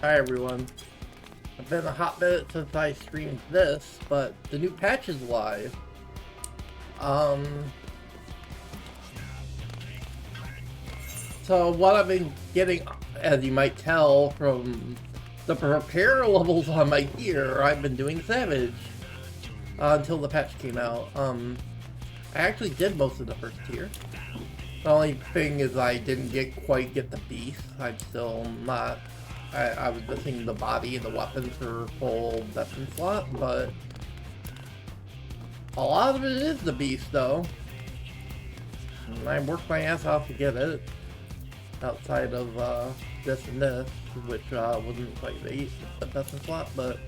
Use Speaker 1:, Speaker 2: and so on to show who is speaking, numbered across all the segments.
Speaker 1: Hi everyone. It's been a hot minute since I streamed this, but the new patch is live. So what I've been getting, as you might tell from the repair levels on my gear, I've been doing Savage until the patch came out. I actually did most of the first tier. The only thing is I didn't quite get the beast. I'm still not. I was missing the body and the weapons for full weapon slot, but a lot of it is the beast though. And I worked my ass off to get it. Outside of this and this, which wasn't quite the weapon slot, but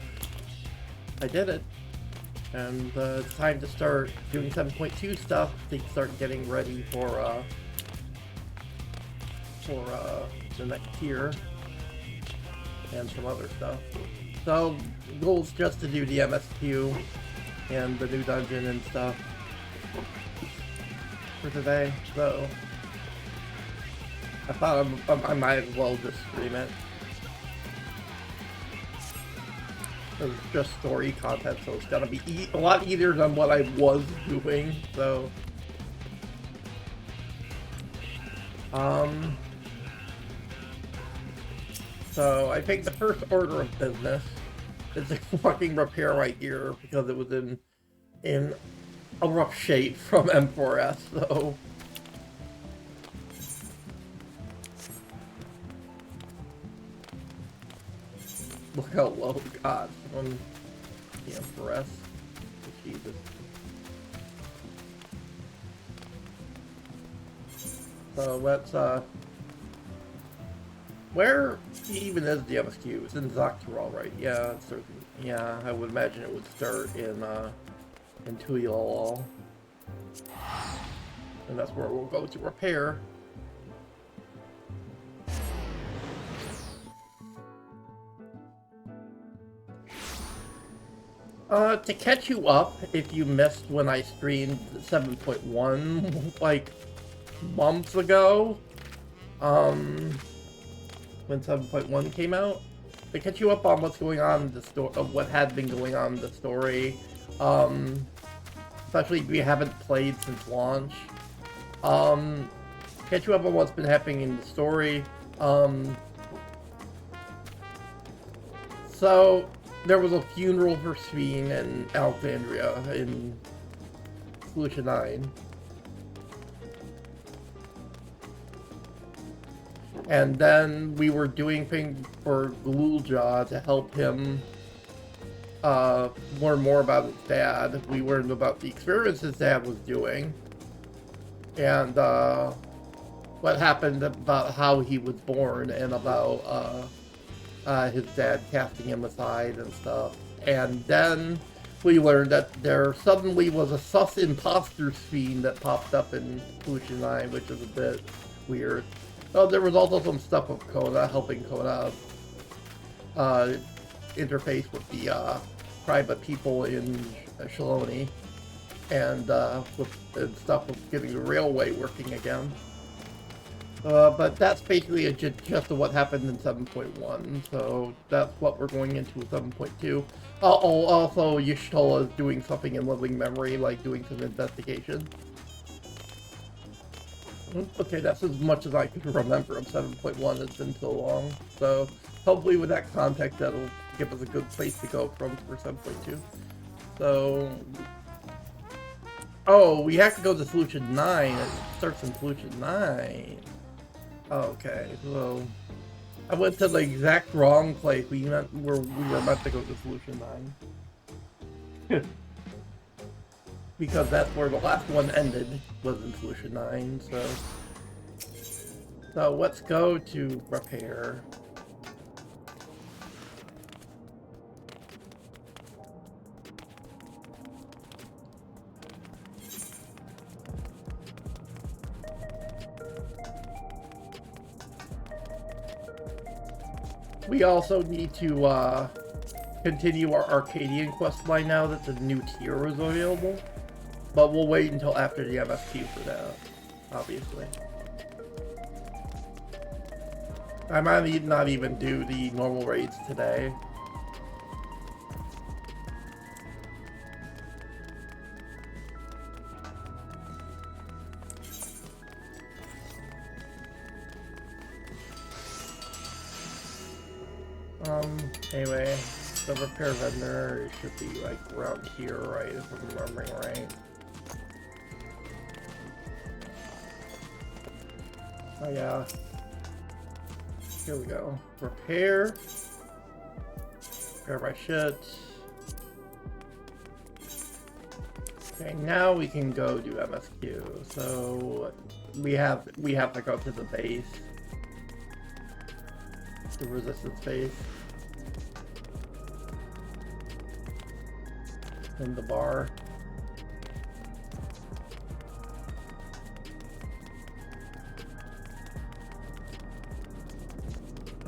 Speaker 1: I did it. And it's time to start doing 7.2 stuff to start getting ready for the next tier and some other stuff. So the goal is just to do the MSQ and the new dungeon and stuff for today. So I thought I might as well just stream it. It's just story content, so it's gonna be a lot easier than what I was doing. So, so I think the first order of business is to fucking repair my gear because it was in a rough shape from M4S. So. Look how low it got on the Empress. Jesus. So let's, where even is the MSQ? It's in Zoctorol, right? Yeah, yeah, I would imagine it would start in Tuyalol. And that's where we'll go to repair. To catch you up, if you missed when I streamed 7.1, like, months ago, when 7.1 came out, to catch you up on what's going on in the story, what had been going on in the story, especially if we haven't played since launch, catch you up on what's been happening in the story, so, there was a funeral for Sveen in Alexandria in Solution 9. And then we were doing things for Glulja to help him learn more about his dad. We learned about the experience his dad was doing. And what happened about how he was born and about his dad casting him aside and stuff. And then we learned that there suddenly was a sus imposter scene that popped up in Solution 9, which is a bit weird. Oh, there was also some stuff with Kona, helping Kona interface with the private people in Shaloni, and stuff with getting the railway working again. But that's basically a gist of what happened in 7.1, so that's what we're going into with 7.2. Also, Y'shtola is doing something in living memory, like doing some investigation. Okay, that's as much as I can remember of 7.1, it's been so long. So, hopefully with that context, that'll give us a good place to go from for 7.2. So... Oh, we have to go to Solution 9. It starts in Solution 9. Okay, so I went to the exact wrong place. We were meant to go to Solution 9. Because that's where the last one ended, was in Solution 9, so let's go to repair. We also need to continue our Arcadian quest line now that the new tier is available. But we'll wait until after the MSQ for that, obviously. I might not even do the normal raids today. Anyway, the repair vendor should be like around here, right? If I'm remembering right. Oh yeah. Here we go. Repair. Repair my shit. Okay, now we can go do MSQ. So we have to go to the base. The resistance base. In the bar.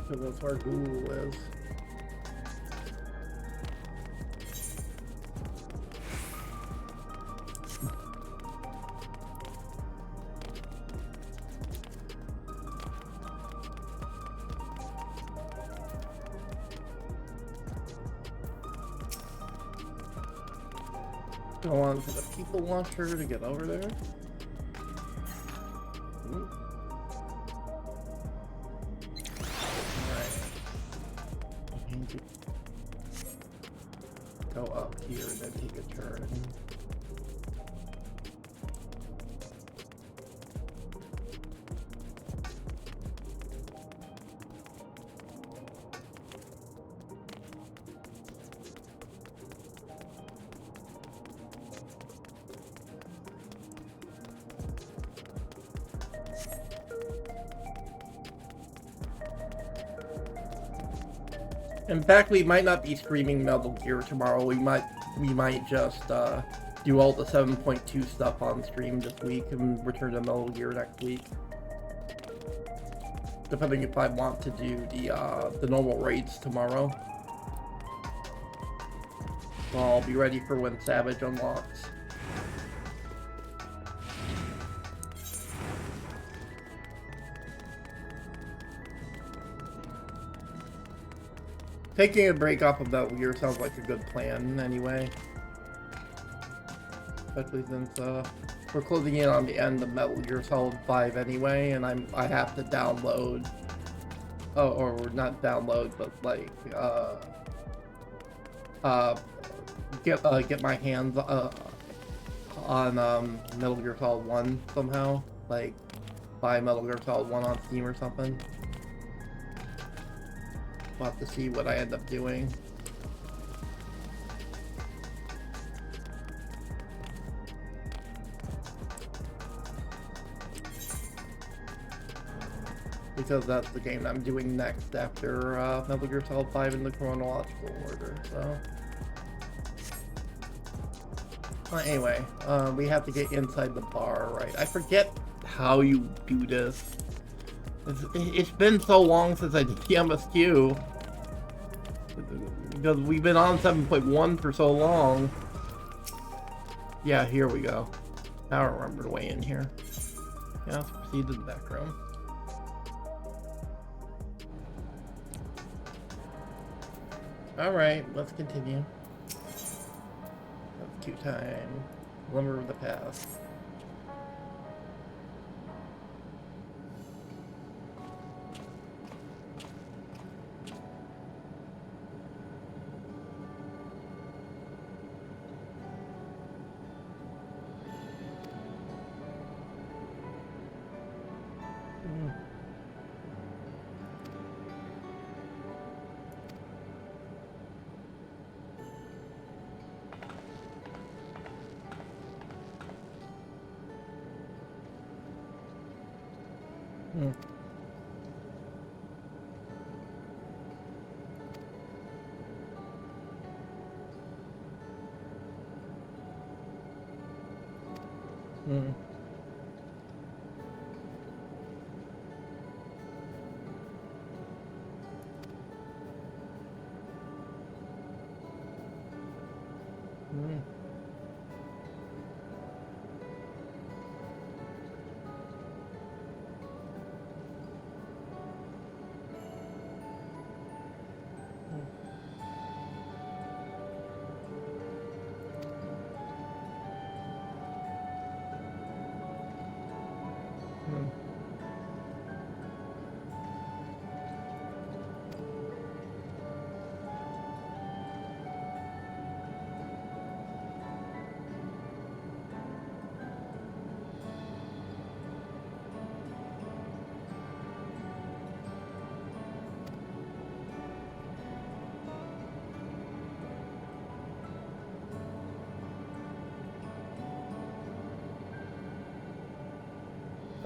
Speaker 1: So that's where Google is. Go on to the people launcher to get over there. Go up here and then take a turn. In fact, we might not be streaming Metal Gear tomorrow. We might just do all the 7.2 stuff on stream this week and return to Metal Gear next week. Depending if I want to do the normal raids tomorrow. So I'll be ready for when Savage unlocks. Taking a break off of Metal Gear sounds like a good plan, anyway. Especially since we're closing in on the end of Metal Gear Solid 5 anyway, and I have to download, or not download, but like get my hands on Metal Gear Solid 1 somehow, like buy Metal Gear Solid 1 on Steam or something. We'll have to see what I end up doing. Because that's the game I'm doing next after Metal Gear Solid 5 in the chronological order, so... Well, anyway, we have to get inside the bar, right? I forget how you do this. It's been so long since I did the MSQ. Because we've been on 7.1 for so long. Yeah, here we go. I don't remember the way in here. Yeah, let's proceed to the back room. Alright, let's continue. MSQ time. Glimmer of the past.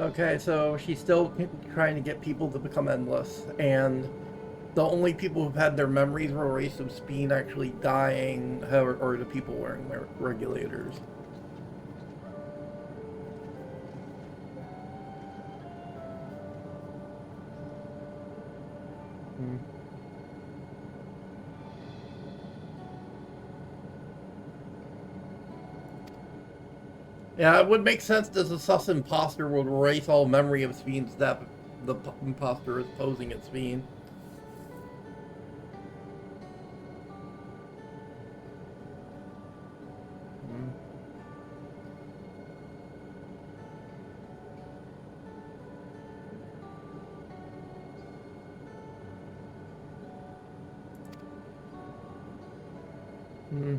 Speaker 1: Okay, so she's still trying to get people to become endless, and the only people who've had their memories erased of Speen actually dying are the people wearing regulators. Hmm. Yeah, it would make sense that the sus imposter would erase all memory of Speen's death if the imposter is posing at Speen. Hmm. Hmm.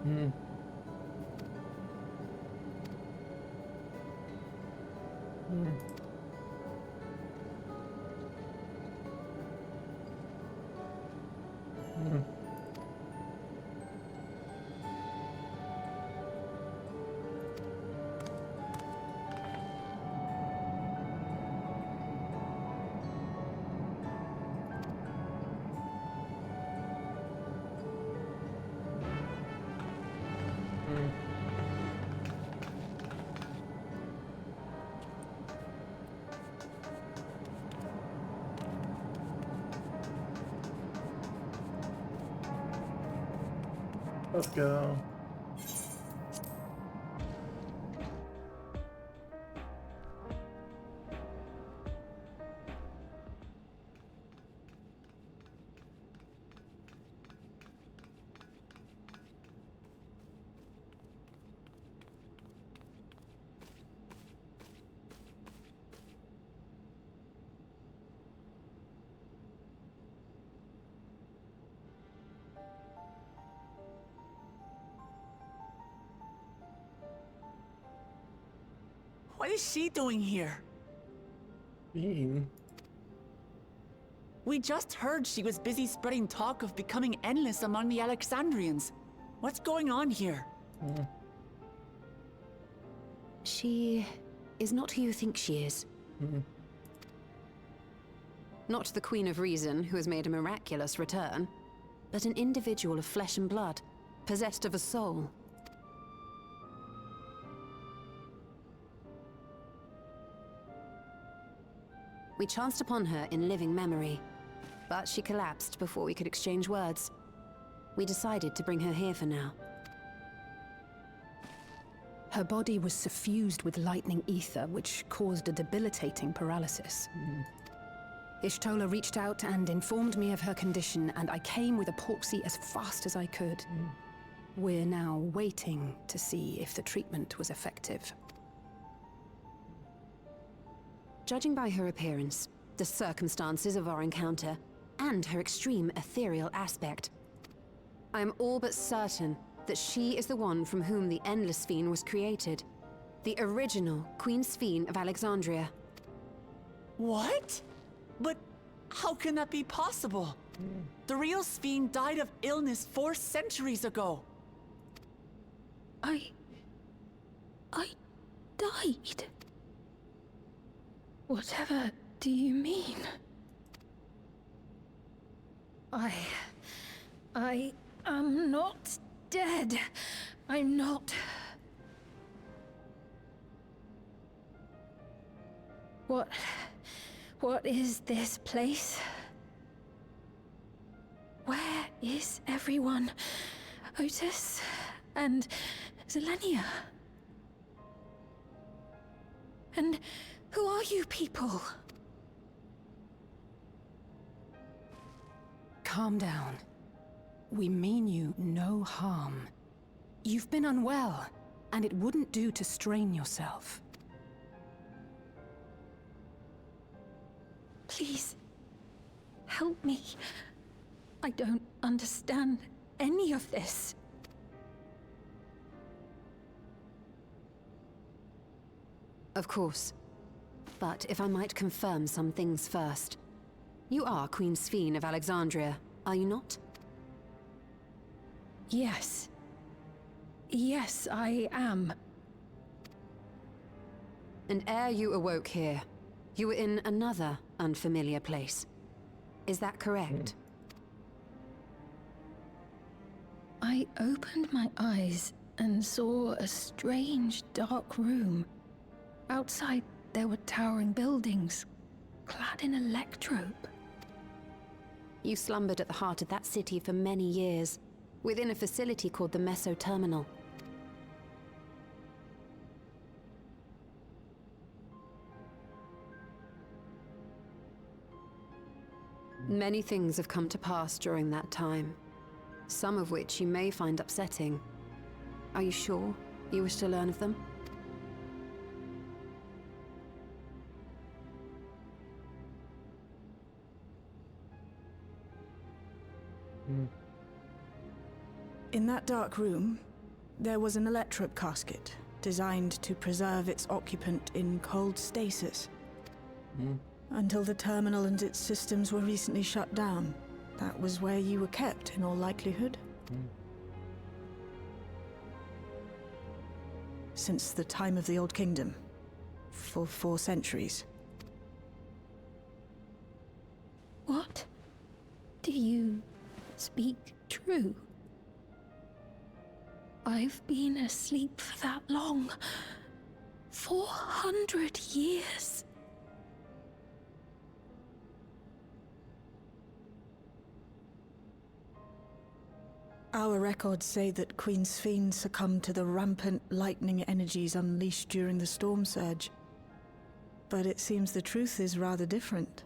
Speaker 1: Hmm. Hmm. Hmm. Hmm. Let's go.
Speaker 2: What is she doing here?
Speaker 1: Speen.
Speaker 2: We just heard she was busy spreading talk of becoming endless among the Alexandrians. What's going on here?
Speaker 1: Hmm.
Speaker 3: She is not who you think she is.
Speaker 1: Hmm.
Speaker 3: Not the Queen of Reason, who has made a miraculous return, but an individual of flesh and blood, possessed of a soul. We chanced upon her in living memory, but she collapsed before we could exchange words. We decided to bring her here for now.
Speaker 4: Her body was suffused with lightning ether, which caused a debilitating paralysis. Ishtola reached out and informed me of her condition, and I came with a porksy as fast as I could. We're now waiting to see if the treatment was effective.
Speaker 3: Judging by her appearance, the circumstances of our encounter, and her extreme ethereal aspect, I am all but certain that she is the one from whom the Endless Sphen was created. The original Queen Sphen of Alexandria.
Speaker 2: What? But how can that be possible? The real Sphen died of illness 4 centuries ago.
Speaker 4: I died. Whatever do you mean? I am not dead. I'm not. What is this place? Where is everyone? Otis and Zelenia? And who are you people? Calm down. We mean you no harm. You've been unwell, and it wouldn't do to strain yourself. Please, help me. I don't understand any of this.
Speaker 3: Of course. But if I might confirm some things first. You are Queen Sphen of Alexandria, are you not?
Speaker 4: Yes. Yes, I am.
Speaker 3: And ere you awoke here, you were in another unfamiliar place. Is that correct?
Speaker 4: I opened my eyes and saw a strange, dark room. Outside, there were towering buildings, clad in electrope.
Speaker 3: You slumbered at the heart of that city for many years, within a facility called the Meso Terminal. Many things have come to pass during that time, some of which you may find upsetting. Are you sure you wish to learn of them?
Speaker 5: In that dark room, there was an electrope casket designed to preserve its occupant in cold stasis. Until the terminal and its systems were recently shut down. That was where you were kept, in all likelihood. Since the time of the Old Kingdom. For 4 centuries.
Speaker 4: What? Do you speak true? I've been asleep for that long. 400 years.
Speaker 5: Our records say that Queen Sphene succumbed to the rampant lightning energies unleashed during the storm surge. But it seems the truth is rather different.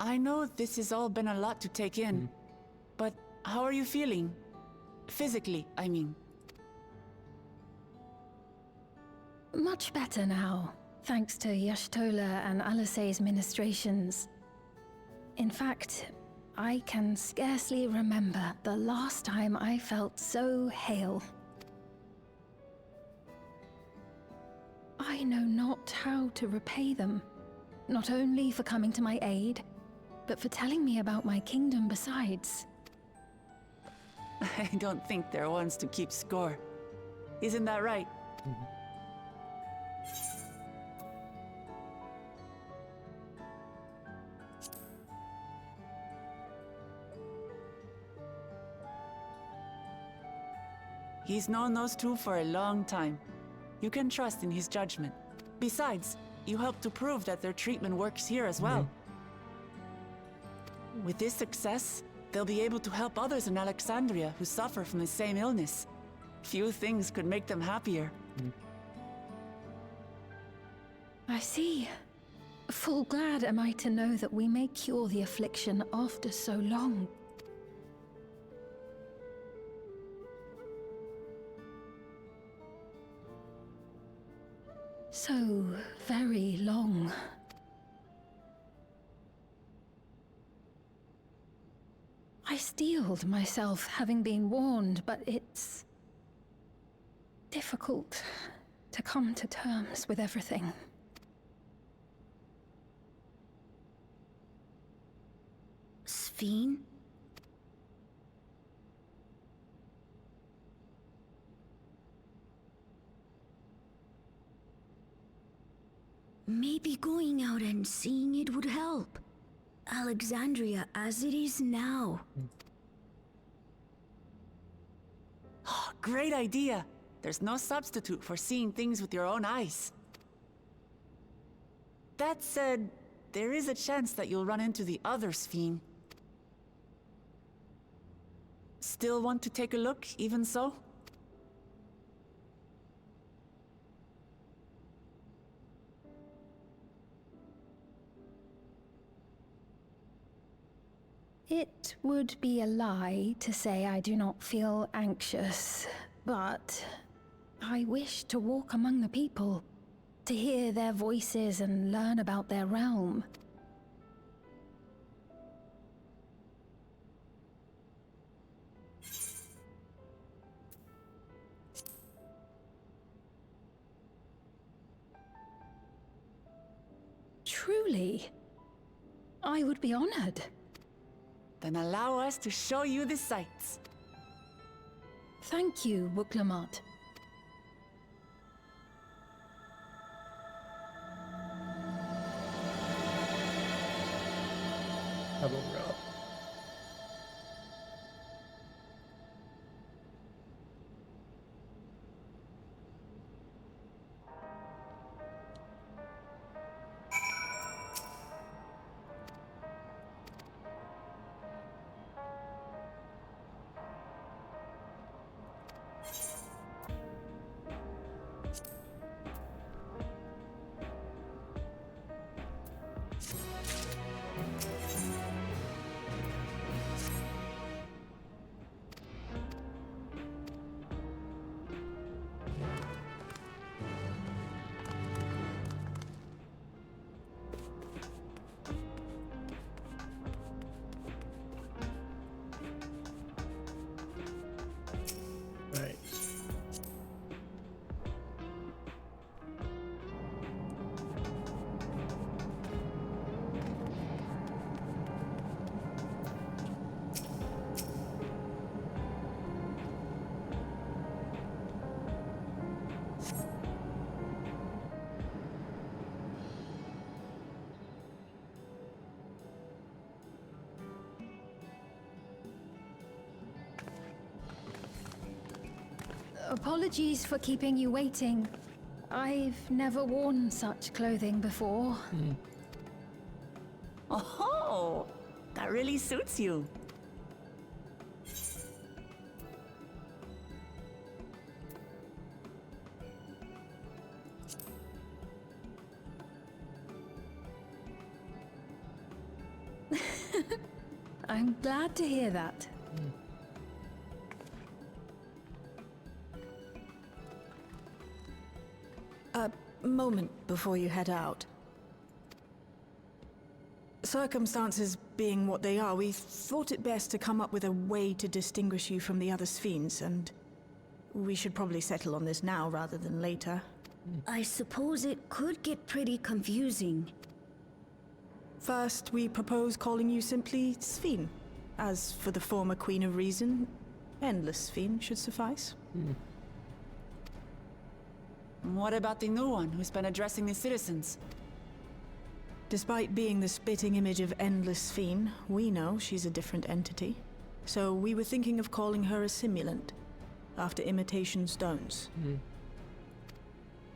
Speaker 2: I know this has all been a lot to take in, but how are you feeling? Physically, I mean.
Speaker 4: Much better now, thanks to Y'shtola and Alisei's ministrations. In fact, I can scarcely remember the last time I felt so hale. I know not how to repay them, not only for coming to my aid, but for telling me about my kingdom besides.
Speaker 2: I don't think they're ones to keep score. Isn't that right? He's known those two for a long time. You can trust in his judgment. Besides, you helped to prove that their treatment works here as well. With this success, they'll be able to help others in Alexandria who suffer from the same illness. Few things could make them happier.
Speaker 4: I see. Full glad am I to know that we may cure the affliction after so long. So very long. I steeled myself, having been warned, but it's difficult to come to terms with everything.
Speaker 6: Sphene? Maybe going out and seeing it would help. Alexandria as it is now.
Speaker 2: Great idea. There's no substitute for seeing things with your own eyes. That said, there is a chance that you'll run into the other Sphene. Still want to take a look, even so?
Speaker 4: It would be a lie to say I do not feel anxious, but I wish to walk among the people, to hear their voices and learn about their realm. Truly, I would be honored.
Speaker 2: Then allow us to show you the sights.
Speaker 4: Thank you, Wuklamat.
Speaker 1: Have over up. Right.
Speaker 4: Apologies for keeping you waiting. I've never worn such clothing before.
Speaker 2: Oh, that really suits you.
Speaker 4: I'm glad to hear that.
Speaker 5: A moment before you head out. Circumstances being what they are, we thought it best to come up with a way to distinguish you from the other Sphenes, and we should probably settle on this now rather than later.
Speaker 6: I suppose it could get pretty confusing.
Speaker 5: First, we propose calling you simply Sphene. As for the former Queen of Reason, Endless Sphene should suffice.
Speaker 2: What about the new one who's been addressing the citizens?
Speaker 5: Despite being the spitting image of Endless Sphene, we know she's a different entity. So we were thinking of calling her a simulant, after imitation stones.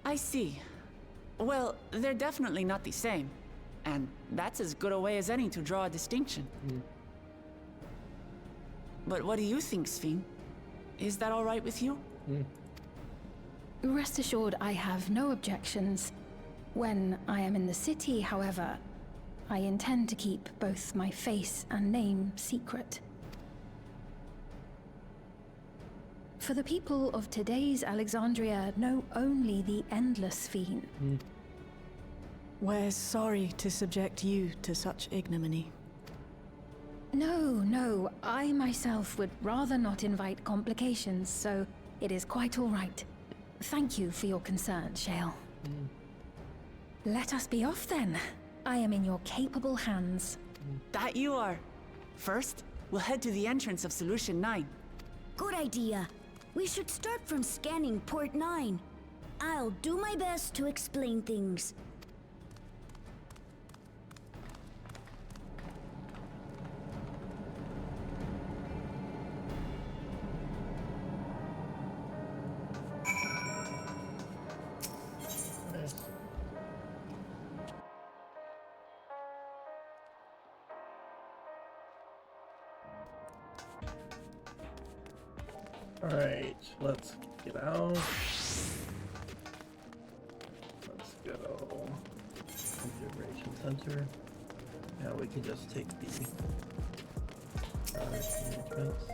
Speaker 2: I see. Well, they're definitely not the same. And that's as good a way as any to draw a distinction. But what do you think, Sphene? Is that all right with you?
Speaker 4: Rest assured, I have no objections. When I am in the city, however, I intend to keep both my face and name secret. For the people of today's Alexandria know only the Endless Sphene.
Speaker 5: We're sorry to subject you to such ignominy.
Speaker 4: No, I myself would rather not invite complications, so it is quite all right. Thank you for your concern, Shale. Let us be off then. I am in your capable hands.
Speaker 2: That you are. First, we'll head to the entrance of Solution 9.
Speaker 6: Good idea. We should start from scanning Port 9. I'll do my best to explain things.
Speaker 1: Alright, let's get out. Let's go. Configuration center. Now we can just take the arrangements.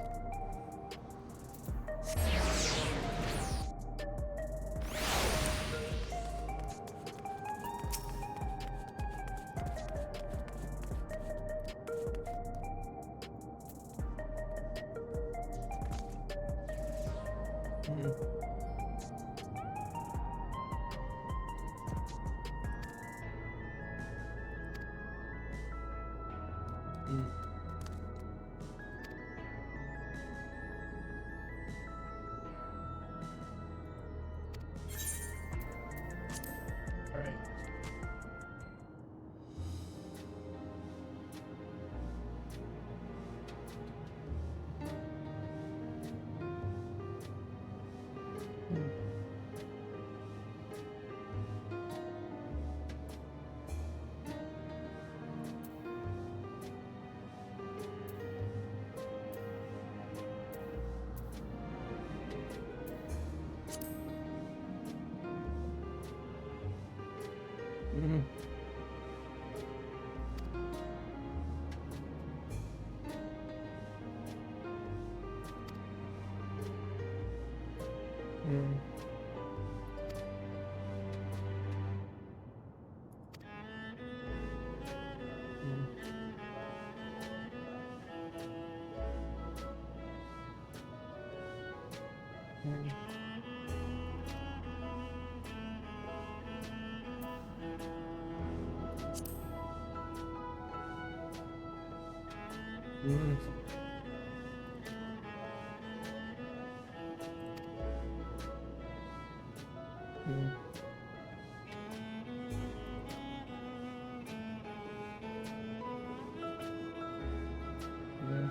Speaker 1: Alright.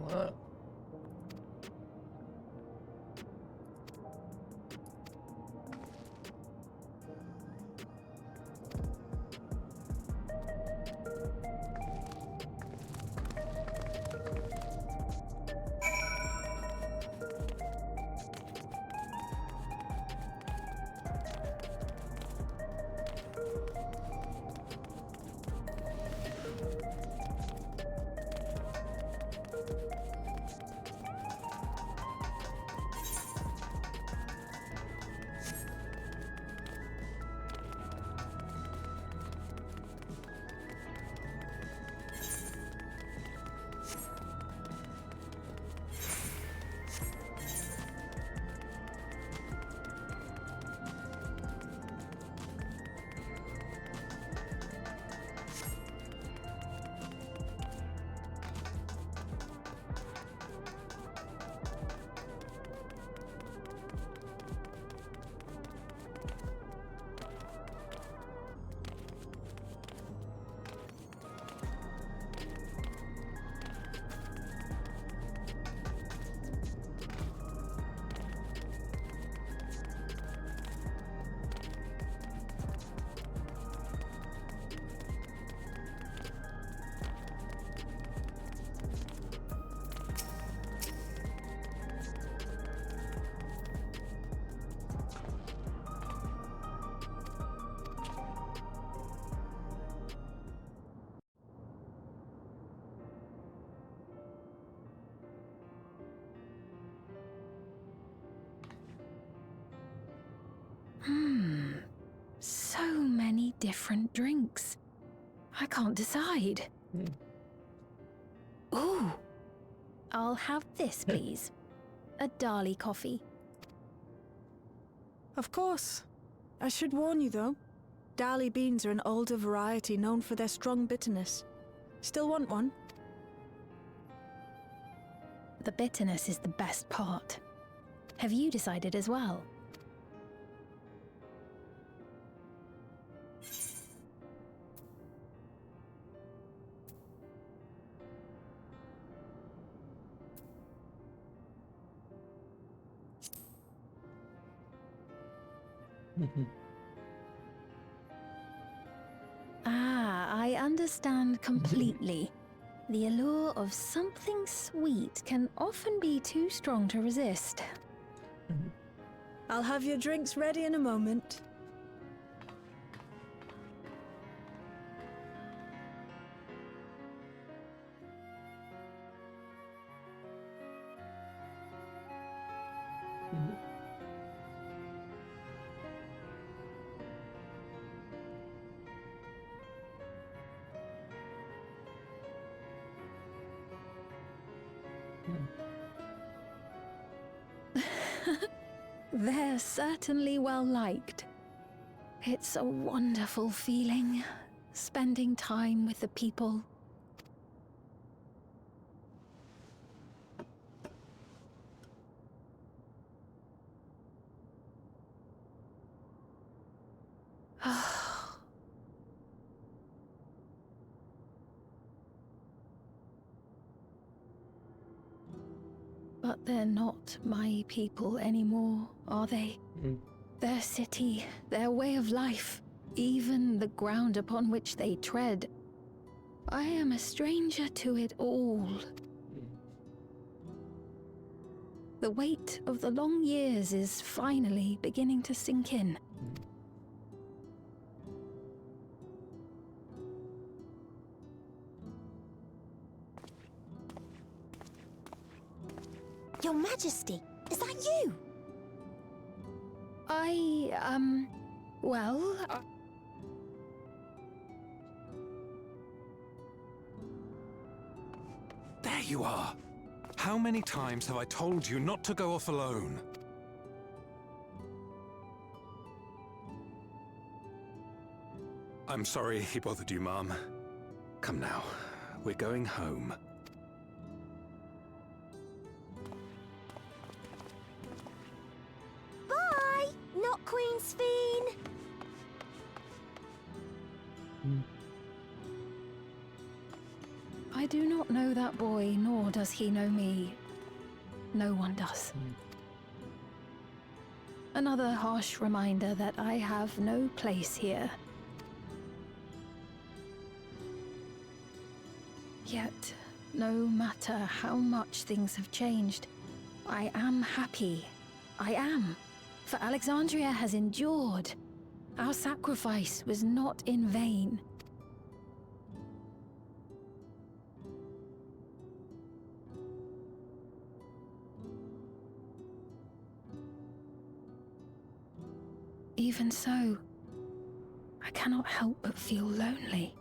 Speaker 1: What?
Speaker 4: different drinks. I can't decide. Ooh.
Speaker 7: I'll have this, please. A Dali coffee.
Speaker 5: Of course. I should warn you, though. Dali beans are an older variety known for their strong bitterness. Still want one?
Speaker 7: The bitterness is the best part. Have you decided as well? I understand completely. The allure of something sweet can often be too strong to resist.
Speaker 5: I'll have your drinks ready in a moment.
Speaker 7: They're certainly well liked. It's a wonderful feeling, spending time with the people. But they're not my people anymore, are they? Their city, their way of life, even the ground upon which they tread. I am a stranger to it all. The weight of the long years is finally beginning to sink in.
Speaker 6: Your Majesty, is that you?
Speaker 7: Well,
Speaker 8: There you are! How many times have I told you not to go off alone? I'm sorry he bothered you, Mom. Come now, we're going home.
Speaker 6: Bye, not Queen Sphene.
Speaker 7: I do not know that boy, nor does he know me. No one does. Another harsh reminder that I have no place here. Yet, no matter how much things have changed, I am happy. I am. For Alexandria has endured. Our sacrifice was not in vain. Even so, I cannot help but feel lonely.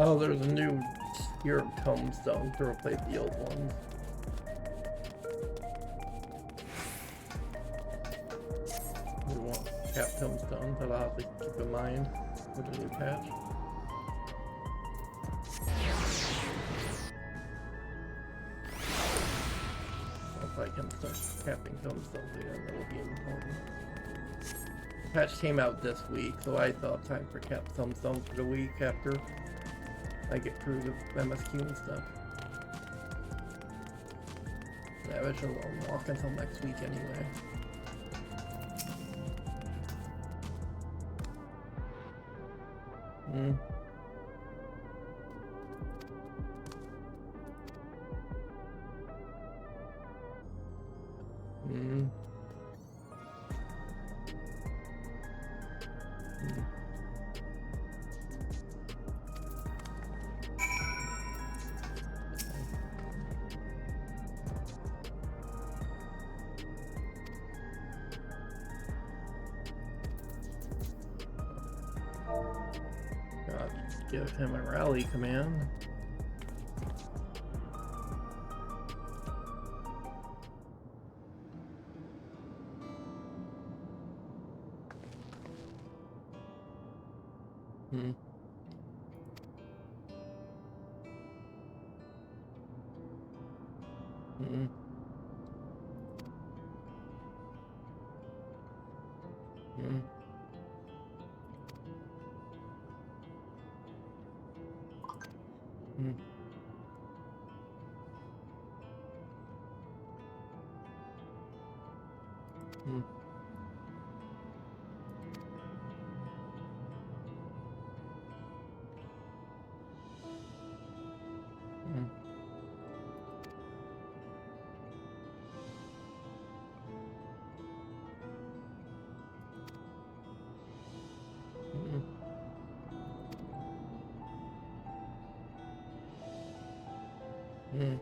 Speaker 1: Oh, there's a new tier of tombstone to replace the old ones. We want cap tombstone, but I'll have to keep in mind with the new patch. If I can start capping tombstones again, that will be important. The patch came out this week, so I still have time for cap tombstones for the week after I get through the MSQ and stuff. Yeah, which will unlock until next week anyway. Hmm. Hmm. Hmm. God, just give him a rally command. Hmm. Hmm. Hmm. Hmm. Hmm. Hmm. Hmm.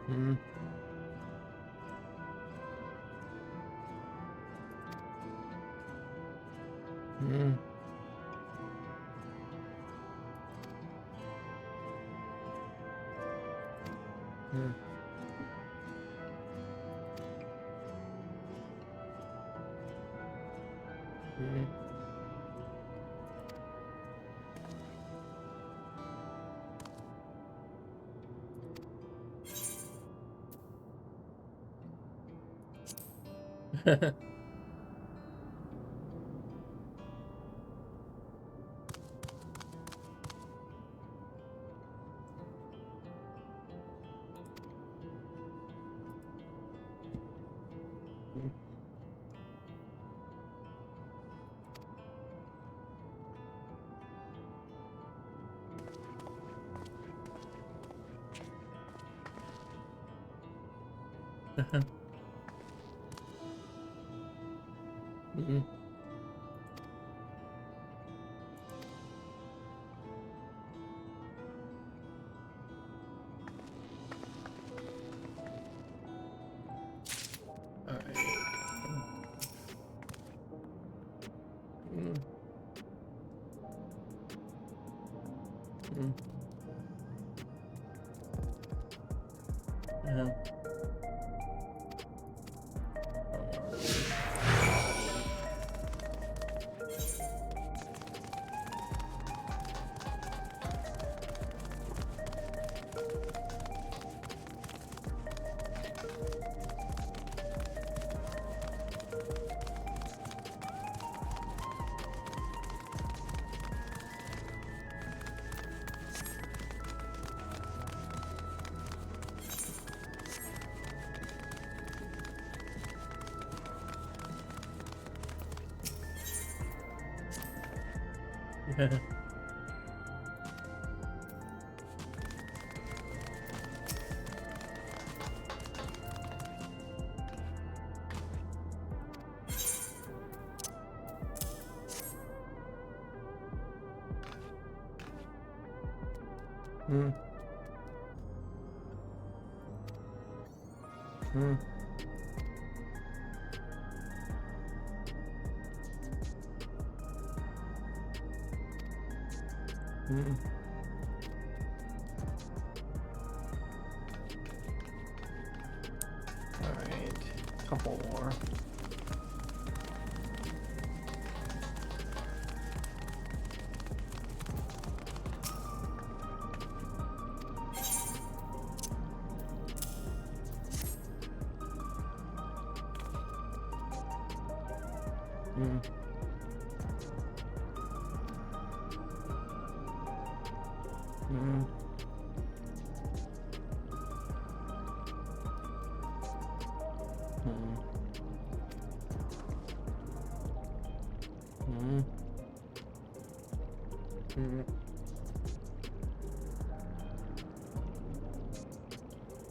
Speaker 1: Hmm. Hmm. Hmm. Hmm. Hmm. Hmm. Hmm. Alright. Hmm. Hmm. Yeah. Yeah. Hmm. Hmm. Hmm. All right, couple more. Hmm. Hmm. Hmm. Hmm. Hmm.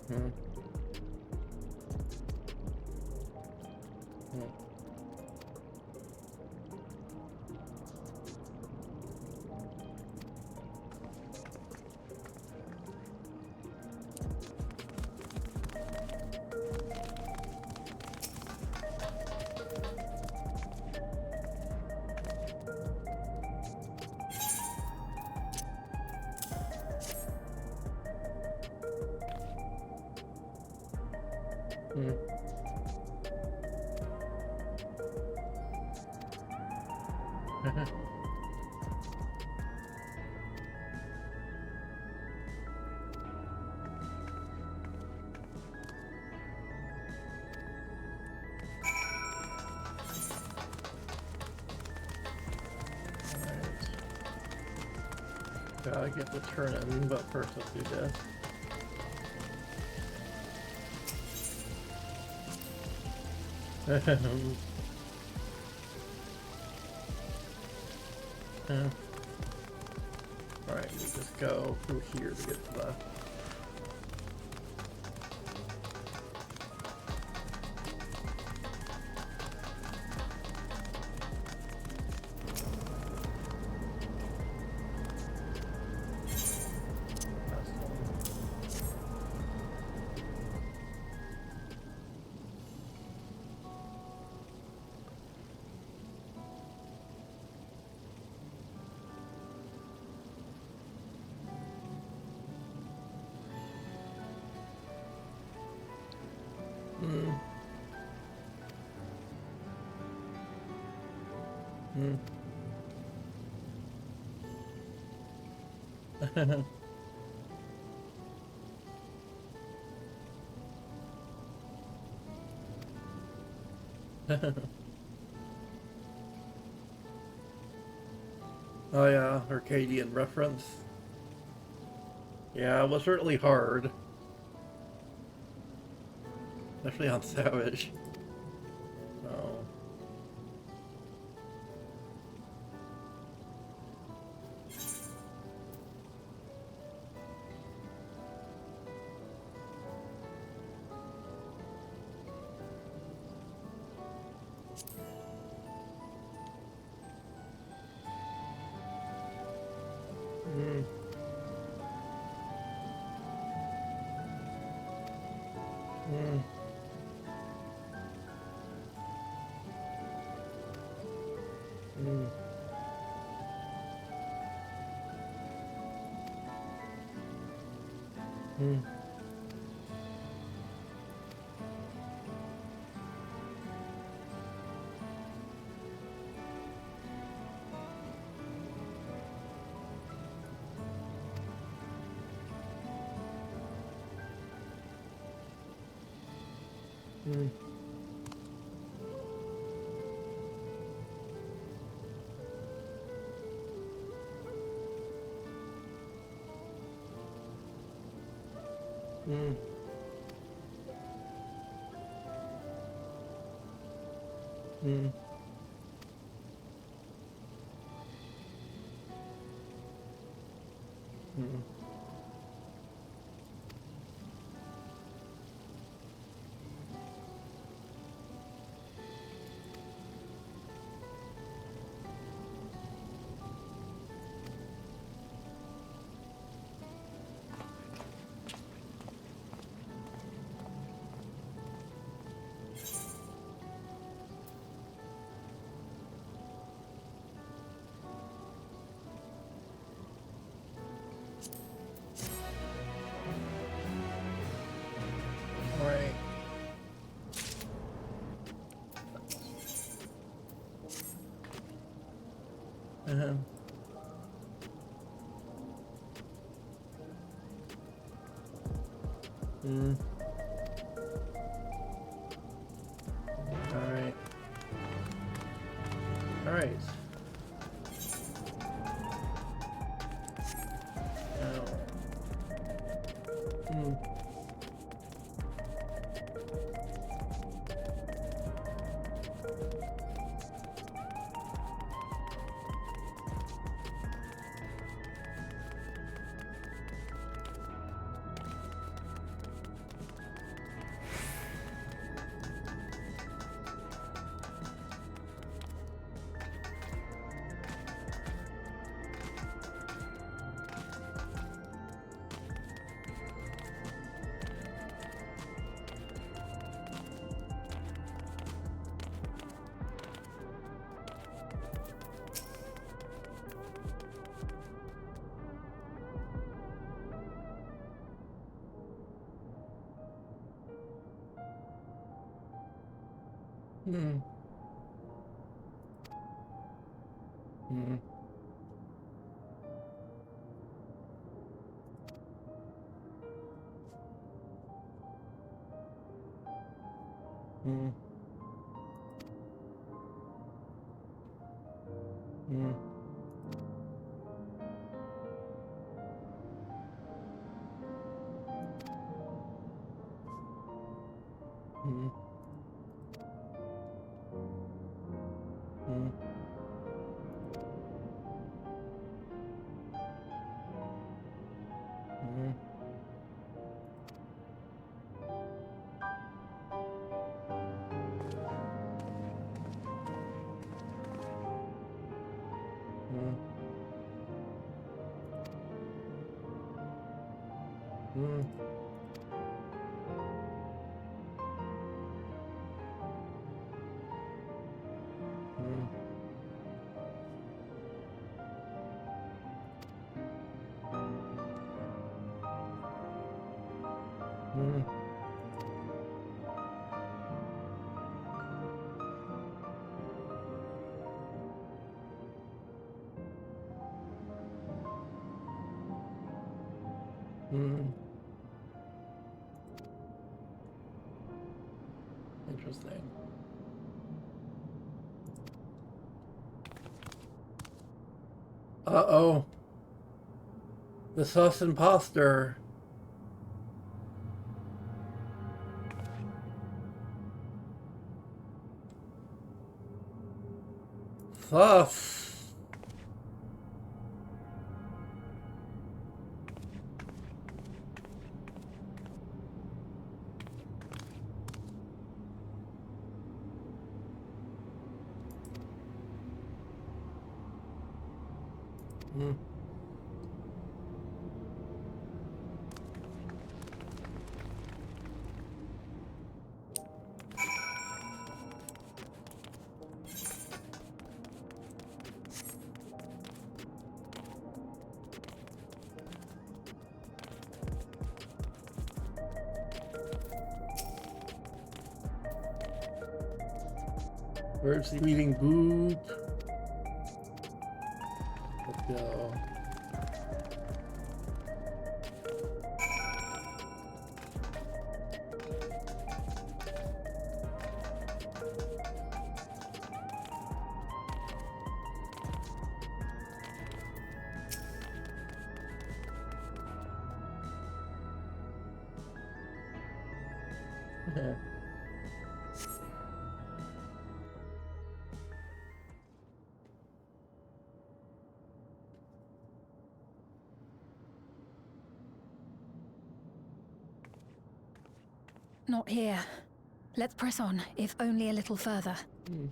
Speaker 1: Hmm. Hmm. Hmm. Gotta get the turn in, but first let's do this. Alright, we just go through here to get to the... last one. Hmm. Hmm. Oh yeah, Arcadian reference. Yeah, it was certainly hard. Especially on Savage. Oh. Mm. Mm. Mm. Mm. Mm. Mm. Mm. Mm. Hmm. Alright. Alright. Now. Hmm. Hmm. Hmm. Hmm. Hmm. Hmm. Hmm. Hmm. Hmm. Hmm. Hmm. Hmm. Hmm. Interesting. Uh-oh. The sus imposter. Sus. Hmm. Where's the meeting boop? Let's go. Yeah.
Speaker 7: Not here. Let's press on, if only a little further.
Speaker 1: Hmm.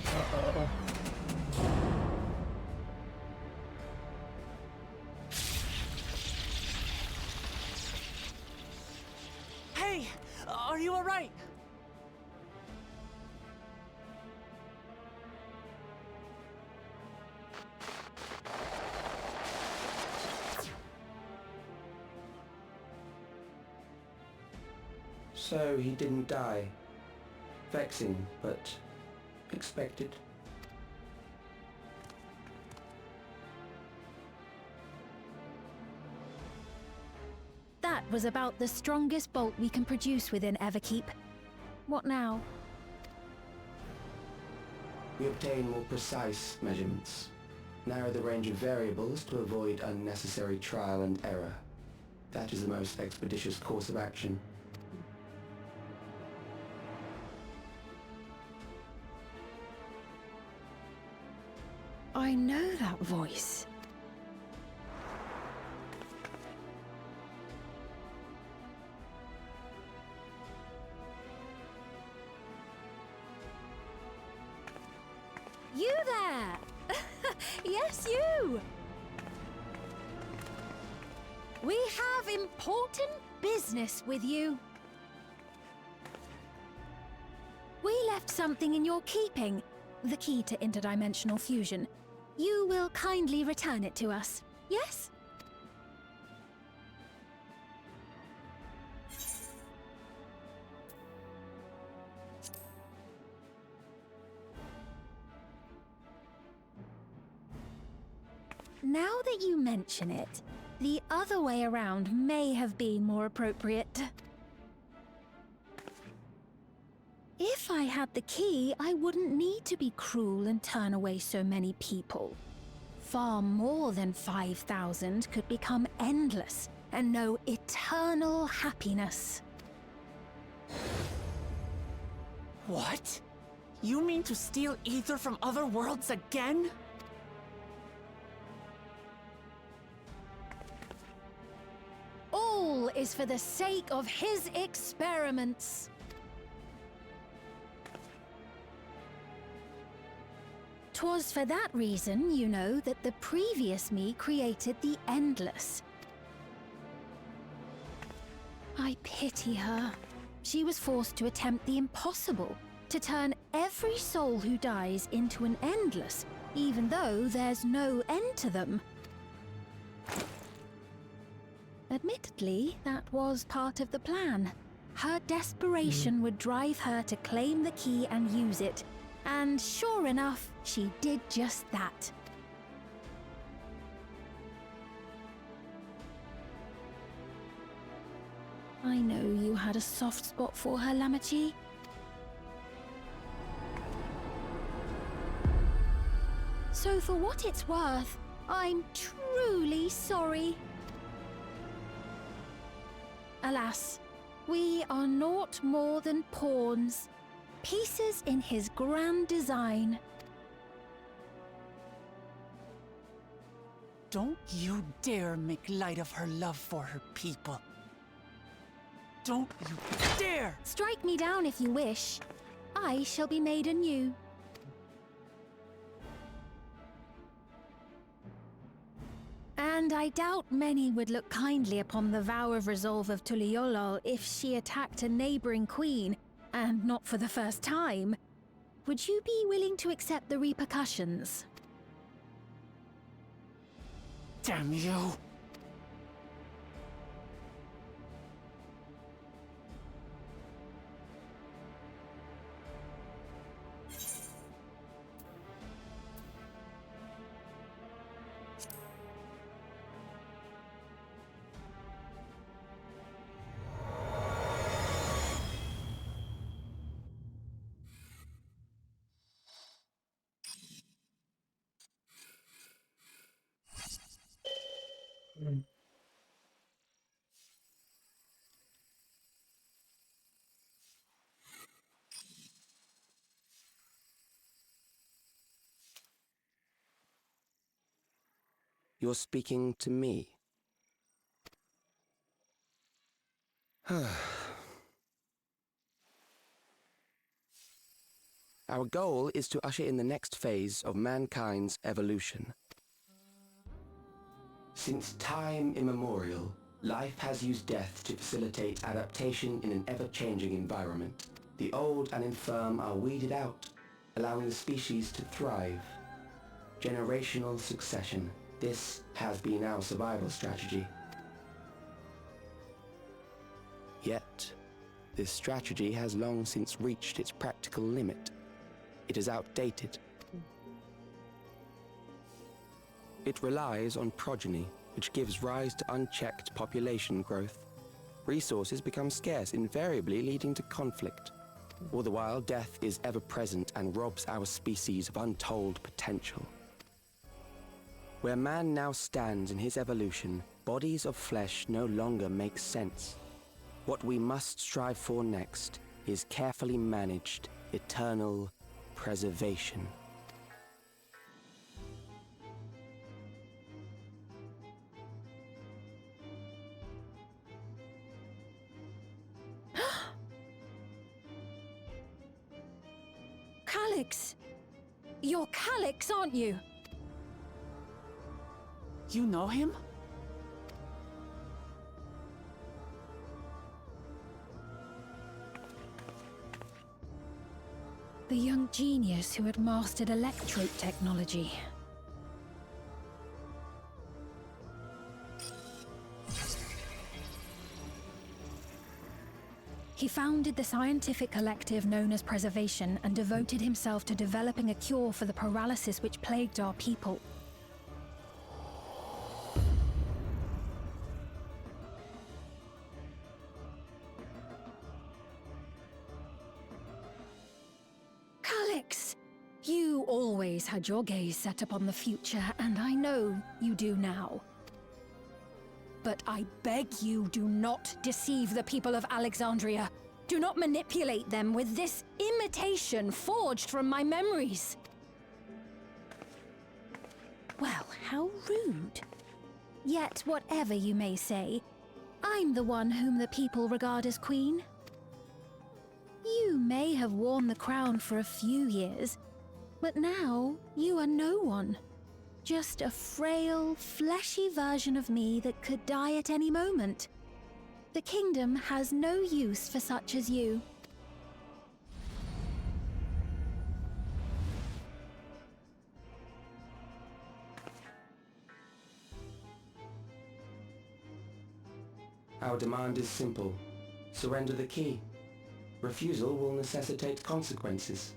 Speaker 1: Uh-oh.
Speaker 2: Hey, are you all right?
Speaker 9: So he didn't die. Vexing, but expected.
Speaker 7: was about the strongest bolt we can produce within Everkeep. What now?
Speaker 9: We obtain more precise measurements. Narrow the range of variables to avoid unnecessary trial and error. That is the most expeditious course of action.
Speaker 7: I know that voice.
Speaker 10: You there! Yes, you! We have important business with you.
Speaker 7: We left something in your keeping, the key to interdimensional fusion. You will kindly return it to us, yes? Now that you mention it, the other way around may have been more appropriate. If I had the key, I wouldn't need to be cruel and turn away so many people. Far more than 5,000 could become endless and know eternal happiness.
Speaker 2: What? You mean to steal ether from other worlds again?
Speaker 7: All is for the sake of his experiments. 'Twas for that reason, you know, that the previous me created the Endless. I pity her. She was forced to attempt the impossible, to turn every soul who dies into an Endless, even though there's no end to them. Admittedly, that was part of the plan. Her desperation would drive her to claim the key and use it, and sure enough, she did just that. I know you had a soft spot for her, Lamachi. So for what it's worth, I'm truly sorry. Alas, we are naught more than pawns, pieces in his grand design.
Speaker 2: Don't you dare make light of her love for her people. Don't you dare!
Speaker 7: Strike me down if you wish. I shall be made anew. And I doubt many would look kindly upon the vow of resolve of Tuliolol if she attacked a neighboring queen, and not for the first time. Would you be willing to accept the repercussions?
Speaker 2: Damn you!
Speaker 9: You're speaking to me. Our goal is to usher in the next phase of mankind's evolution. Since time immemorial, life has used death to facilitate adaptation in an ever-changing environment. The old and infirm are weeded out, allowing the species to thrive. Generational succession. This has been our survival strategy. Yet, this strategy has long since reached its practical limit. It is outdated. It relies on progeny, which gives rise to unchecked population growth. Resources become scarce, invariably leading to conflict. All the while, death is ever present and robs our species of untold potential. Where man now stands in his evolution, bodies of flesh no longer make sense. What we must strive for next is carefully managed, eternal preservation.
Speaker 7: Calyx! You're Calyx, aren't you?
Speaker 2: You know him?
Speaker 7: The young genius who had mastered electrope technology. He founded the scientific collective known as Preservation and devoted himself to developing a cure for the paralysis which plagued our people. Calyx! You always had your gaze set upon the future, and I know you do now. But I beg you, do not deceive the people of Alexandria. Do not manipulate them with this imitation forged from my memories. Well, how rude. Yet, whatever you may say, I'm the one whom the people regard as queen. You may have worn the crown for a few years, but now you are no one. Just a frail, fleshy version of me that could die at any moment. The kingdom has no use for such as you.
Speaker 9: Our demand is simple. Surrender the key. Refusal will necessitate consequences.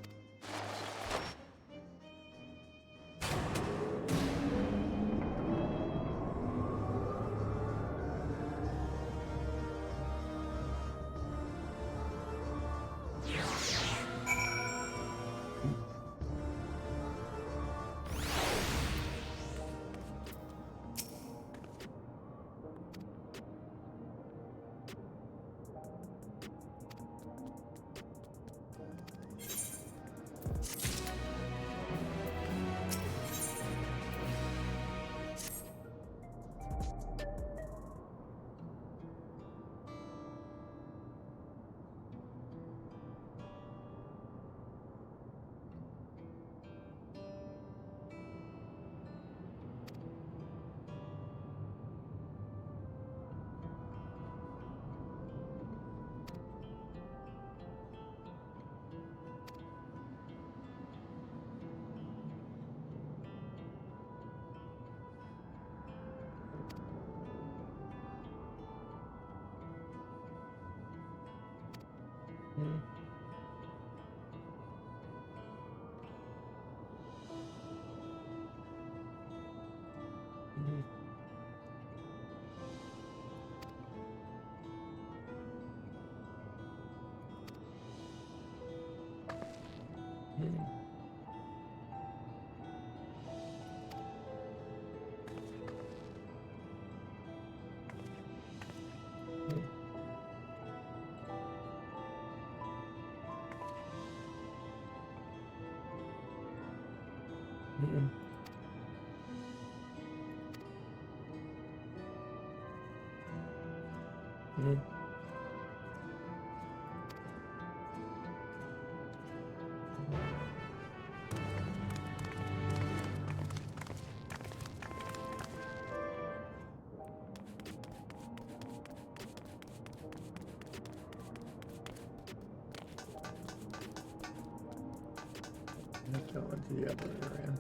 Speaker 1: Let's go into the other area.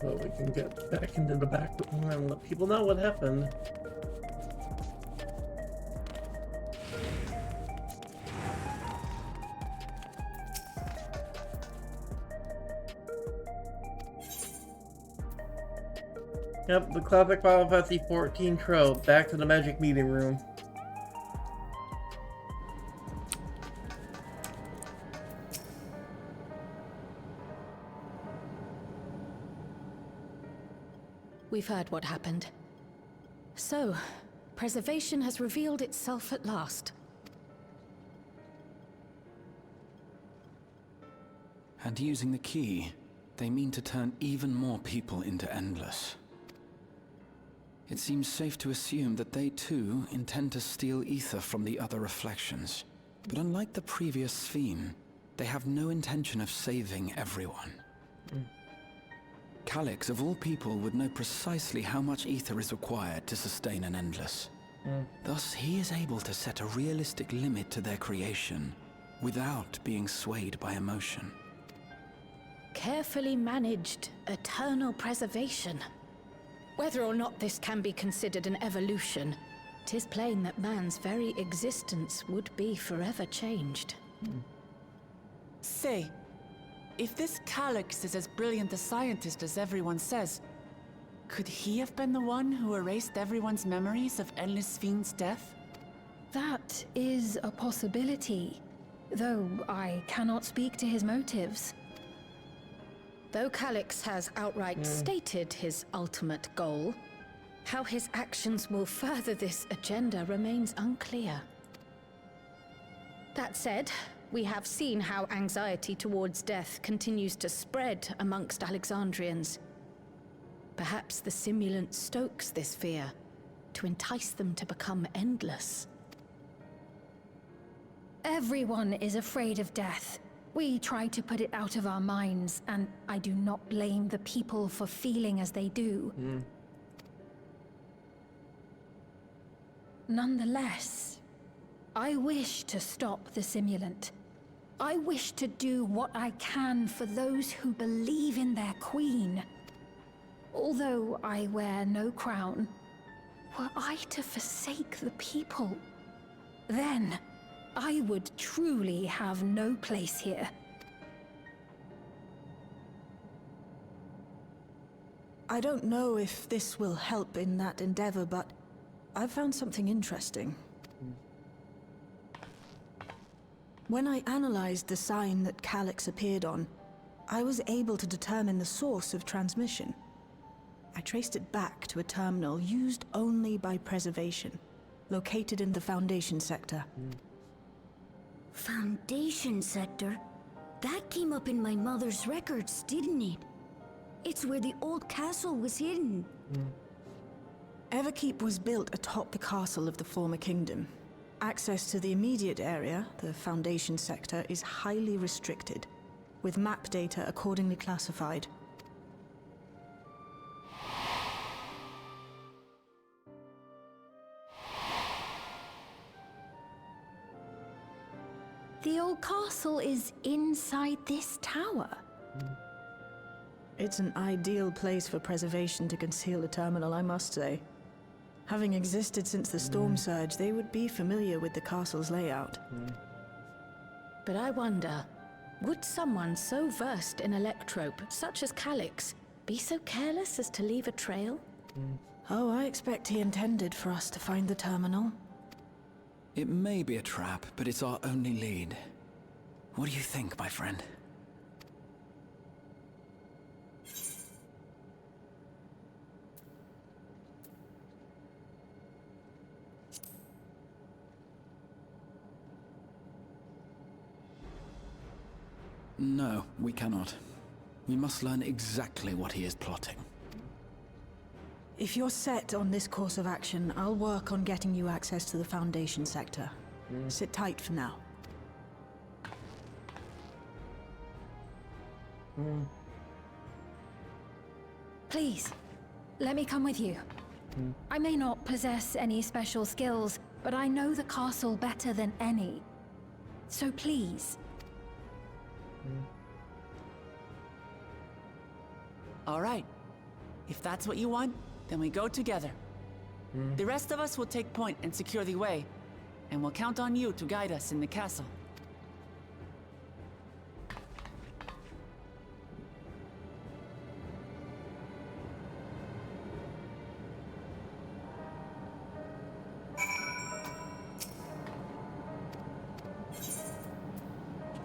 Speaker 1: So we can get back into the back room and let people know what happened. Yep, the classic Final Fantasy 14 trope. Back to the magic meeting room.
Speaker 4: We've heard what happened. So, preservation has revealed itself at last.
Speaker 11: And using the key, they mean to turn even more people into Endless. It seems safe to assume that they too intend to steal ether from the other reflections. But unlike the previous Sphere, they have no intention of saving everyone. Calyx, of all people, would know precisely how much ether is required to sustain an Endless. Thus, he is able to set a realistic limit to their creation without being swayed by emotion.
Speaker 7: Carefully managed eternal preservation.
Speaker 4: Whether or not this can be considered an evolution, 'tis plain that man's very existence would be forever changed.
Speaker 2: Say, if this Calyx is as brilliant a scientist as everyone says, could he have been the one who erased everyone's memories of Endless Fiend's death?
Speaker 7: That is a possibility, though I cannot speak to his motives.
Speaker 4: Though Calyx has outright stated his ultimate goal, how his actions will further this agenda remains unclear. That said, we have seen how anxiety towards death continues to spread amongst Alexandrians. Perhaps the simulant stokes this fear to entice them to become endless.
Speaker 7: Everyone is afraid of death. We try to put it out of our minds, and I do not blame the people for feeling as they do. Nonetheless, I wish to stop the simulant. I wish to do what I can for those who believe in their queen. Although I wear no crown, were I to forsake the people, then I would truly have no place here.
Speaker 5: I don't know if this will help in that endeavor, but I've found something interesting. When I analyzed the sign that Calyx appeared on, I was able to determine the source of transmission. I traced it back to a terminal used only by preservation, located in the Foundation sector.
Speaker 6: Foundation sector? That came up in my mother's records, didn't it? It's where the old castle was hidden.
Speaker 5: Everkeep was built atop the castle of the former kingdom. Access to the immediate area, the Foundation sector, is highly restricted, with map data accordingly classified.
Speaker 7: The old castle is inside this tower.
Speaker 5: It's an ideal place for preservation to conceal the terminal, I must say. Having existed since the storm surge, they would be familiar with the castle's layout.
Speaker 4: But I wonder, would someone so versed in electrope, such as Calyx, be so careless as to leave a trail?
Speaker 5: Oh, I expect he intended for us to find the terminal.
Speaker 11: It may be a trap, but it's our only lead. What do you think, my friend? No, we cannot. We must learn exactly what he is plotting.
Speaker 5: If you're set on this course of action, I'll work on getting you access to the Foundation sector. Sit tight for now.
Speaker 7: Please, let me come with you. I may not possess any special skills, but I know the castle better than any. So please.
Speaker 2: All right. If that's what you want, then we go together. The rest of us will take point and secure the way, and we'll count on you to guide us in the castle.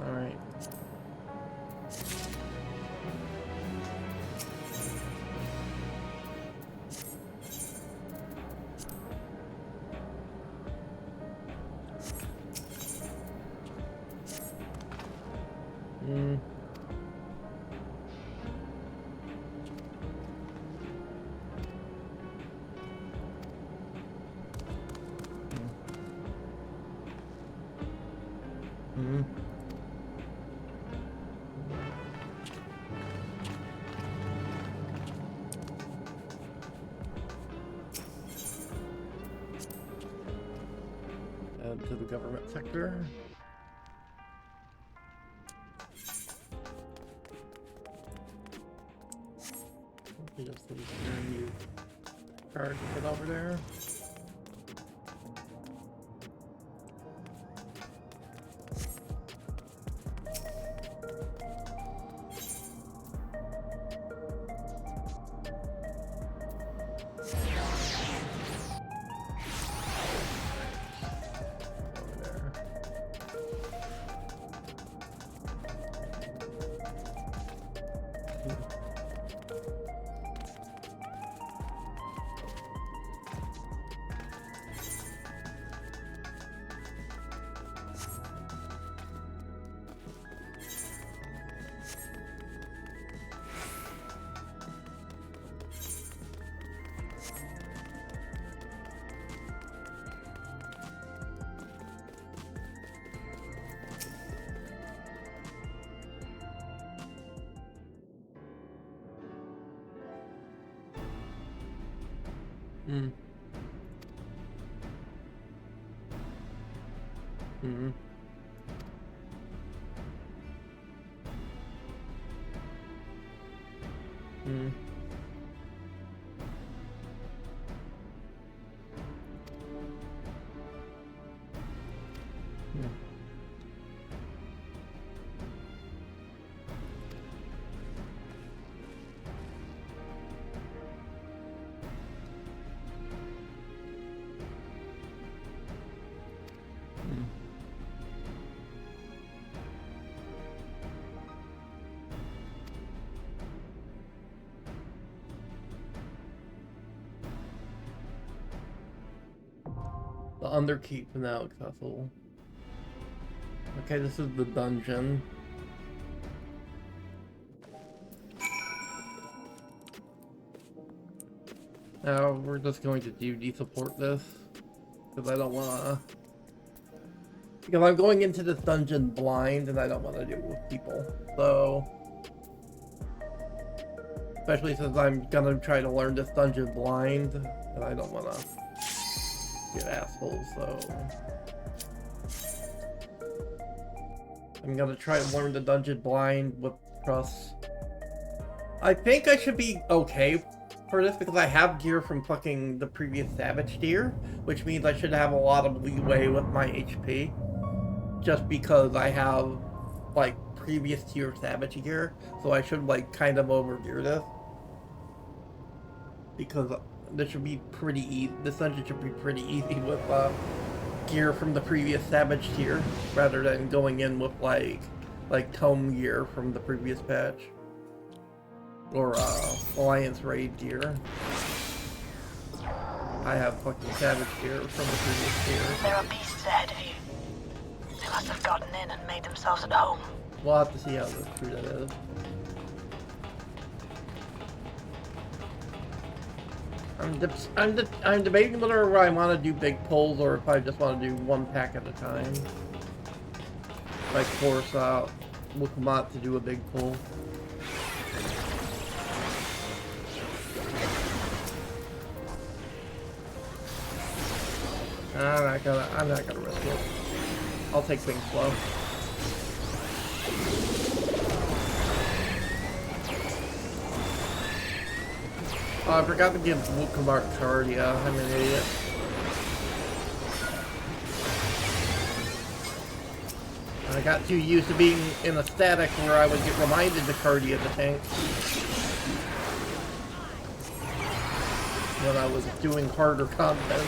Speaker 1: All right. Mm. Mm. And to the government sector. We just need a new card to put over there. Mm. Mm-hmm. Mm. Mm. The Underkeep now accessible. Okay, this is the dungeon. Now we're just going to support this because I don't wanna. Because I'm going into this dungeon blind and I don't want to deal with people. So, especially since I'm gonna try to learn this dungeon blind, and I don't want to get assholes. So, I'm gonna try to learn the dungeon blind with trust. I think I should be okay for this because I have gear from fucking the previous Savage tier, which means I should have a lot of leeway with my HP. Just because I have, like, previous tier Savage gear, so I should, like, kind of overgear this. Because this should be pretty easy. This dungeon should be pretty easy with, gear from the previous Savage tier, rather than going in with, like Tome gear from the previous patch. Or, Alliance Raid gear. I have fucking Savage gear from the previous tier.
Speaker 12: There are beasts ahead of you. They must have gotten in and made themselves at home.
Speaker 1: We'll have to see how true that is. I'm debating whether I want to do big pulls or if I just want to do one pack at a time. Like force out Wukamat to do a big pull. I'm not gonna risk it. I'll take things slow. Oh, I forgot to give Wukamart Cardia. I'm an idiot. I got too used to being in a static where I would get reminded to Cardia the tank when I was doing harder content.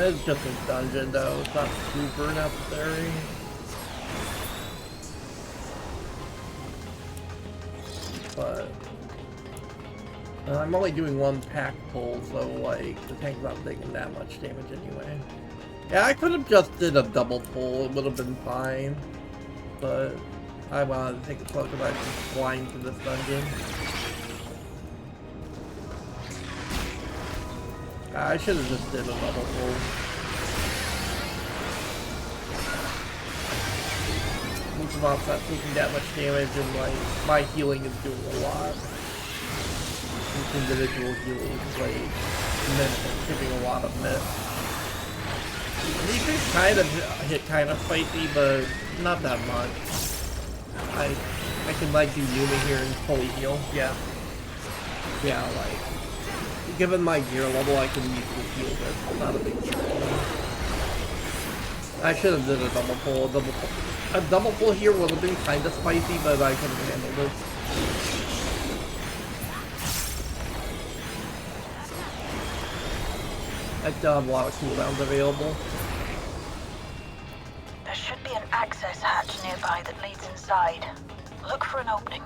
Speaker 1: It's just a dungeon though, it's not super necessary. But I'm only doing one pack pull, so like the tank's not taking that much damage anyway. Yeah, I could have just did a double pull, it would have been fine. But I wanted to take it slow because I was flying to this dungeon. I should have just did a double pull. Lucamon's not taking that much damage, and like my healing is doing a lot. Each individual healing is like giving a lot of miss. These things kind of hit kind of spicy, but not that much. I can like do Yuma here and fully heal. Yeah. Yeah, like given my gear level, I can easily heal this. Not a big deal. I should have did a double pull. A double pull here would have been kind of spicy, but I could have handled it. I still have a lot of cooldowns available.
Speaker 12: There should be an access hatch nearby that leads inside. Look for an opening.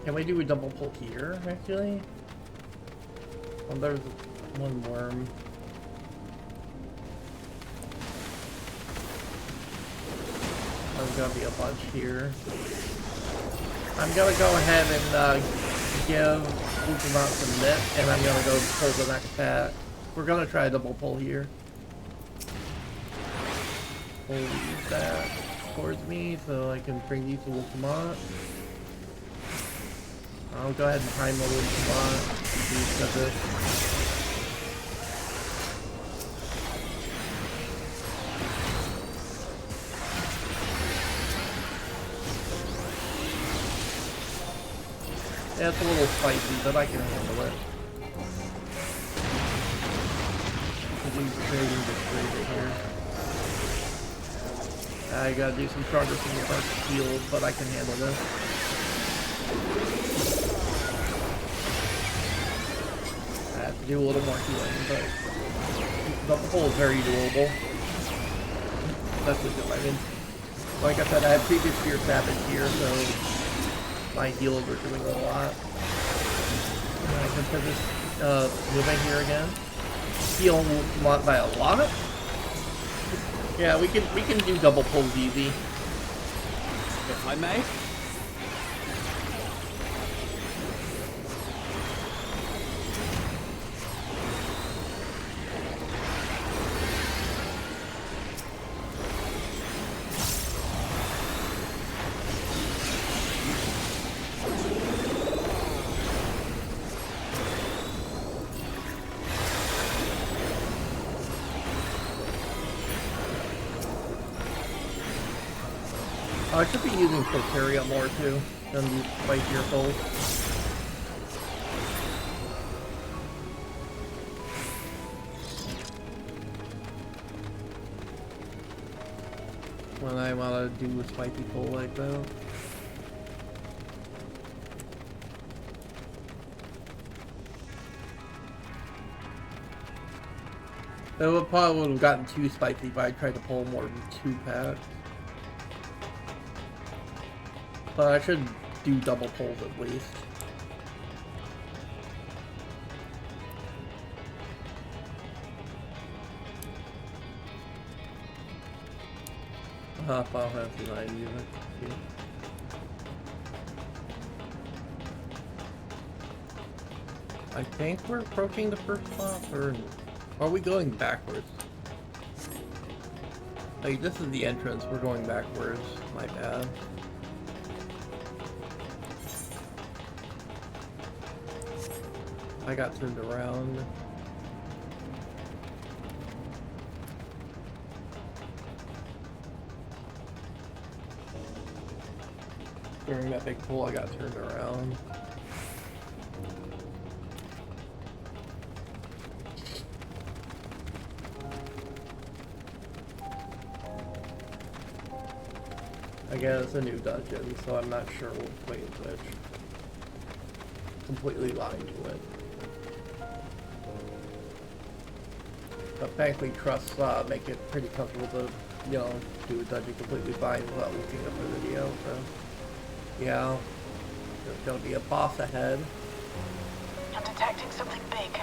Speaker 1: Can we do a double pull here, actually? Oh, there's one worm. There's gonna be a bunch here. I'm gonna go ahead and give Lucamont some nip, and I'm gonna go pull the next pack. We're gonna try a double pull here. We'll use that towards me so I can bring these to Lucamont. I'll go ahead and time the Lucamont. Use this. Yeah, it's a little spicy, but I can handle it. Trading this here. I gotta do some stronger single parts of heals, but I can handle this. I have to do a little more healing, but double pull is very doable. That's what I mean. Like I said, I have previous Fear Savage here, so my heals are doing a lot. And I can put this moving here again. Heal by a lot. Yeah, we can do double pulls easy.
Speaker 11: If I may.
Speaker 1: I should be using Soteria more too than these spicier pulls. When I want to do a spicy pull like that. It probably would have gotten too spicy if I tried to pull more than 2 packs. But I should do double pulls at least. Final Fantasy IX music. I think we're approaching the first boss, or are we going backwards? Like, this is the entrance, we're going backwards. My bad. I got turned around. During that big pull, I got turned around. Again, it's a new dungeon, so I'm not sure which way is which. Completely lying to it. But thankfully, trusts make it pretty comfortable to, you know, do a dungeon completely fine without looking up the video. So, yeah, there's gonna be a boss ahead.
Speaker 12: I'm detecting something big.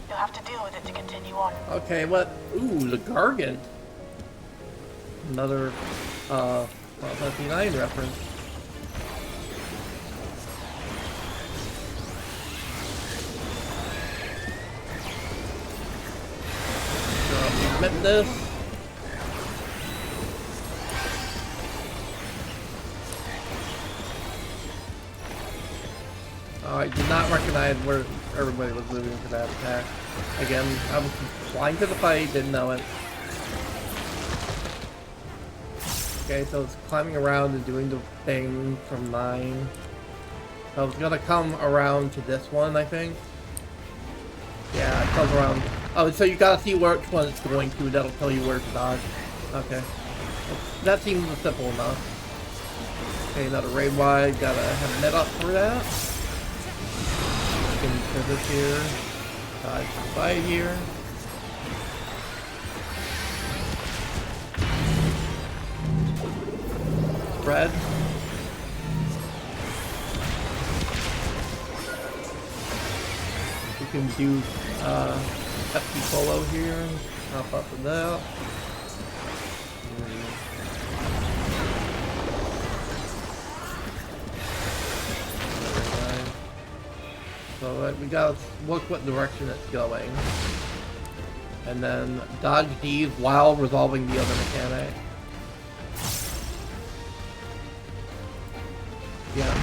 Speaker 12: You'll have to deal with it to continue on.
Speaker 1: Okay, what? Ooh, the Gargant. Another Final Fantasy IX reference. Admit this. Oh, I did not recognize where everybody was moving for that attack. Again, I was flying to the fight, didn't know it. Okay, so it's climbing around and doing the thing from 9. So it's gonna come around to this one, I think. Yeah, it comes around. Oh, so you gotta see which one it's going to. That'll tell you where to dodge. Okay. That seems simple enough. Okay, another raid wide. Gotta have net up for that. Can pivot here. Dodge the fight here. Spread. We can do FP solo here, hop up and down. So we gotta look what direction it's going. And then dodge these while resolving the other mechanic. Yeah.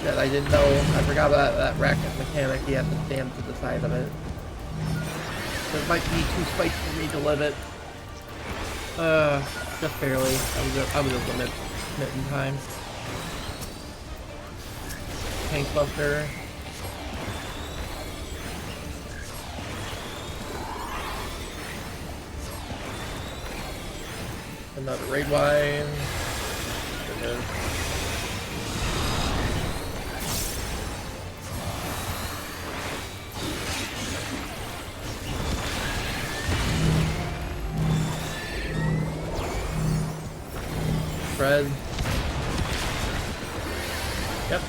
Speaker 1: That I didn't know. I forgot about that racket mechanic. You have to stand to the side of it. So it might be too spicy for me to live it. Just barely. I was a limit in time. Tank buster. Another raid wine. There it is. Spread. Yep.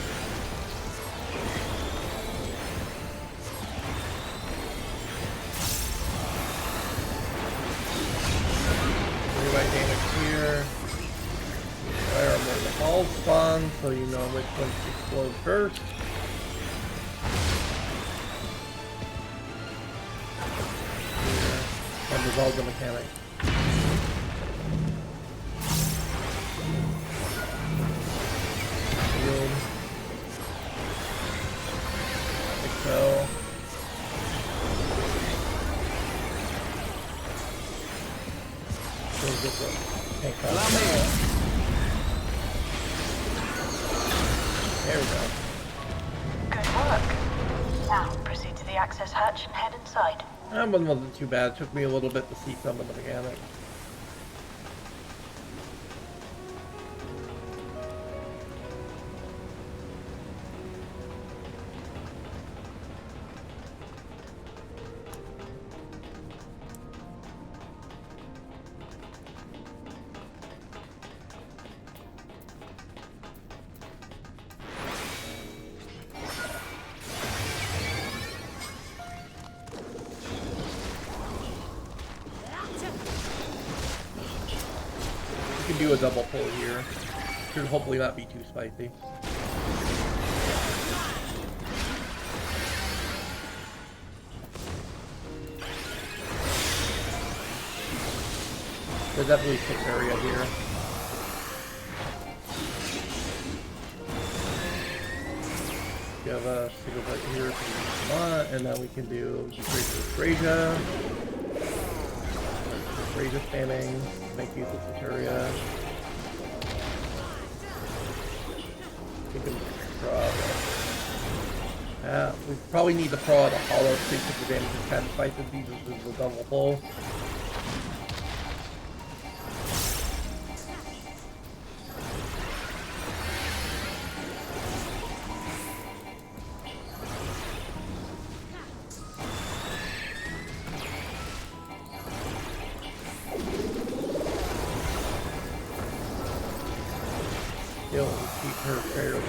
Speaker 1: Everybody damage here. Fire them when the balls spawn, so you know which ones explode first. Here. And resolve the mechanic. So we'll get the tank out. There we go.
Speaker 12: Good work. Now proceed to the access hatch and head inside.
Speaker 1: That one wasn't too bad. It took me a little bit to see some of the mechanics. Do a double pull here. Should hopefully not be too spicy. There's definitely a area here. You have a single right here if you want, and then we can do Frasia. Frasia spamming, make use of this area. We can draw we probably need to throw out a hollow too, because the damage is kind of spicy. These is a double pull. still keep her fairly.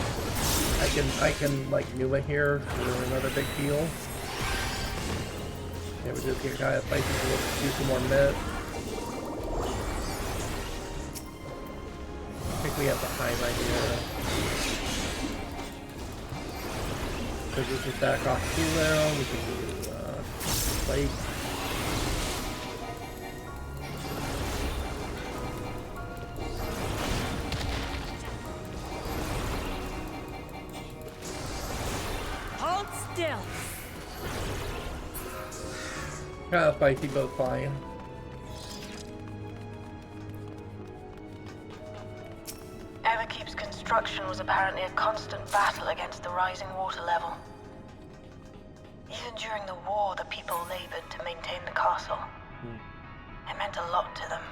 Speaker 1: I can like Numa here for another big heal. Yeah, we just get Gaia Spicy to do some more mid. I think we have the hive idea. Because this is back off cooldown, we can do plate.
Speaker 2: Hold still.
Speaker 1: Kind of spicy, both fine.
Speaker 12: Everkeep's construction was apparently a constant battle against the rising water level. Even during the war, the people labored to maintain the castle. It meant a lot to them.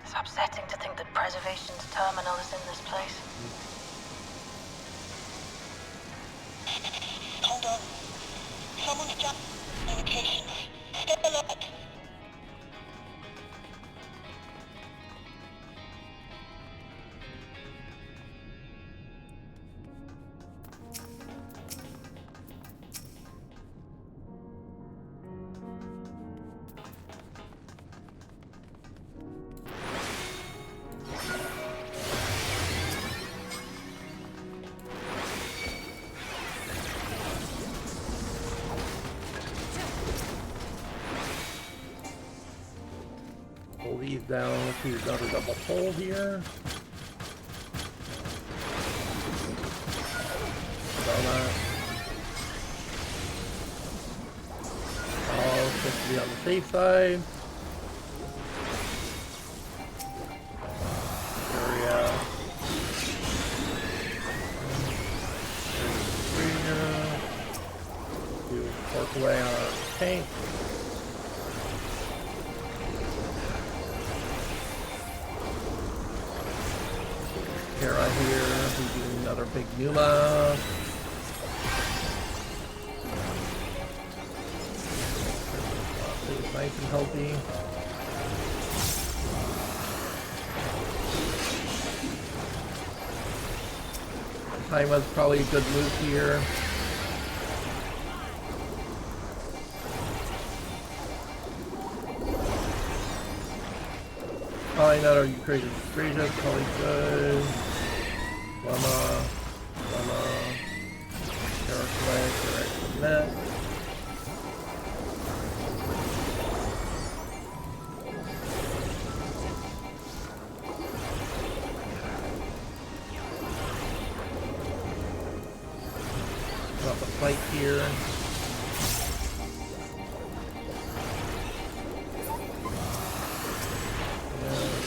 Speaker 12: It's upsetting to think that Preservation's terminal is in this place.
Speaker 13: Hold on. Someone's jumped communications. Stay alert.
Speaker 1: Pull these down to another double pull here. Donut. All supposed to be on the safe side. Area. Do work away on our tank. Kara here, we do another big Numa. Nice and healthy. Time was probably a good move here. Probably not our Ukrainian Gracious, probably good. Llama, Terror Flag, direct net. Drop a fight here.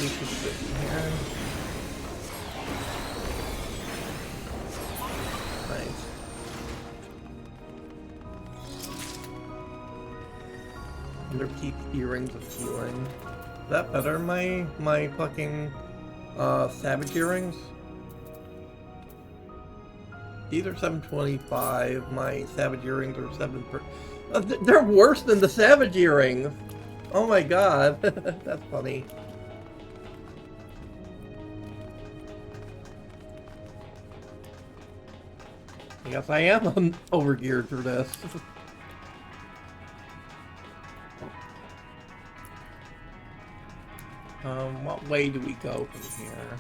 Speaker 1: We should sit here. Nice. Underkeep earrings of healing. Is that better? My fucking savage earrings? These are 725. My savage earrings are 7 per. They're worse than the savage earrings. Oh my god, that's funny. I guess I am overgeared for this. What way do we go from here?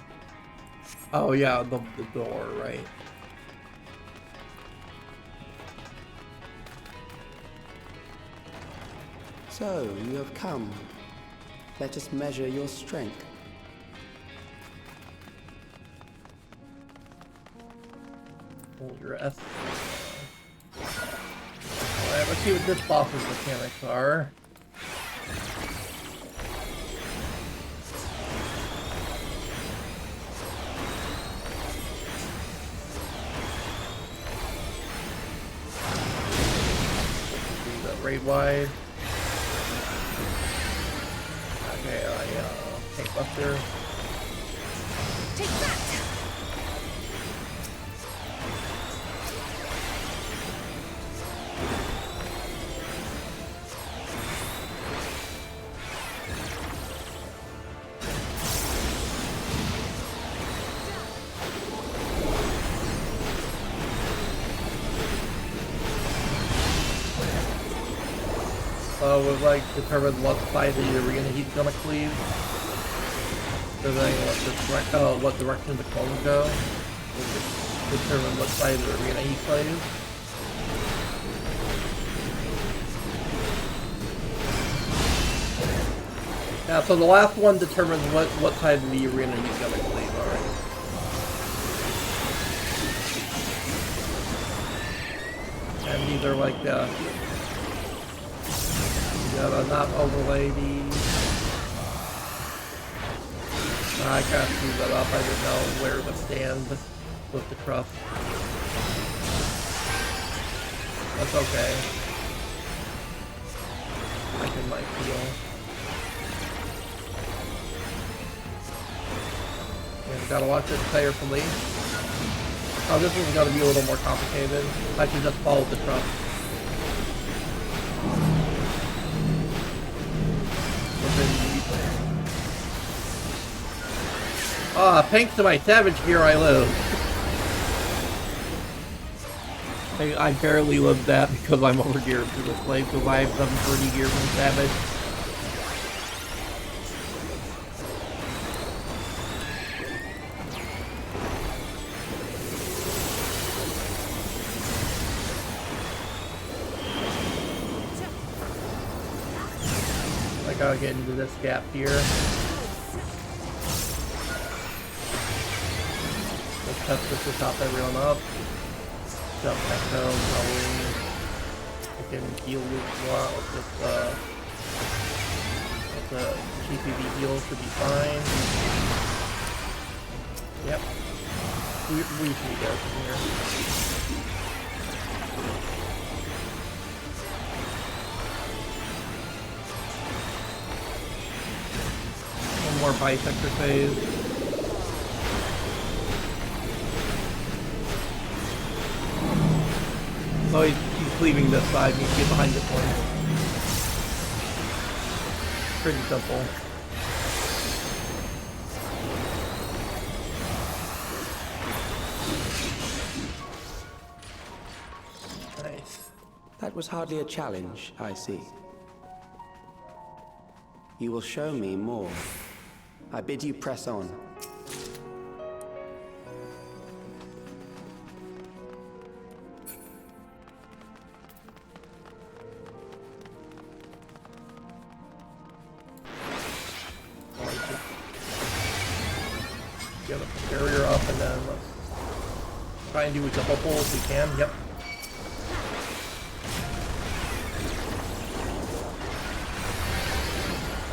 Speaker 1: Oh yeah, the door, right?
Speaker 9: So, you have come. Let us measure your strength.
Speaker 1: Hold your S. Alright, let's see what this boss's mechanics are. Do that raid wide. Okay, tank buster.
Speaker 10: Take that!
Speaker 1: would like determine what side of the arena he's gonna cleave. Depending on what direction the clones go, will determine what side of the arena he plays. Yeah, so the last one determines what side of the arena he's gonna cleave, alright. And these are like the... You gotta not overlay these. I gotta screw that up, I didn't know where to stand with the truss. That's okay. I can like feel. Yeah, gotta watch this carefully. Oh, this one's gotta be a little more complicated. I can just follow the truss. Ah, thanks to my savage gear I live. I barely live that because I'm overgeared for this place, because I have 730 gear from savage. I gotta get into this gap here. Let's test this to top everyone up. Jump echo, going. I can heal with the GPV heal should be fine. Yep. We should go from here. One more bisector phase. So he's cleaving this side, he needs to get behind this one. Pretty simple. Nice.
Speaker 9: That was hardly a challenge, I see. You will show me more. I bid you press on.
Speaker 1: Get a barrier up and then let's try and do a double pull if we can. Yep.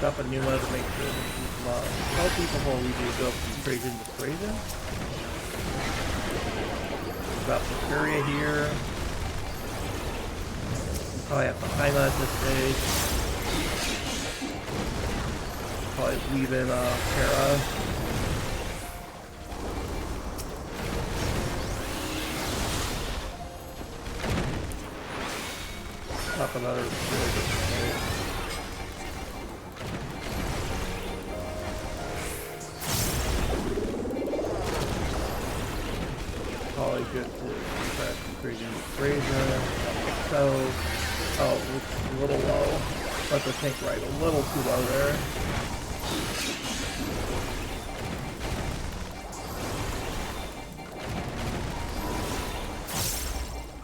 Speaker 1: Drop a new one to make sure we keep healthy before we do go from Trajan to Trajan. Drop the Furia here. Probably have to highlight at this stage. Probably leave in Para. Drop another really good stage. Probably good to press Trajan Fraser. So, oh, it's a little low. Let the tank right a little too low there.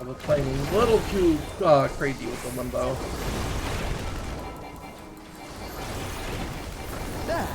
Speaker 1: I was playing a little too crazy with the limbo.
Speaker 5: There.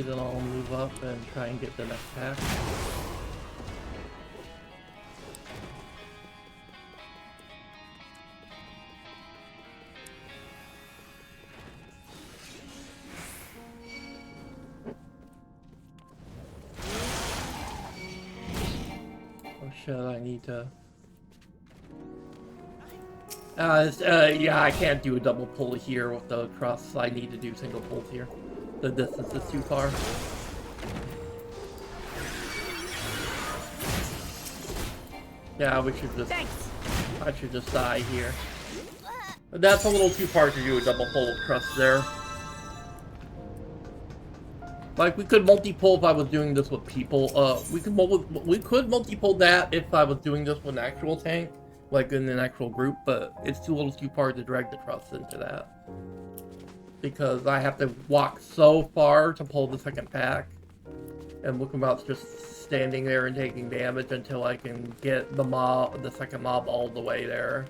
Speaker 1: then I'll move up and try and get the next pack. Oh shit, I need to... yeah, I can't do a double pull here with the truss. I need to do single pulls here. The distance is too far. Yeah, we should just... Thanks. I should just die here. That's a little too far to do a double pull with truss there. Like, we could multi-pull if I was doing this with people. We could multi-pull that if I was doing this with an actual tank. Like in an actual group, but it's a little too far to drag the truss into that. Because I have to walk so far to pull the second pack. And Wookabout's just standing there and taking damage until I can get the second mob all the way there.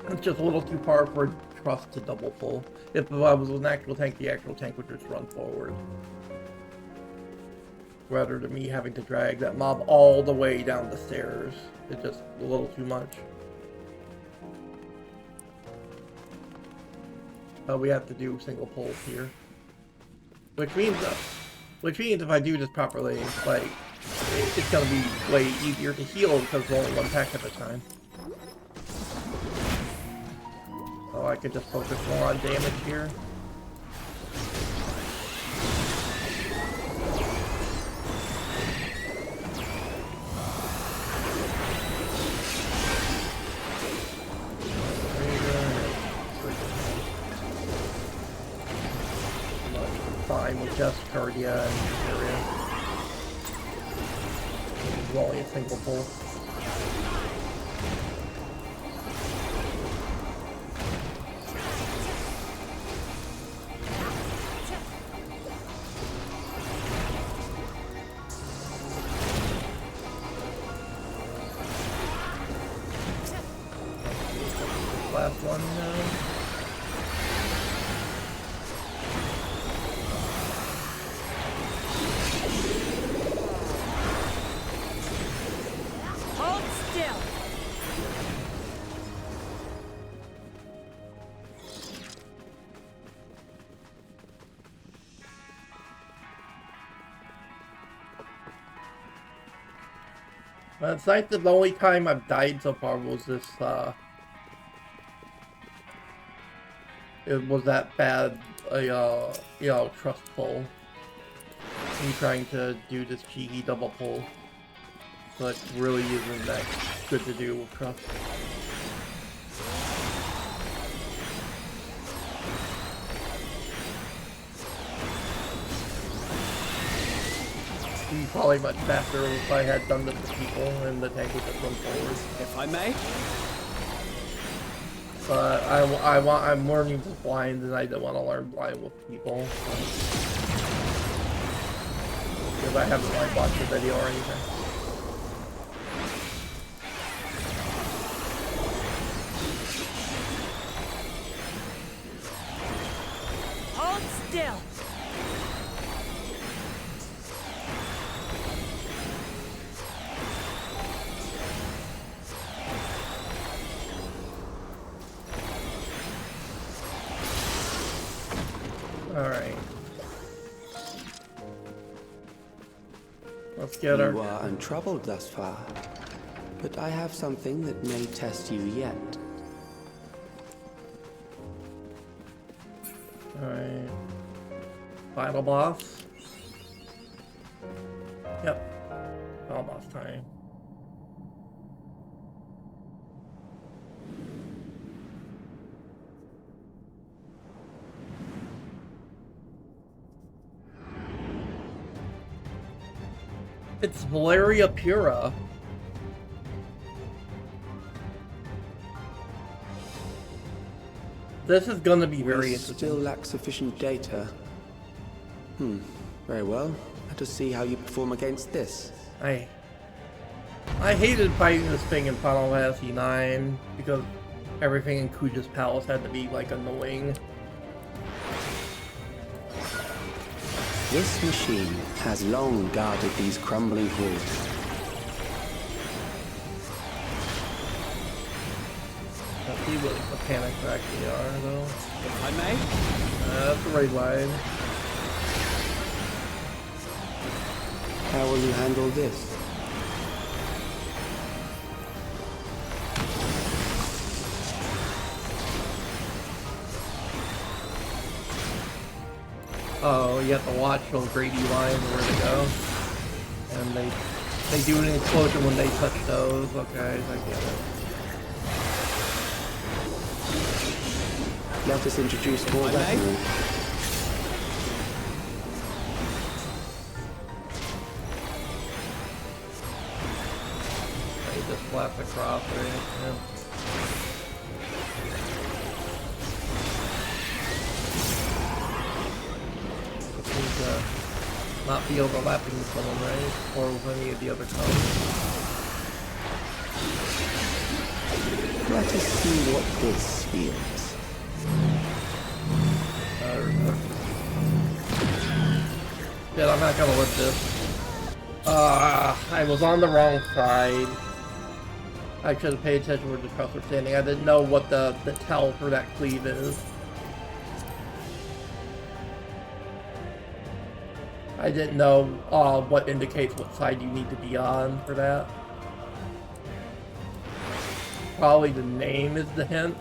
Speaker 1: It's just a little too far for a truss to double pull. If I was with an actual tank, the actual tank would just run forward. Rather than me having to drag that mob all the way down the stairs. It's just a little too much. But we have to do single pulls here. Which means if I do this properly, like, it's gonna be way easier to heal because there's only one pack at a time. So I can just focus more on damage here. Fine with just Cardia and area. It's only a single pull. Last one now. It's like the only time I've died so far was this, it was that bad, you know, trust pull. Me trying to do this cheeky double pull. But really isn't that good to do with trust. Be probably much faster if I had done this to people and the tank would just run forward.
Speaker 11: If I may.
Speaker 1: But I'm learning blind and I don't want to learn blind with people. Because I haven't like watched the video or anything.
Speaker 10: Hold still.
Speaker 1: Alright. Let's get her.
Speaker 9: You are untroubled thus far, but I have something that may test you yet.
Speaker 1: Alright. Final boss? Yep. Final boss time. It's Valeria Pura. This is gonna be very interesting.
Speaker 9: Still lack sufficient data. Very well. Let us see how you perform against this.
Speaker 1: I hated fighting this thing in Final Fantasy IX because everything in Kuja's palace had to be like annoying.
Speaker 9: This machine has long guarded these crumbling halls.
Speaker 1: Let's see what mechanics actually are, though.
Speaker 11: If I may?
Speaker 1: That's the right line.
Speaker 9: How will you handle this?
Speaker 1: Oh, you have to watch those Grady lines where to go. And they do an explosion when they touch those. Okay, I get it.
Speaker 9: Let us introduce more weaponry.
Speaker 1: They just flapped across, right? Yeah. Not be overlapping with someone, right? Or with any of the other codes.
Speaker 9: Let us see what this feels.
Speaker 1: Yeah, I'm not gonna lift this. I was on the wrong side. I should have paid attention where the trucks were standing. I didn't know what the tell for that cleave is. I didn't know what indicates what side you need to be on for that. Probably the name is the hint.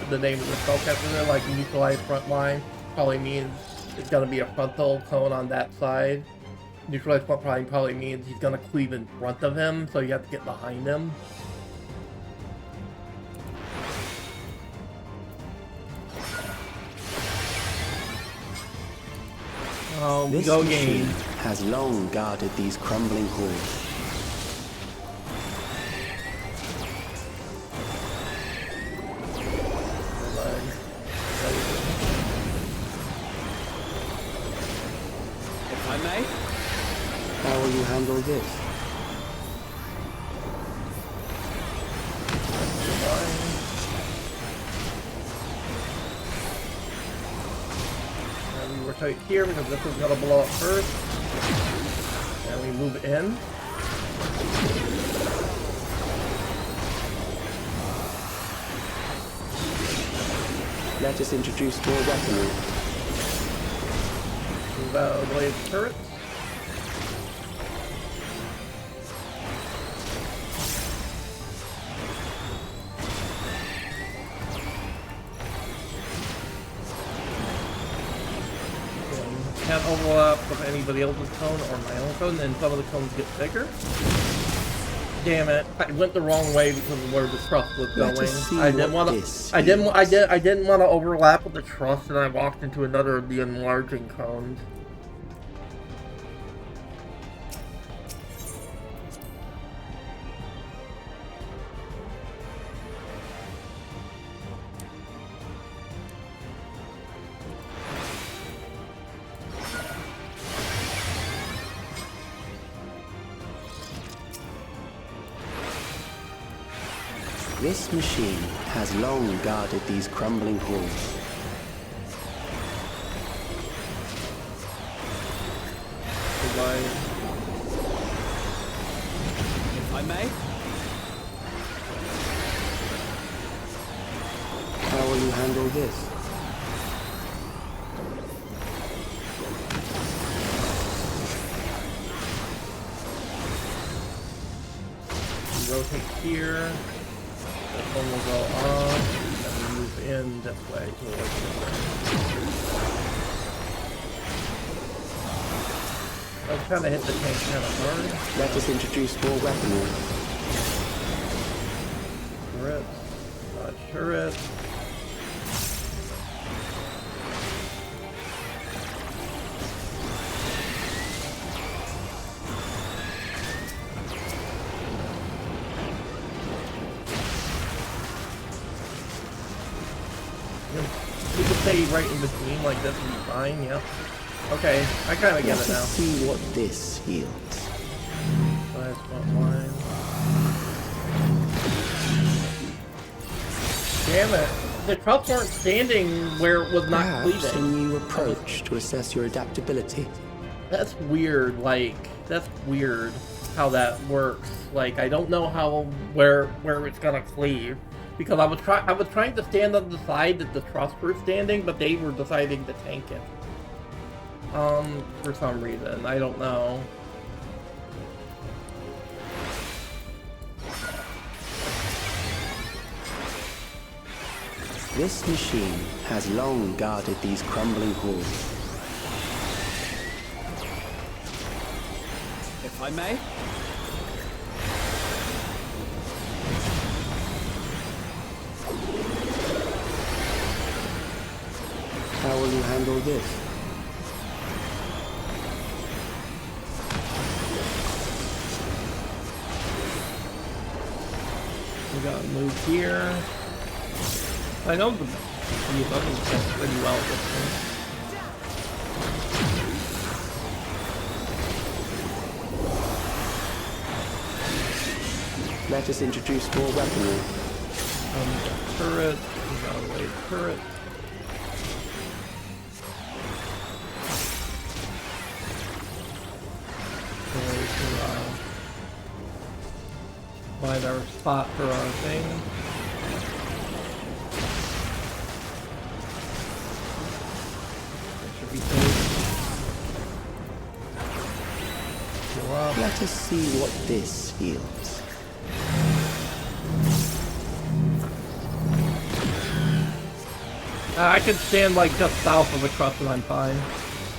Speaker 1: The name of the spellcaster there, like neutralize front line, probably means it's gonna be a frontal cone on that side. Neutralize front line probably means he's gonna cleave in front of him, so you have to get behind him. Oh,
Speaker 9: this
Speaker 1: go
Speaker 9: machine
Speaker 1: game.
Speaker 9: has long guarded these crumbling halls.
Speaker 11: If I may?
Speaker 9: How will you handle this?
Speaker 1: And we were tight here because this was gonna blow up first. And we move in.
Speaker 9: Let us introduce more weaponry.
Speaker 1: Move out of the way of the turret. Can't overlap with anybody else's cone or my own cone, and some of the cones get bigger. Damn it! I went the wrong way because of where the truss was going. I didn't want to. I didn't want to overlap with the truss, and I walked into another of the enlarging cones.
Speaker 9: This machine has long guarded these crumbling halls.
Speaker 1: Goodbye.
Speaker 11: If I may?
Speaker 9: How will you handle this?
Speaker 1: Rotate here. This one will go on, and we move in this way towards this way. Let's kind of hit the tank kind of hard.
Speaker 9: Let us introduce more weaponry.
Speaker 1: Turret. Turret. You could stay right in between like this and be fine, yep. Okay, I kind of get it now.
Speaker 9: Let's see what this yields.
Speaker 1: Last front line. Damn it. The trucks weren't standing where it was not
Speaker 9: Perhaps
Speaker 1: cleaving.
Speaker 9: a new approach to assess your adaptability.
Speaker 1: That's weird, like, that's weird how that works. Like, I don't know where it's gonna cleave. Because I was trying to stand on the side that the truss were standing, but they were deciding to tank it. For some reason. I don't know.
Speaker 9: This machine has long guarded these crumbling halls.
Speaker 11: If I may?
Speaker 9: How will you handle this?
Speaker 1: We got to move here. I know the others done pretty well at this point.
Speaker 9: Let us introduce more weaponry.
Speaker 1: Turret. We got a late turret. Find our spot for our thing. That should be safe. Go up.
Speaker 9: Let us see what this yields.
Speaker 1: I can stand like just south of the truss and I'm fine.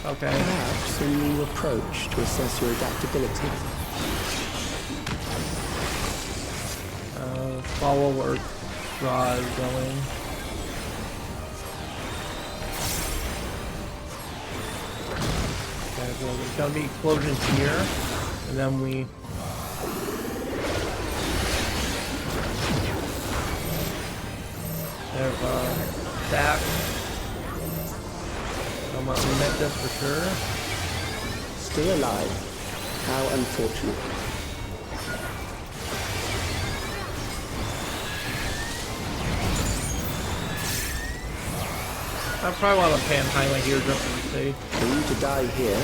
Speaker 1: Okay.
Speaker 9: Perhaps a new approach to assess your adaptability.
Speaker 1: Follow where draw is going. Okay, so there's gonna be explosions here, and then we have stack. Come on, we met this for sure.
Speaker 9: Still alive. How unfortunate.
Speaker 1: I probably want to pan highlight here just to be safe.
Speaker 9: For you to die here,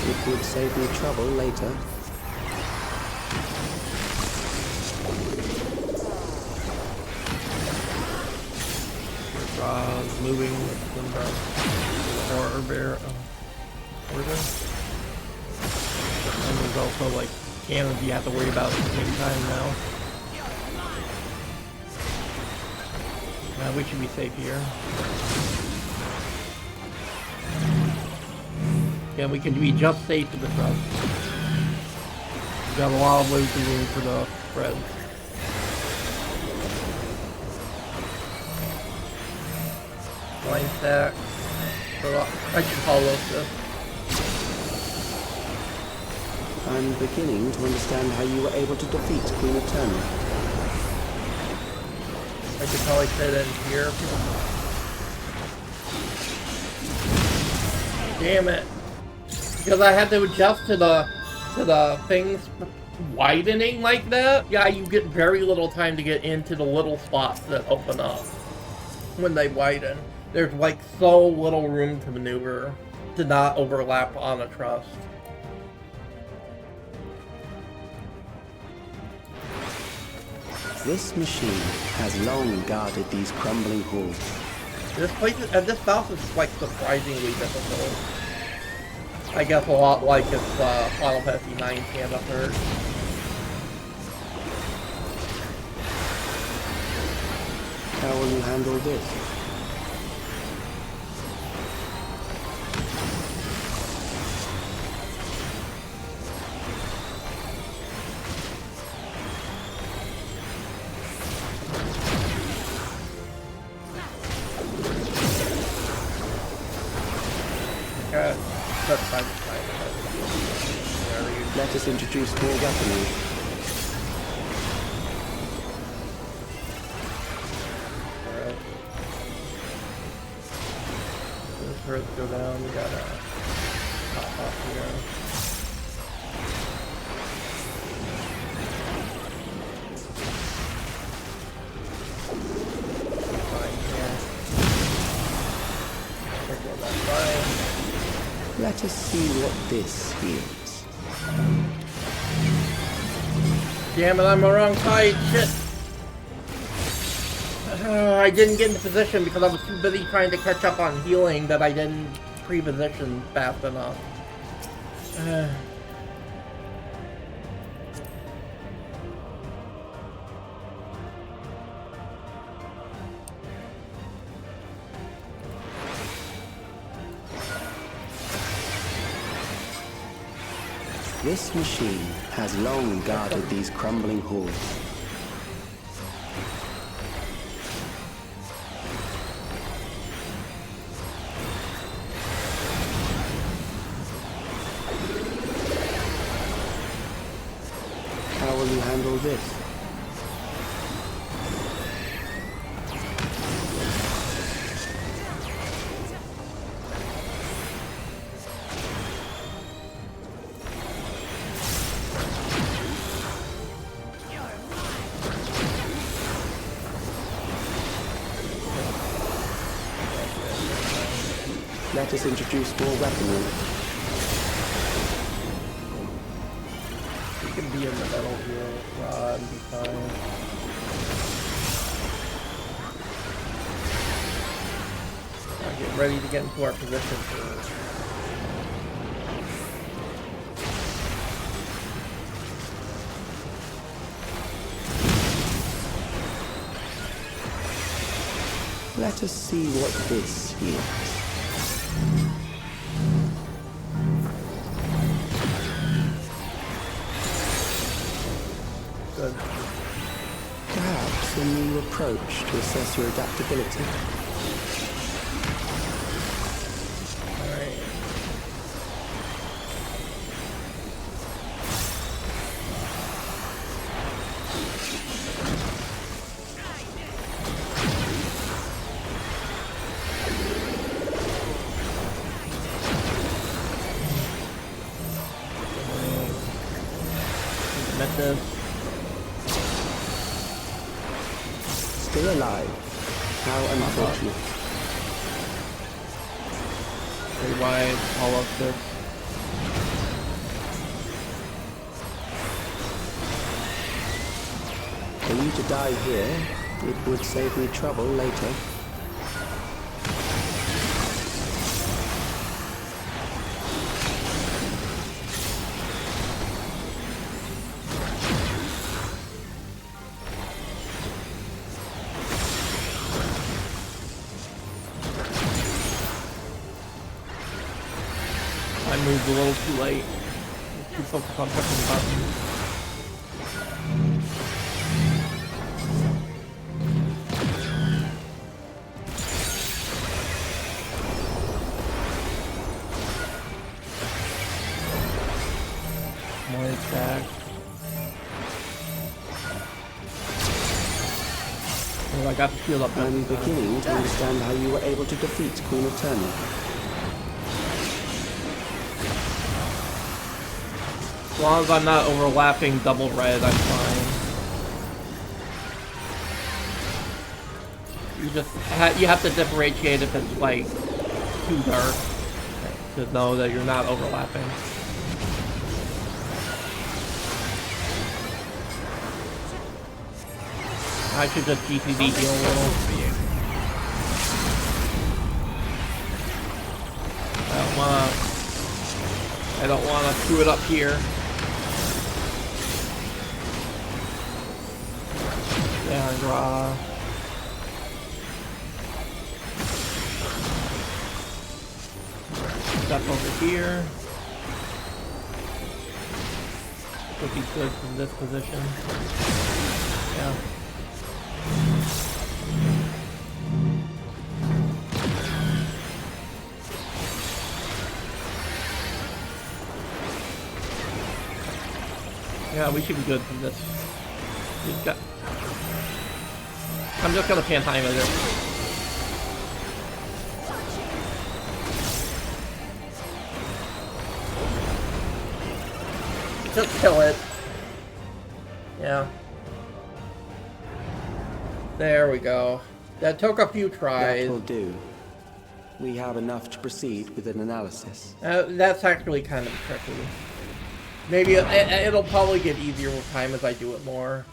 Speaker 9: it would save me trouble later.
Speaker 1: Moving from the horror bear order. And there's also like cannons you have to worry about at the same time now. We should be safe here. Yeah, we can be just safe to the front. We've got a lot of ways to room for the spread. Line stack. So I should follow this.
Speaker 9: I'm beginning to understand how you were able to defeat Queen Eternal.
Speaker 1: I could probably fit in here. Damn it. Because I had to adjust to the things widening like that. Yeah, you get very little time to get into the little spots that open up when they widen. There's like so little room to maneuver to not overlap on a truss.
Speaker 9: This machine has long guarded these crumbling halls.
Speaker 1: This boss is like surprisingly difficult. I guess a lot like its Final Fantasy IX stand-up hurt.
Speaker 9: How will you handle this? Let us introduce more weaponry.
Speaker 1: Alright. Those turrets go down, we gotta pop off here. Fine here. Circle that fine.
Speaker 9: Let us see what this heals.
Speaker 1: Damn it, I'm the wrong side. Shit. I didn't get into position because I was too busy trying to catch up on healing that I didn't pre-position fast enough.
Speaker 9: This machine has long guarded these crumbling halls. How will you handle this? Let us introduce more weaponry.
Speaker 1: You can be in the middle here, Rod, be fine. Now get ready to get into our position for...
Speaker 9: Let us see what this heals.
Speaker 1: Good.
Speaker 9: Perhaps a new approach to assess your adaptability.
Speaker 1: Alright. Met this.
Speaker 9: Still alive. How unfortunate.
Speaker 1: Rewind all of this.
Speaker 9: For you to die here, it would save me trouble later.
Speaker 1: I moved a little too late. Too focused on pushing the button. More attack. Oh, I got the shield up.
Speaker 9: I'm beginning to understand how you were able to defeat Queen Eternal.
Speaker 1: As long as I'm not overlapping double red, I'm fine. You have to differentiate if it's like too dark to know that you're not overlapping. I should just GCD heal a little. I don't wanna screw it up here. And step over here. Would be good from this position. Yeah. Yeah, we should be good from this. I'm just gonna pan time it. Just kill it. Yeah. There we go. That took a few tries.
Speaker 9: That will do. we have enough to proceed with an analysis.
Speaker 1: That's actually kind of tricky. Maybe it'll probably get easier with time as I do it more.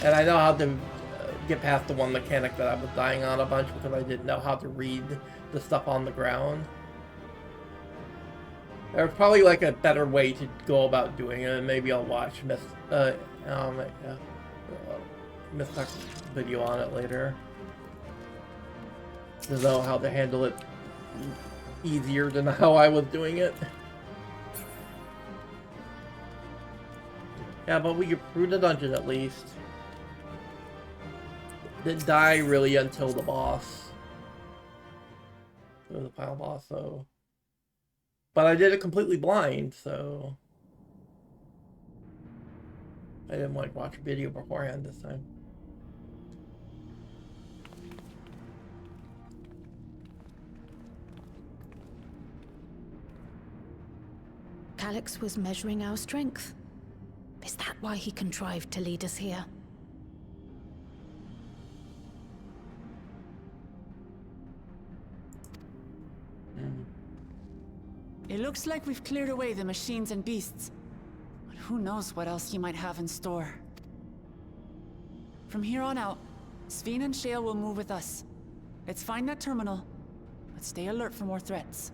Speaker 1: And I know how to get past the one mechanic that I was dying on a bunch because I didn't know how to read the stuff on the ground. There's probably like a better way to go about doing it, and maybe I'll watch Miss Tuck's video on it later to know how to handle it easier than how I was doing it. Yeah, but we get through the dungeon at least. Didn't die really until the boss. So the final boss, so. But I did it completely blind, so. I didn't like watch a video beforehand this time.
Speaker 10: Calyx was measuring our strength. Is that why he contrived to lead us here?
Speaker 2: It looks like we've cleared away the machines and beasts. But who knows what else he might have in store. From here on out, Sven and Shale will move with us. Let's find that terminal, but stay alert for more threats.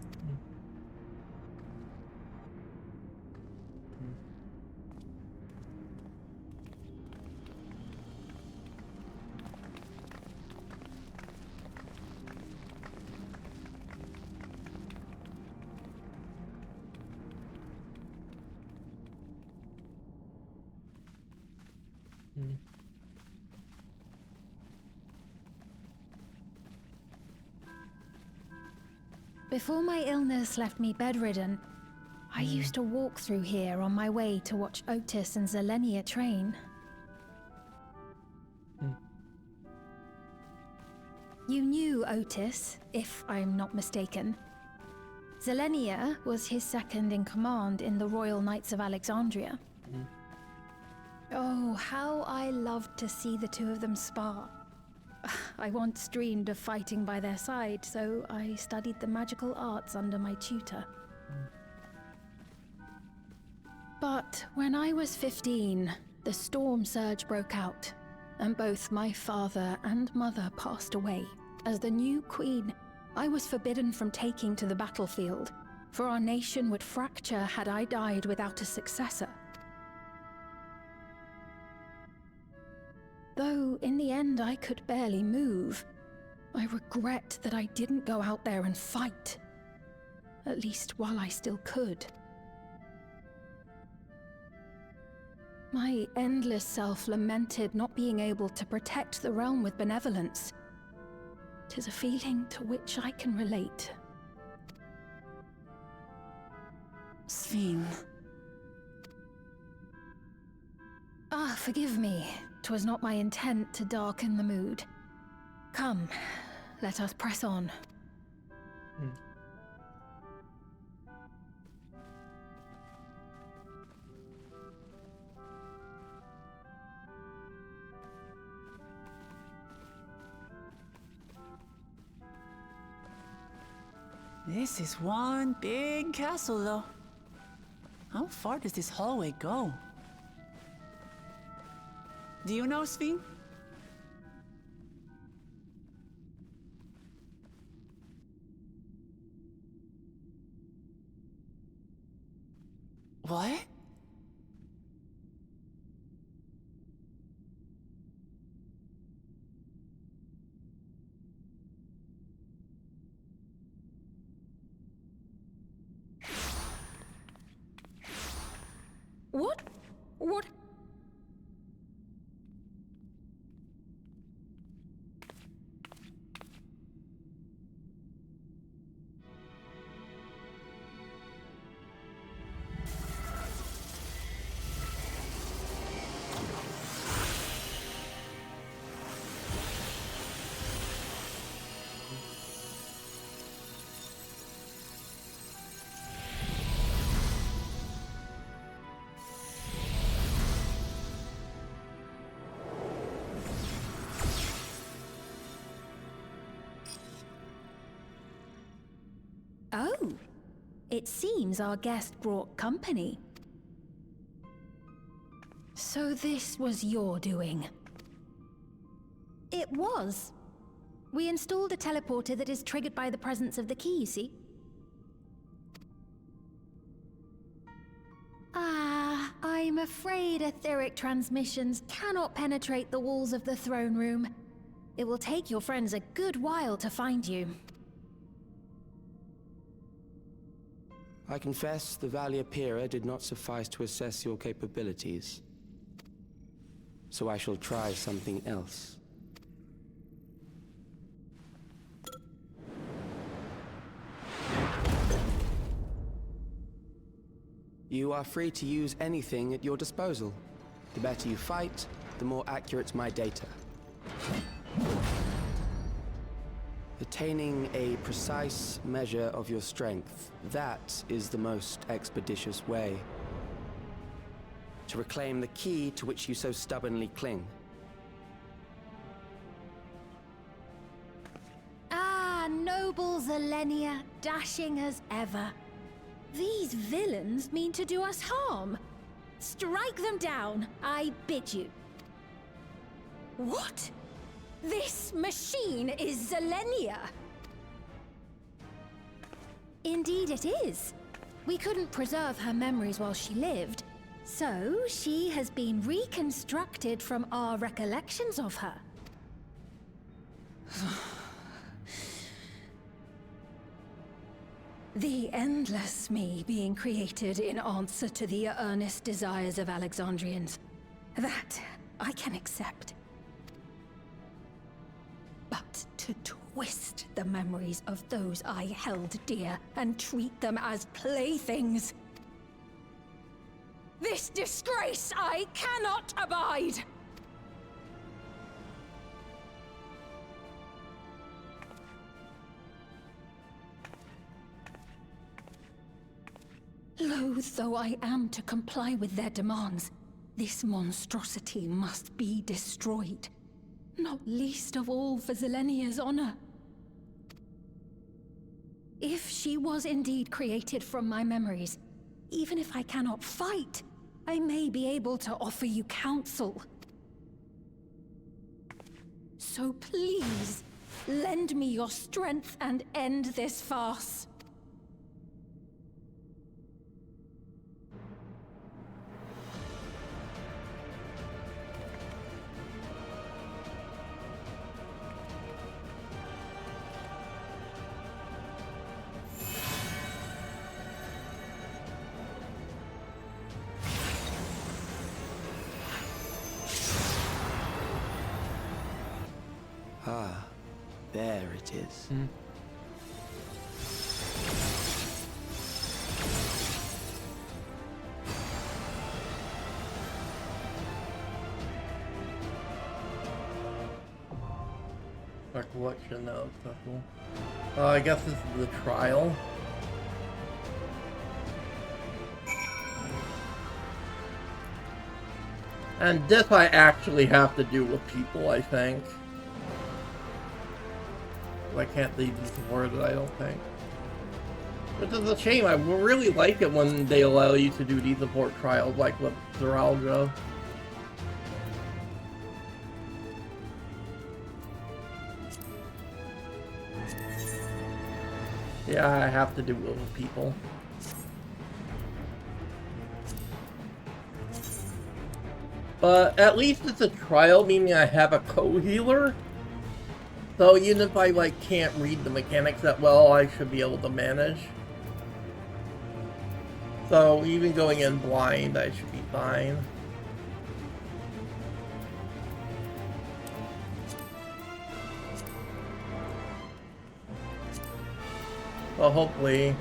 Speaker 7: Before my illness left me bedridden, I used to walk through here on my way to watch Otis and Zelenia train. You knew Otis, if I'm not mistaken. Zelenia was his second in command in the Royal Knights of Alexandria. Oh, how I loved to see the two of them spar. I once dreamed of fighting by their side, so I studied the magical arts under my tutor. But when I was 15, the storm surge broke out, and both my father and mother passed away. As the new queen, I was forbidden from taking to the battlefield, for our nation would fracture had I died without a successor. Though in the end I could barely move, I regret that I didn't go out there and fight. At least while I still could. My endless self lamented not being able to protect the realm with benevolence. 'Tis a feeling to which I can relate.
Speaker 2: Sven.
Speaker 7: Ah, forgive me. 'Twas not my intent to darken the mood. Come, let us press on.
Speaker 2: This is one big castle, though. How far does this hallway go? Do you know, Sven? What?
Speaker 7: What? What?
Speaker 10: Oh, it seems our guest brought company. So this was your doing? It was. We installed a teleporter that is triggered by the presence of the key, you see? Ah, I'm afraid etheric transmissions cannot penetrate the walls of the throne room. It will take your friends a good while to find you.
Speaker 9: I confess the Valia Pira did not suffice to assess your capabilities. So I shall try something else. You are free to use anything at your disposal. The better you fight, the more accurate my data. Attaining a precise measure of your strength, that is the most expeditious way to reclaim the key to which you so stubbornly cling.
Speaker 10: Ah, noble Zelenia, dashing as ever. These villains mean to do us harm. Strike them down, I bid you. What? This machine is Zelenia? Indeed it is. We couldn't preserve her memories while she lived, so she has been reconstructed from our recollections of her. The endless me being created in answer to the earnest desires of Alexandrians. That I can accept. But to twist the memories of those I held dear and treat them as playthings. This disgrace I cannot abide! Loath though I am to comply with their demands, this monstrosity must be destroyed. Not least of all for Zelenia's honor. If she was indeed created from my memories, even if I cannot fight, I may be able to offer you counsel. So please, lend me your strength and end this farce.
Speaker 9: Ah, there it is.
Speaker 1: Recollection of cool. I guess this is the trial. And this I actually have to do with people, I think. I can't leave these worded, I don't think. Which is a shame. I really like it when they allow you to do these support trials, like with Zeralga. Yeah, I have to do it with people. But at least it's a trial, meaning I have a co-healer. So even if I like can't read the mechanics that well, I should be able to manage. So even going in blind, I should be fine. Well, hopefully.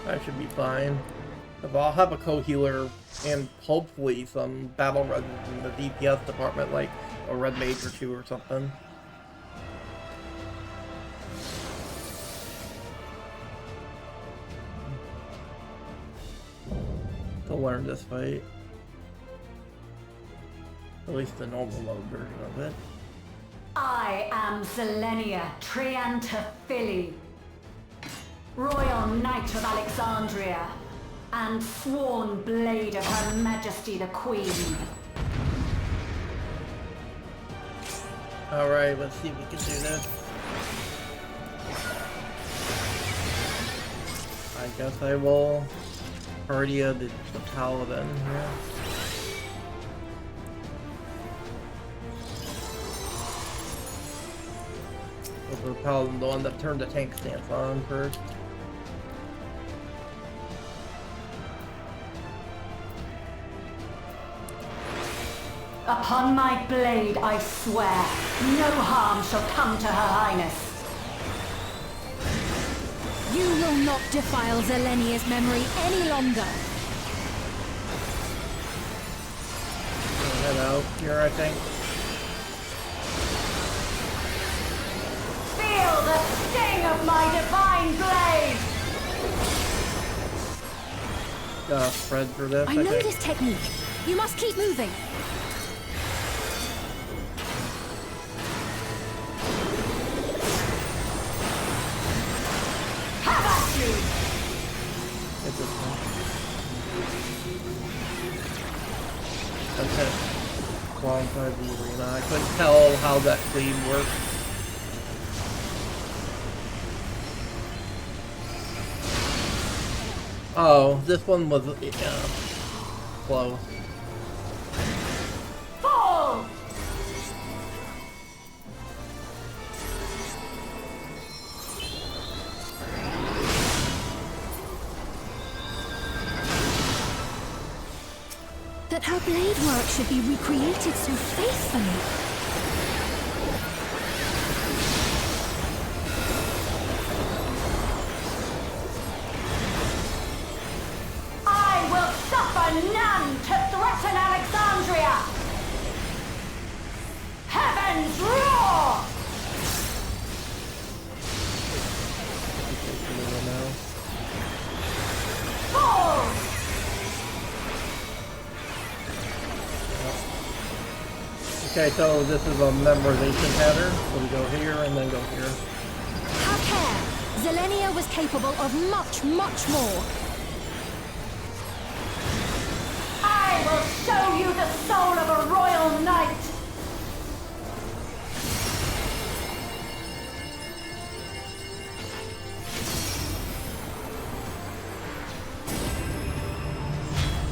Speaker 1: I should be fine. If I'll have a co-healer and hopefully some battle runs in the DPS department, like a red mage or two or something. To learn this fight. At least the normal mode version of it.
Speaker 14: I am Zelenia Triantaphili, Royal Knight of Alexandria, and sworn blade of Her Majesty the Queen.
Speaker 1: Alright, let's see if we can do this. I guess I will party the paladin here. The paladin, the one that turned the tank stance on first.
Speaker 14: Upon my blade, I swear, no harm shall come to Her Highness.
Speaker 10: You will not defile Zelenia's memory any longer.
Speaker 1: Hello, here I think.
Speaker 14: Feel the sting of my divine blade!
Speaker 1: Spread for this.
Speaker 10: I know this technique. You must keep moving.
Speaker 1: Alongside the arena. I couldn't tell how that cleave worked. Oh, this one was close.
Speaker 14: Fall!
Speaker 10: That her blade work should be recreated so faithfully.
Speaker 14: I will suffer none to threaten Alexandria! Heavens roar! Fall!
Speaker 1: Okay, so this is a memorization pattern. So we go here and then go here.
Speaker 10: Have care! Zelenia was capable of much, much more.
Speaker 14: I will show you the soul of a royal knight!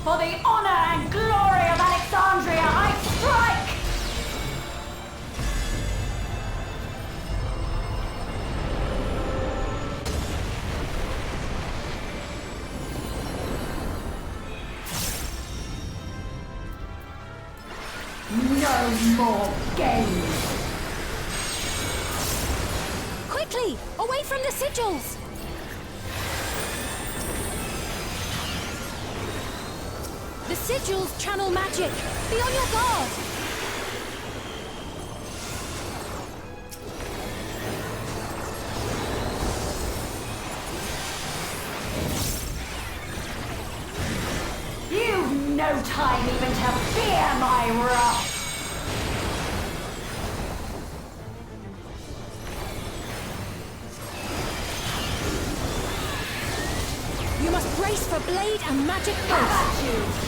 Speaker 14: For the honor and glory of Alexandria, I strike! No more games!
Speaker 10: Quickly! Away from the sigils! The sigils channel magic! Be on your guard!
Speaker 14: You've no time even to fear my wrath!
Speaker 10: You must brace for blade and magic both!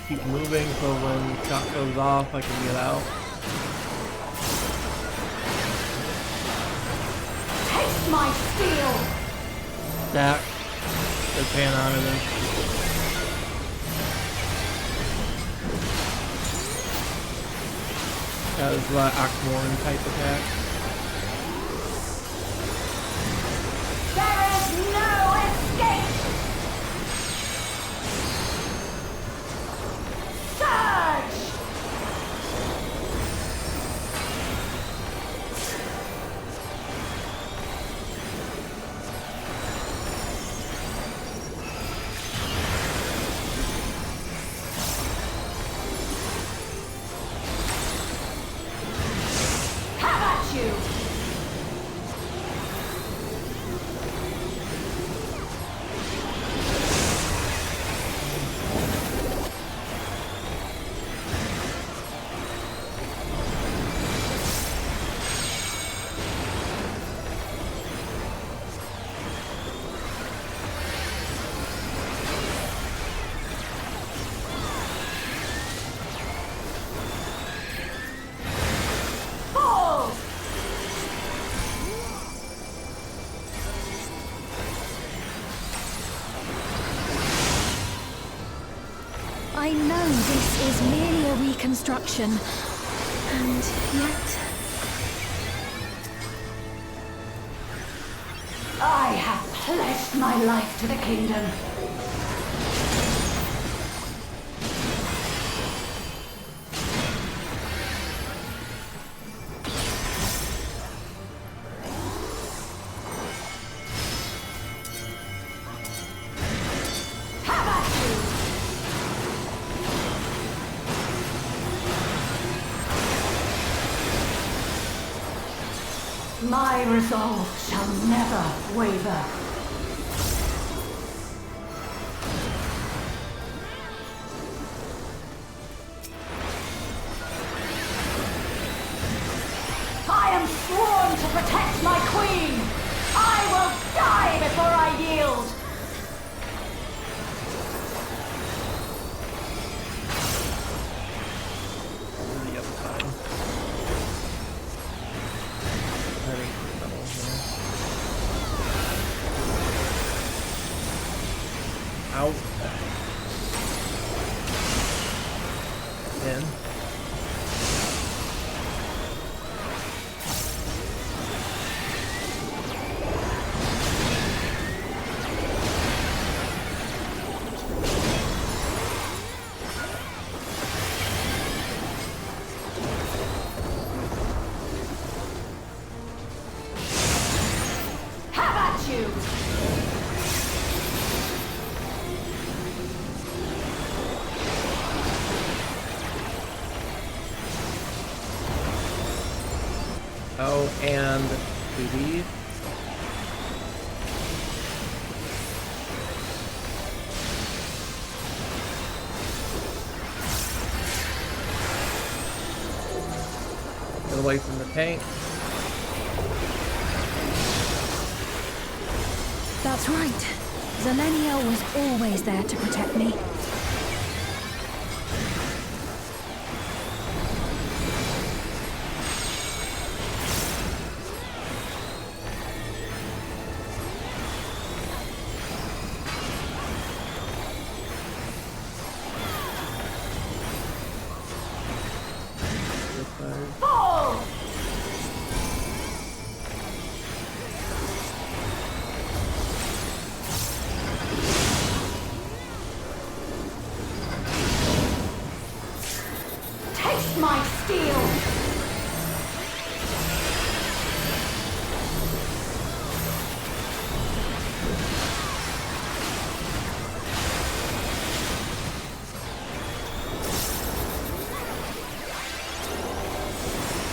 Speaker 1: Keep moving so when shot goes off I can get out.
Speaker 14: Taste my steel!
Speaker 1: Stack. Good pan out of this. That is the Oxmoran type attack.
Speaker 14: There is no escape! Surge!
Speaker 7: this is merely a reconstruction. And yet...
Speaker 14: I have pledged my life to the kingdom. My resolve shall never waver. I am sworn to protect my queen. I will die before I yield.
Speaker 1: The other side. Out. In.
Speaker 14: Have at you!
Speaker 1: Oh, and BB. Get away from the tank.
Speaker 7: That's right. Zelenia was always there to protect me.
Speaker 14: Fall! Taste my steel!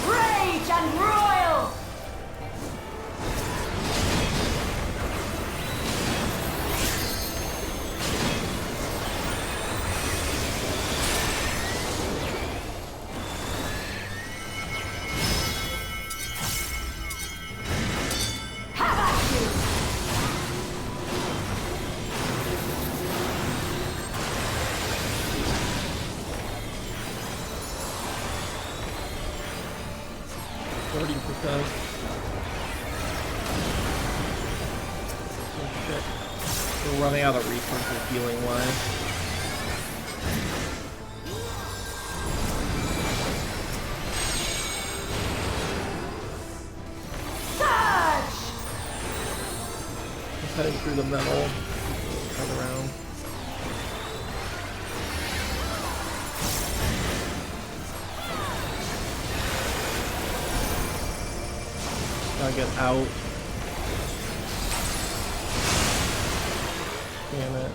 Speaker 14: Rage and royal! Have at you!
Speaker 1: %. Oh shit. We're running out of resources healing wise.
Speaker 14: Surge!
Speaker 1: Just heading through the metal. Turn around. Gotta get out. Damn it.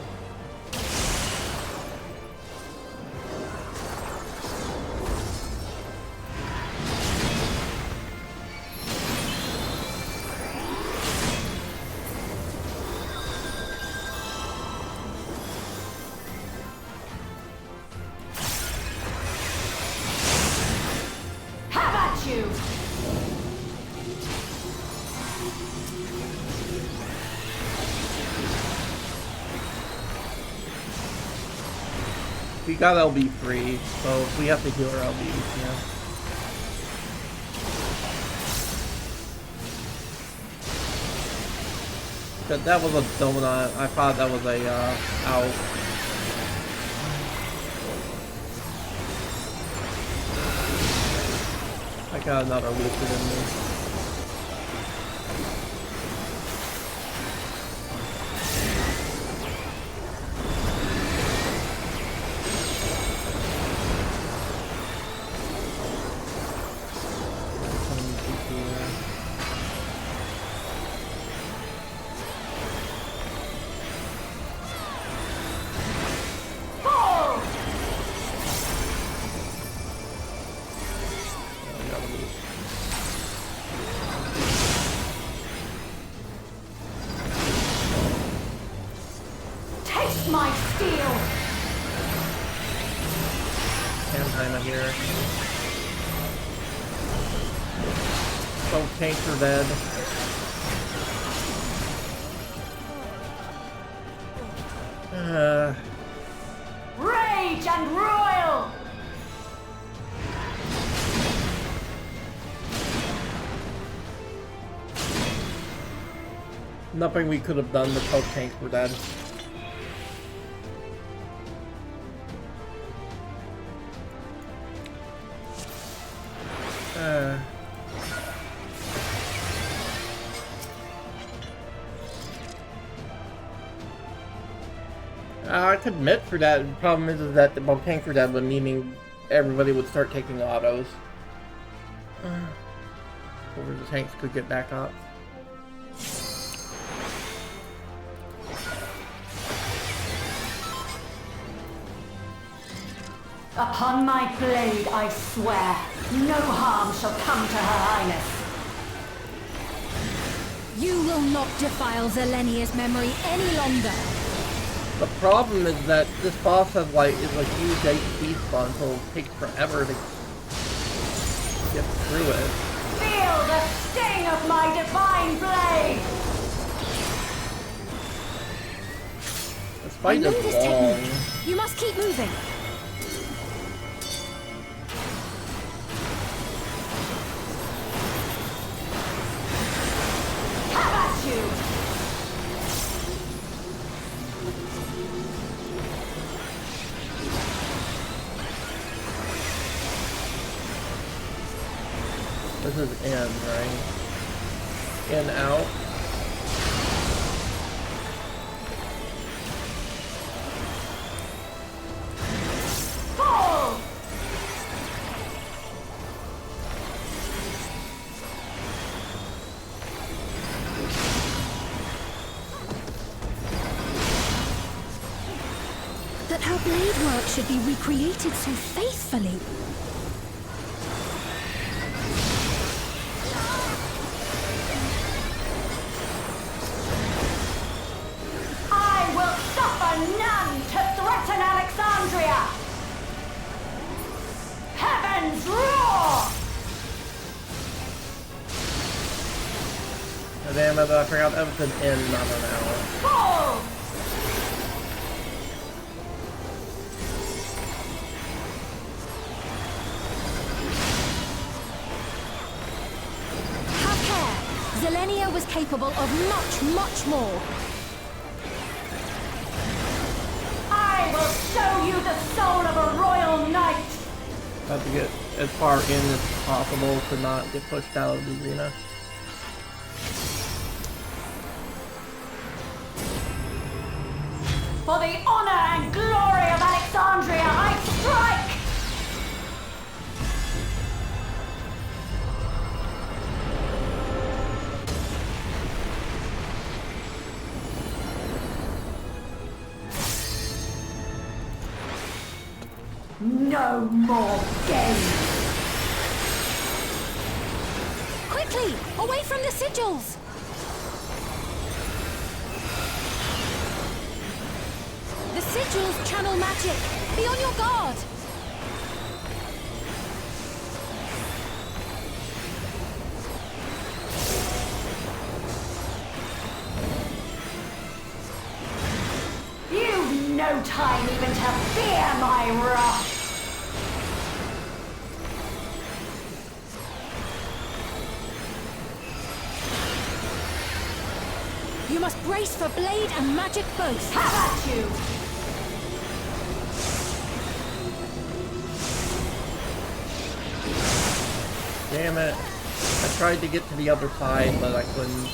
Speaker 14: Have at you!
Speaker 1: We got LB free, so if we have to heal our LB, we can. That was a donut. I thought that was a out. Got another lucid in me.
Speaker 14: My steel!
Speaker 1: Cantina here. Both tanks are dead.
Speaker 14: Rage and royal!
Speaker 1: Nothing we could have done, the both tanks were dead. I could admit for that. The problem is that the both tanks were dead, but meaning everybody would start taking autos. Or the tanks could get back up.
Speaker 14: Upon my blade, I swear, no harm shall come to Her Highness.
Speaker 10: You will not defile Zelenia's memory any longer.
Speaker 1: The problem is that this boss has is a huge HP spawn, so it takes forever to get through it.
Speaker 14: Feel the sting of my divine blade!
Speaker 1: This fight
Speaker 10: I know
Speaker 1: is
Speaker 10: this
Speaker 1: long.
Speaker 10: technique. You must keep moving.
Speaker 14: Have at you!
Speaker 1: This is in, right? In, out.
Speaker 14: Fall!
Speaker 10: That her blade work should be recreated so faithfully.
Speaker 14: I will suffer none to threaten Alexandria! Heavens roar!
Speaker 1: Oh, damn it, I forgot that was an in, not an out.
Speaker 14: Fall!
Speaker 10: Have care. Zelenia was capable of much, much more.
Speaker 14: I will show you the soul of a royal knight!
Speaker 1: Have to get as far in as possible to not get pushed out of the arena.
Speaker 14: For the honor and glory of Alexandria, I strike! No more games!
Speaker 10: Quickly! Away from the sigils! The sigils channel magic! Be on your guard!
Speaker 14: You've no time even to fear my wrath!
Speaker 10: You must brace for blade and magic both!
Speaker 14: Have at you!
Speaker 1: Damn it. I tried to get to the other side, but I couldn't.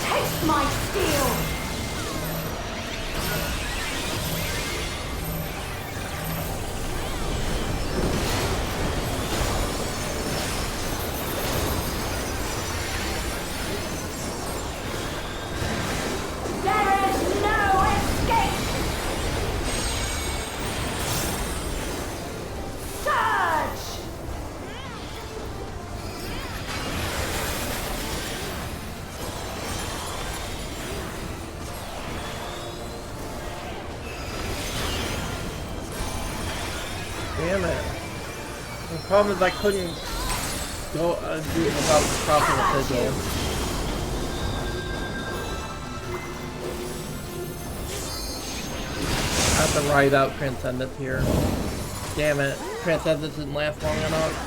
Speaker 14: Taste my steel!
Speaker 1: Damn it. The problem is I couldn't go do it without crossing the sigil. I have to ride out Transcendence here. Damn it. Transcendence didn't last long enough.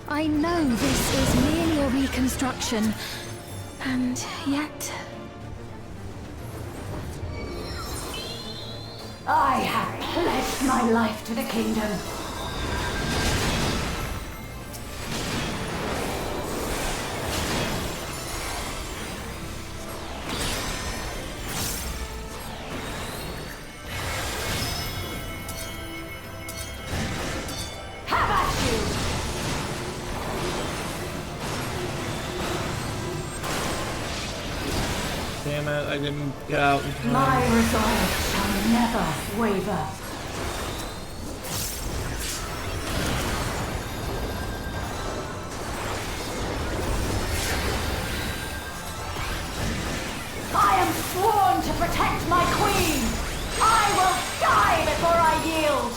Speaker 7: I know this is merely a reconstruction, and yet...
Speaker 14: I have pledged my life to the kingdom.
Speaker 1: Damn it, I didn't get out in time.
Speaker 14: My resolve shall never waver. I am sworn to protect my queen! I will die before I yield!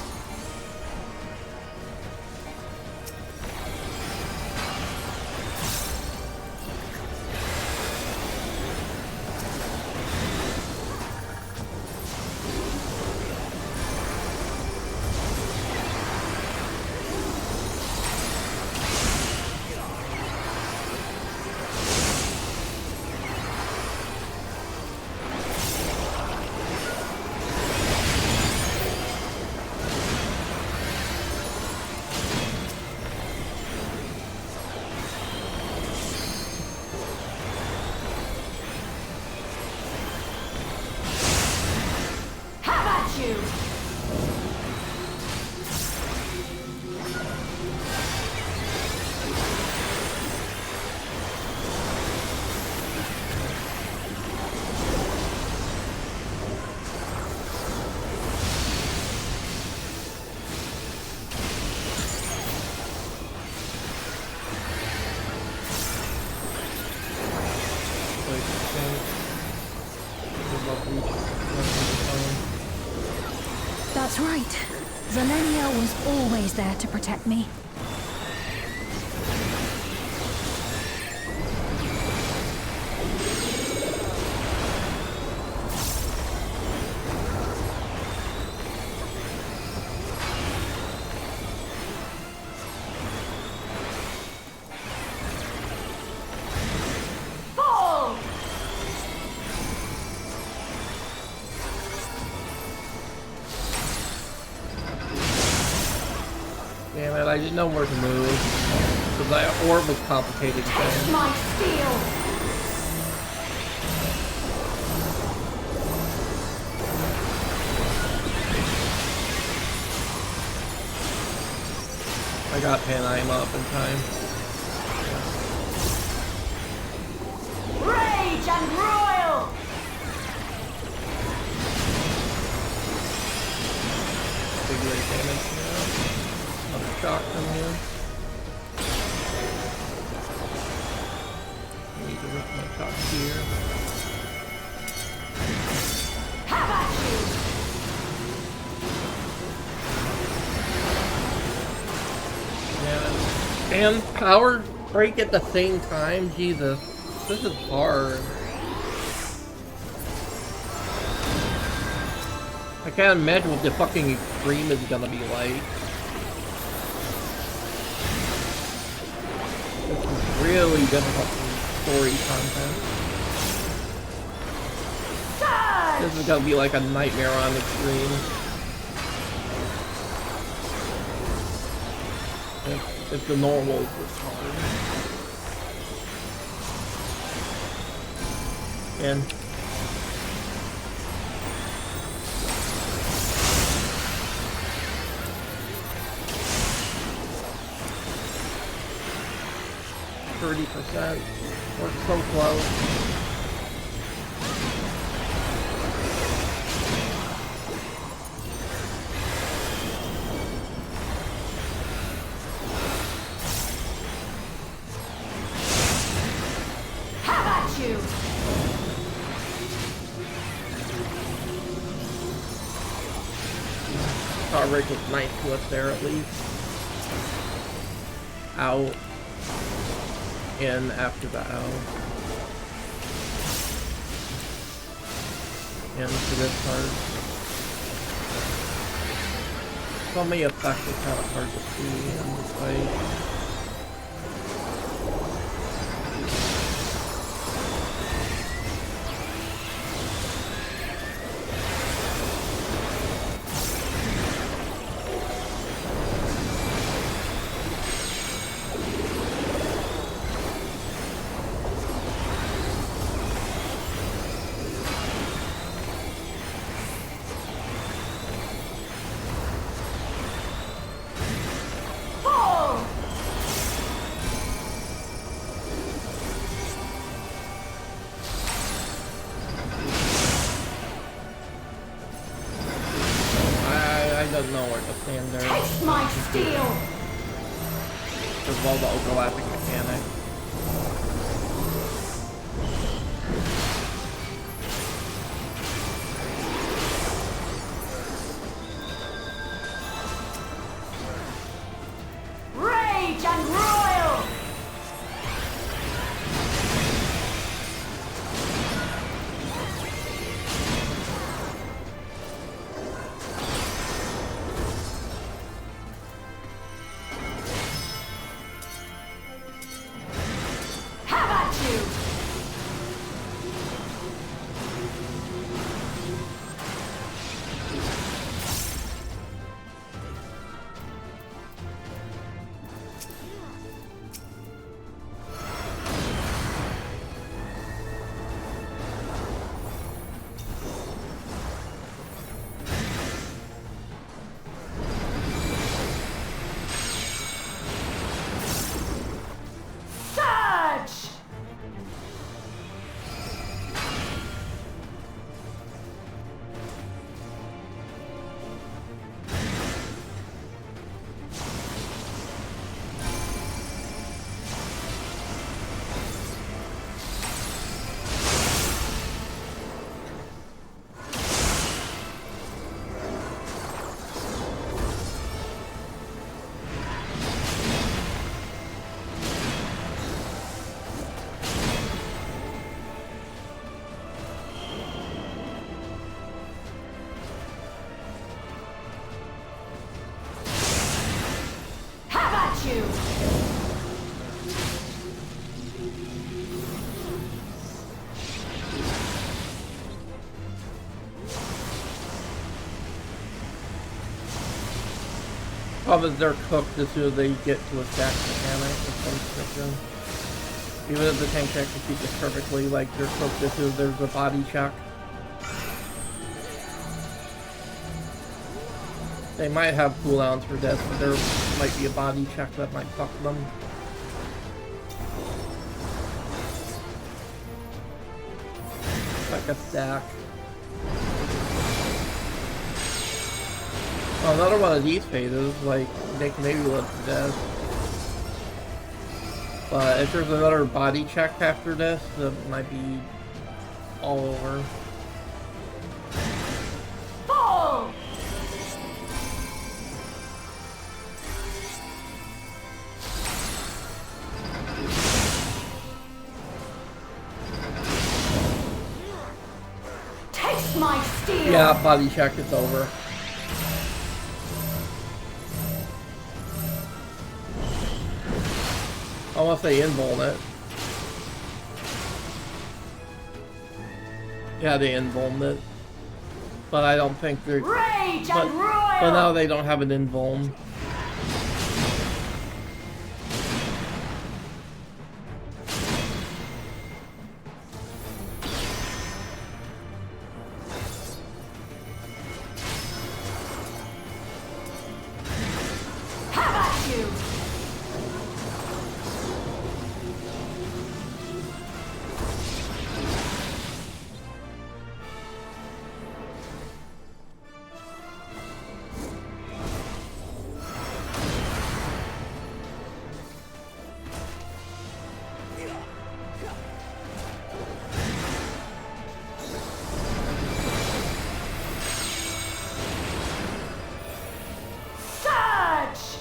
Speaker 7: That's right. Zalenia was always there to protect me.
Speaker 1: Damn it, I didn't know where to move. Because my orb was complicated again.
Speaker 14: My steel!
Speaker 1: I got Panheim up in time.
Speaker 14: Rage and royal!
Speaker 1: Big rate damage now. Another shock coming in. Need to Where's my top here?
Speaker 14: Have at you!
Speaker 1: Yeah. And power break at the same time? Jesus. This is hard. I can't imagine what the fucking extreme is gonna be like. This is really difficult story content. This is gonna be like a nightmare on extreme. If the normals was hard. And 30%. We're so close.
Speaker 14: Have at you!
Speaker 1: Our rig was nice to us there at least. Out. In after the L. Into this part. So many effects are kind of hard to see in this fight. Doesn't know where to stand there.
Speaker 14: Taste my steel!
Speaker 1: Because of all the overlapping mechanics.
Speaker 14: Rage and royal! You.
Speaker 1: Problem is they're cooked as soon as they get to a stack mechanic with some description. Even if the tank executes it perfectly, like they're cooked as soon as there's a body check. They might have cooldowns for this, but there might be a body check that might fuck them. Like a stack. Oh, another one of these phases, like, they can maybe live to death. But if there's another body check after this, that might be all over.
Speaker 14: Fall! Taste my steel!
Speaker 1: Yeah, body check is over. Unless they invuln it. Yeah, they invulned it. But I don't think they're...
Speaker 14: Rage
Speaker 1: but,
Speaker 14: and royal!
Speaker 1: but now they don't have an invuln.
Speaker 14: Have at you! Surge!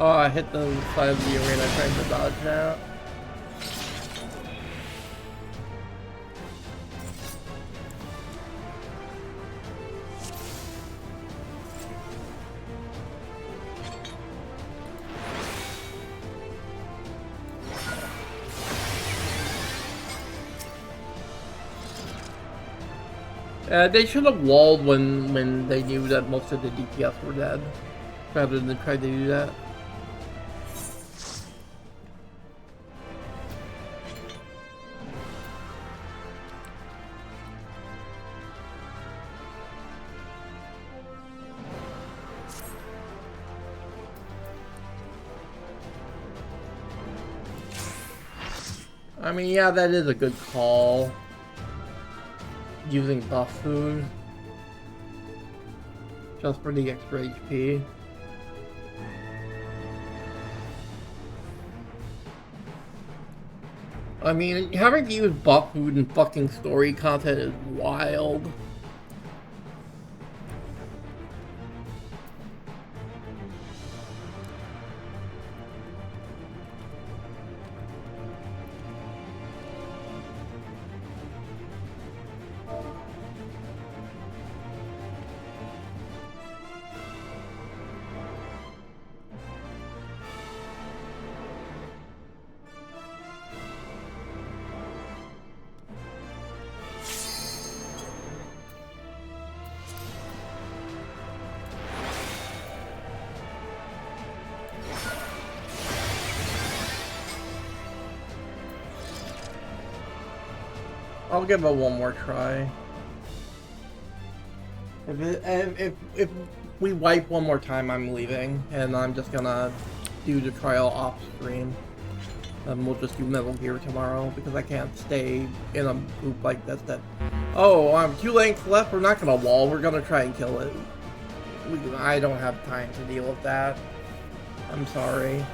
Speaker 1: Oh, I hit the side of the arena trying to dodge that. They should have walled when they knew that most of the DPS were dead, rather than try to do that. I mean, yeah, that is a good call. Using buff food. Just for the extra HP. I mean, having to use buff food in fucking story content is wild. I'll give it one more try. If we wipe one more time, I'm leaving, and I'm just gonna do the trial off stream. And we'll just do Metal Gear tomorrow, because I can't stay in a group like this that... Oh, 2 lengths left, we're not gonna wall, we're gonna try and kill it. I don't have time to deal with that. I'm sorry.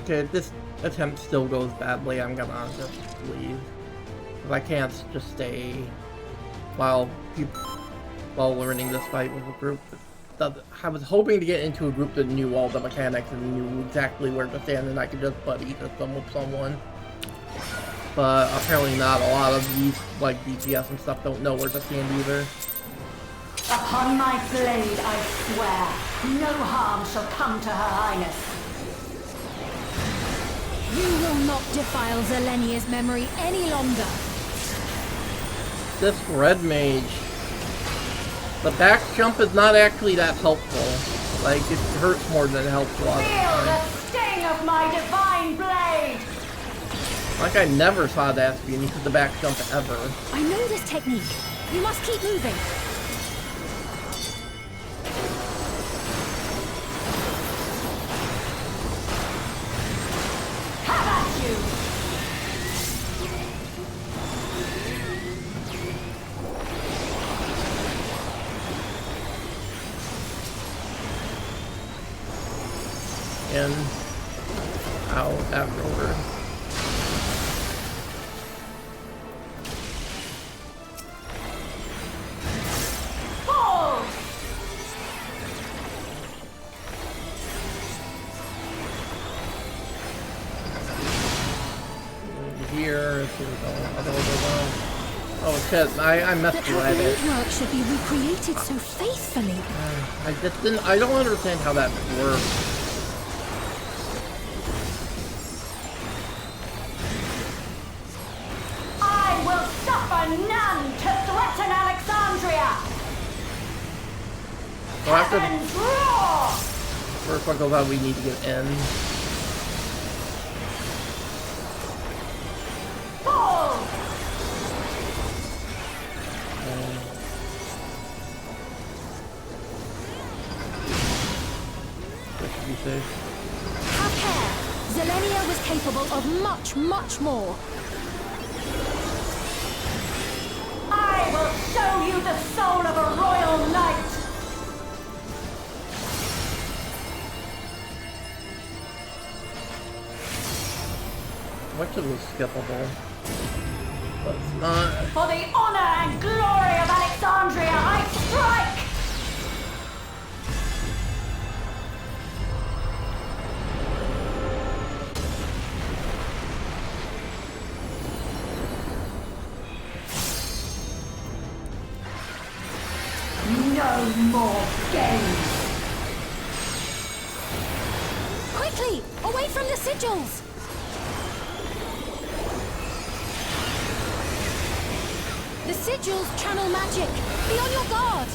Speaker 1: Okay, if this attempt still goes badly, I'm gonna just leave. Because I can't just stay while learning this fight with a group I was hoping to get into a group that knew all the mechanics and knew exactly where to stand, and I could just buddy system with someone. But apparently not. A lot of these, like, DPS and stuff don't know where to stand either.
Speaker 14: Upon my blade, I swear, no harm shall come to Her Highness.
Speaker 10: You will not defile Zelenia's memory any longer.
Speaker 1: This red mage. The back jump is not actually that helpful. Like, it hurts more than it helps a lot of the
Speaker 14: Feel
Speaker 1: time.
Speaker 14: the sting of my divine blade!
Speaker 1: Like, I never saw that being used the back jump ever.
Speaker 10: I know this technique. You must keep moving.
Speaker 14: Have at you!
Speaker 1: In, out, afterward.
Speaker 14: Pull!
Speaker 1: Here, oh shit, I messed
Speaker 10: But her
Speaker 1: with it.
Speaker 10: blade work should be recreated so faithfully.
Speaker 1: I just didn't, I don't understand how that works.
Speaker 14: I will suffer none to threaten Alexandria!
Speaker 1: So after the
Speaker 14: Heavens roar!
Speaker 1: first one goes out, we need to get in.
Speaker 14: Pull!
Speaker 1: That should be safe.
Speaker 10: Have care. Zelenia was capable of much, much more.
Speaker 14: I will show you the soul of a royal knight!
Speaker 1: Much of it was skippable. But it's not.
Speaker 14: For the honor and glory of Alexandria, I strike! No more games!
Speaker 10: Quickly! Away from the sigils! The sigils channel magic. Be on your guard.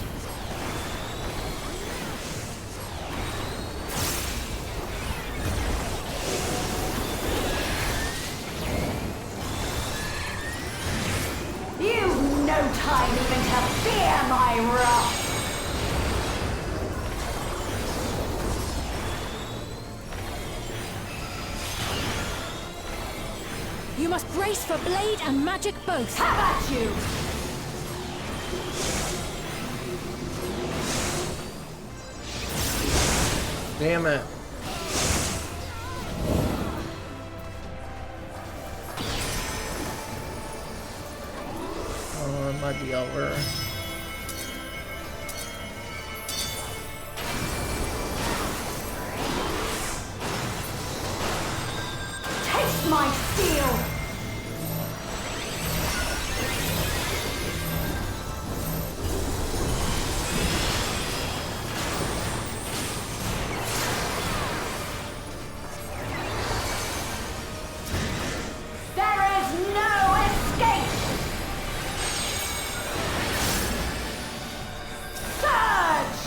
Speaker 14: You've no time even to fear my wrath!
Speaker 10: You must brace for blade and magic both.
Speaker 14: Have at you!
Speaker 1: Damn it. Oh, it might be over.
Speaker 14: Taste my steel! There is no escape! Surge!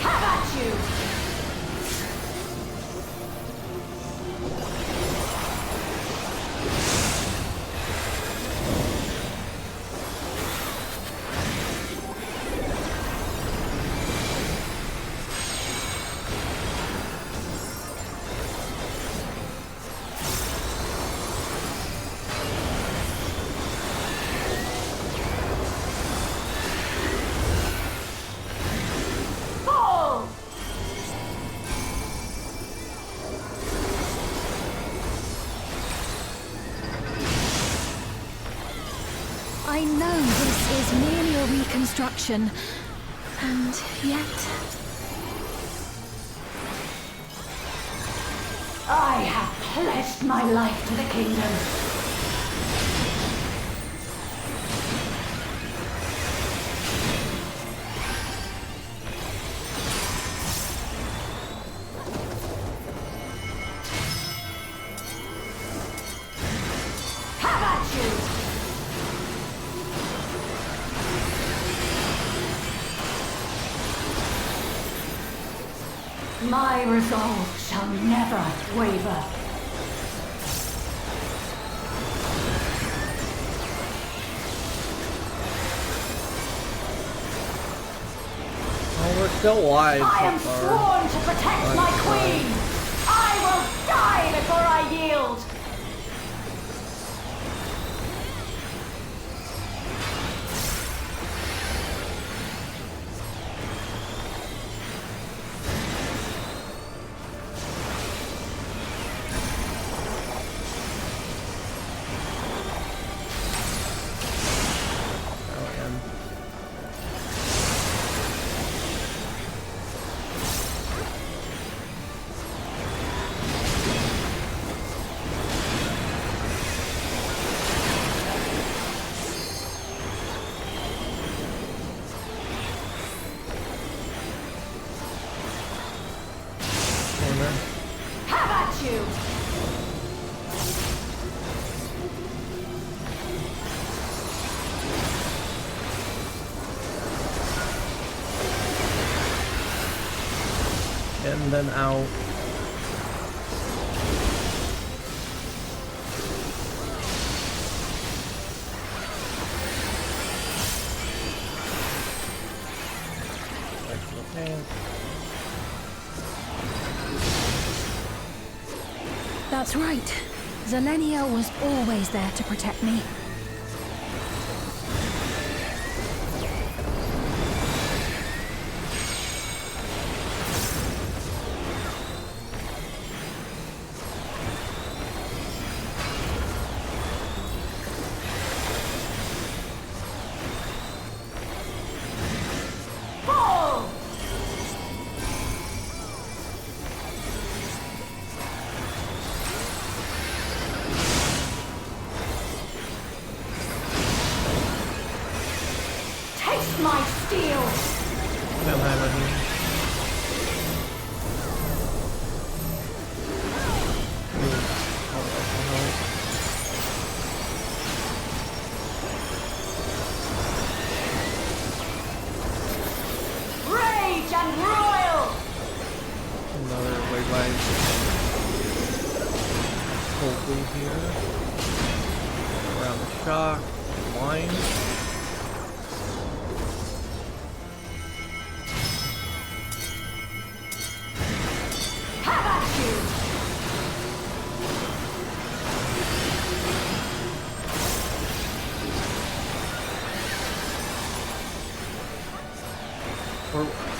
Speaker 14: Have at you! Pull!
Speaker 7: I know this is merely a reconstruction, and yet...
Speaker 14: I have pledged my life to the kingdom. My resolve shall never waver.
Speaker 1: Oh, we're still alive so
Speaker 14: I am
Speaker 1: far.
Speaker 14: sworn to protect my queen! I will die before I yield! Have at you!
Speaker 1: And then out.
Speaker 7: That's right. Zelenia was always there to protect me.
Speaker 14: My steel!
Speaker 1: Don't have any.
Speaker 14: Rage and royal!
Speaker 1: Another waylight. Pull through here. Around the shock. Line.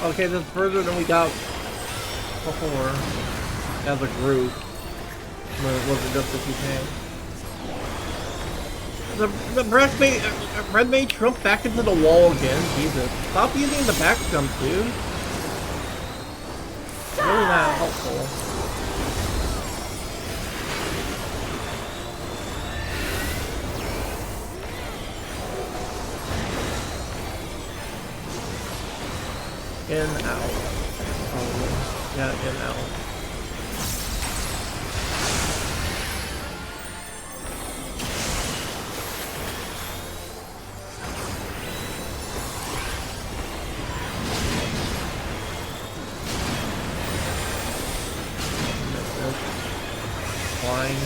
Speaker 1: Okay, that's further than we got before as a group. When it wasn't just a few tanks. The red mage trumped back into the wall again. Jesus. Stop using the back jump, dude. Really not helpful. In, out. Oh, yeah, in, out. Flying.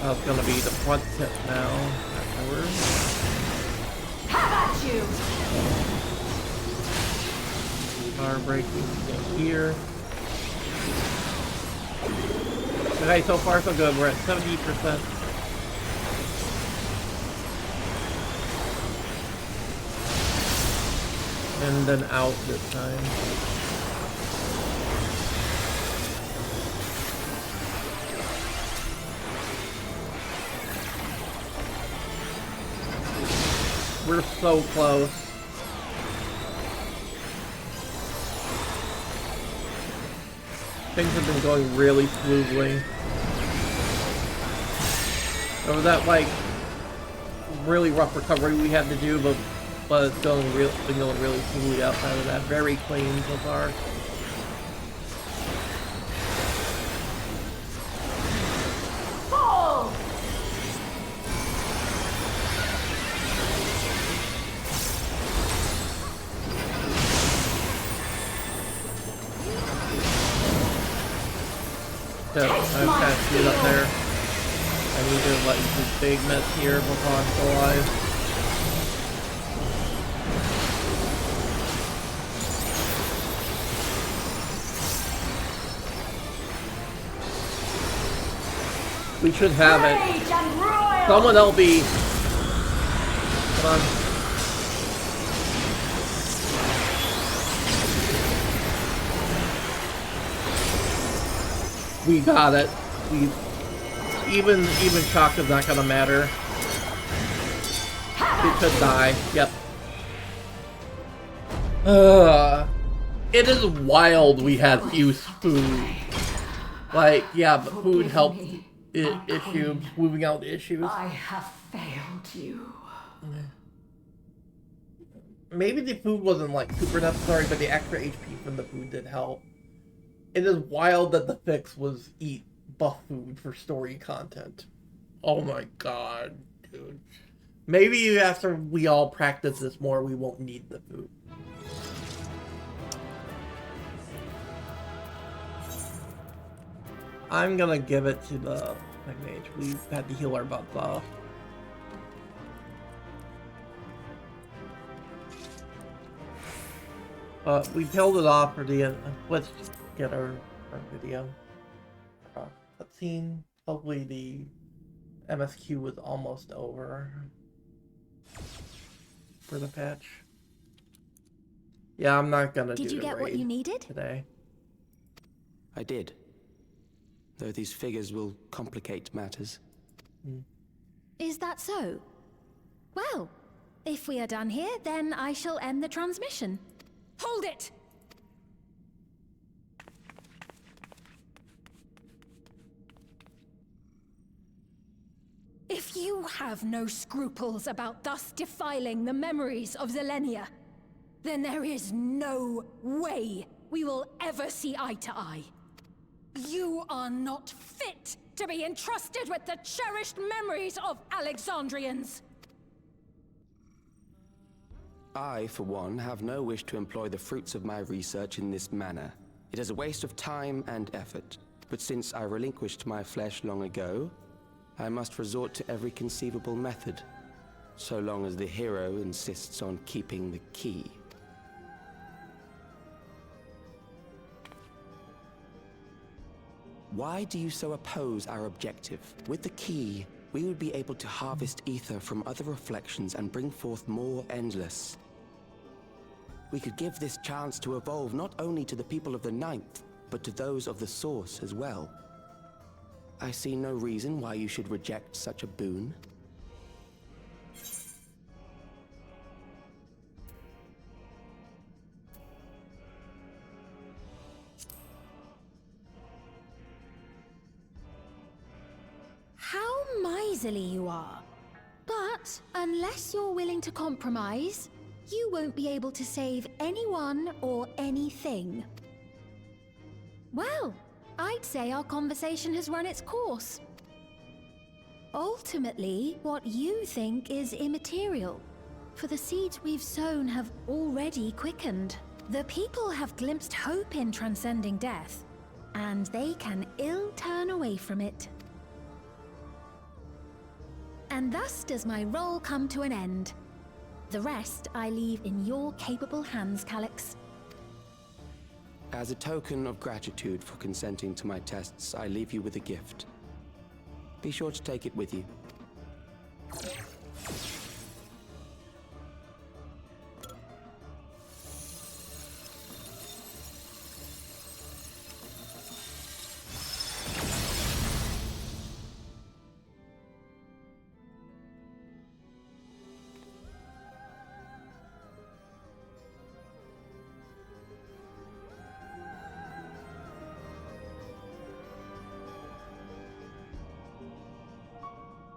Speaker 1: That's gonna be the front tip now. Afterwards.
Speaker 14: You.
Speaker 1: Power braking here. Okay, so far so good. We're at 70%. And then out this time. We're so close. Things have been going really smoothly. There was that, like, really rough recovery we had to do, but it's been going really smoothly outside of that. Very clean so far. I'm kind of screwed up there. I need to let this big mess here before I'm still alive. We should have it. Someone LB. Come on. We got it. Even shock is not gonna matter. We could die. Yep. It is wild we had used food. Like, yeah, but food helped issues, moving out issues.
Speaker 14: I have failed you.
Speaker 1: Maybe the food wasn't like super necessary, but the extra HP from the food did help. It is wild that the fix was eat buff food for story content. Oh my god, dude. Maybe after we all practice this more, we won't need the food. I'm gonna give it to the mage. We've had to heal our butts off. We've held it off for the end. Let's get our video. Cutscene. Hopefully the MSQ was almost over for the patch. Yeah, I'm not gonna do the raid.
Speaker 10: Did you get what you needed
Speaker 1: today?
Speaker 9: I did. Though these figures will complicate matters.
Speaker 10: Is that so? Well, if we are done here, then I shall end the transmission.
Speaker 4: Hold it! If you have no scruples about thus defiling the memories of Zelenia, then there is no way we will ever see eye to eye. You are not fit to be entrusted with the cherished memories of Alexandrians.
Speaker 9: I, for one, have no wish to employ the fruits of my research in this manner. It is a waste of time and effort. But since I relinquished my flesh long ago, I must resort to every conceivable method, so long as the hero insists on keeping the key. Why do you so oppose our objective? With the key, we would be able to harvest ether from other reflections and bring forth more endless. We could give this chance to evolve not only to the people of the Ninth, but to those of the Source as well. I see no reason why you should reject such a boon.
Speaker 10: How miserly you are. But unless you're willing to compromise, you won't be able to save anyone or anything. Well, I'd say our conversation has run its course. Ultimately, what you think is immaterial, for the seeds we've sown have already quickened. The people have glimpsed hope in transcending death, and they can ill turn away from it. And thus does my role come to an end. The rest I leave in your capable hands, Calyx.
Speaker 9: As a token of gratitude for consenting to my tests, I leave you with a gift. Be sure to take it with you.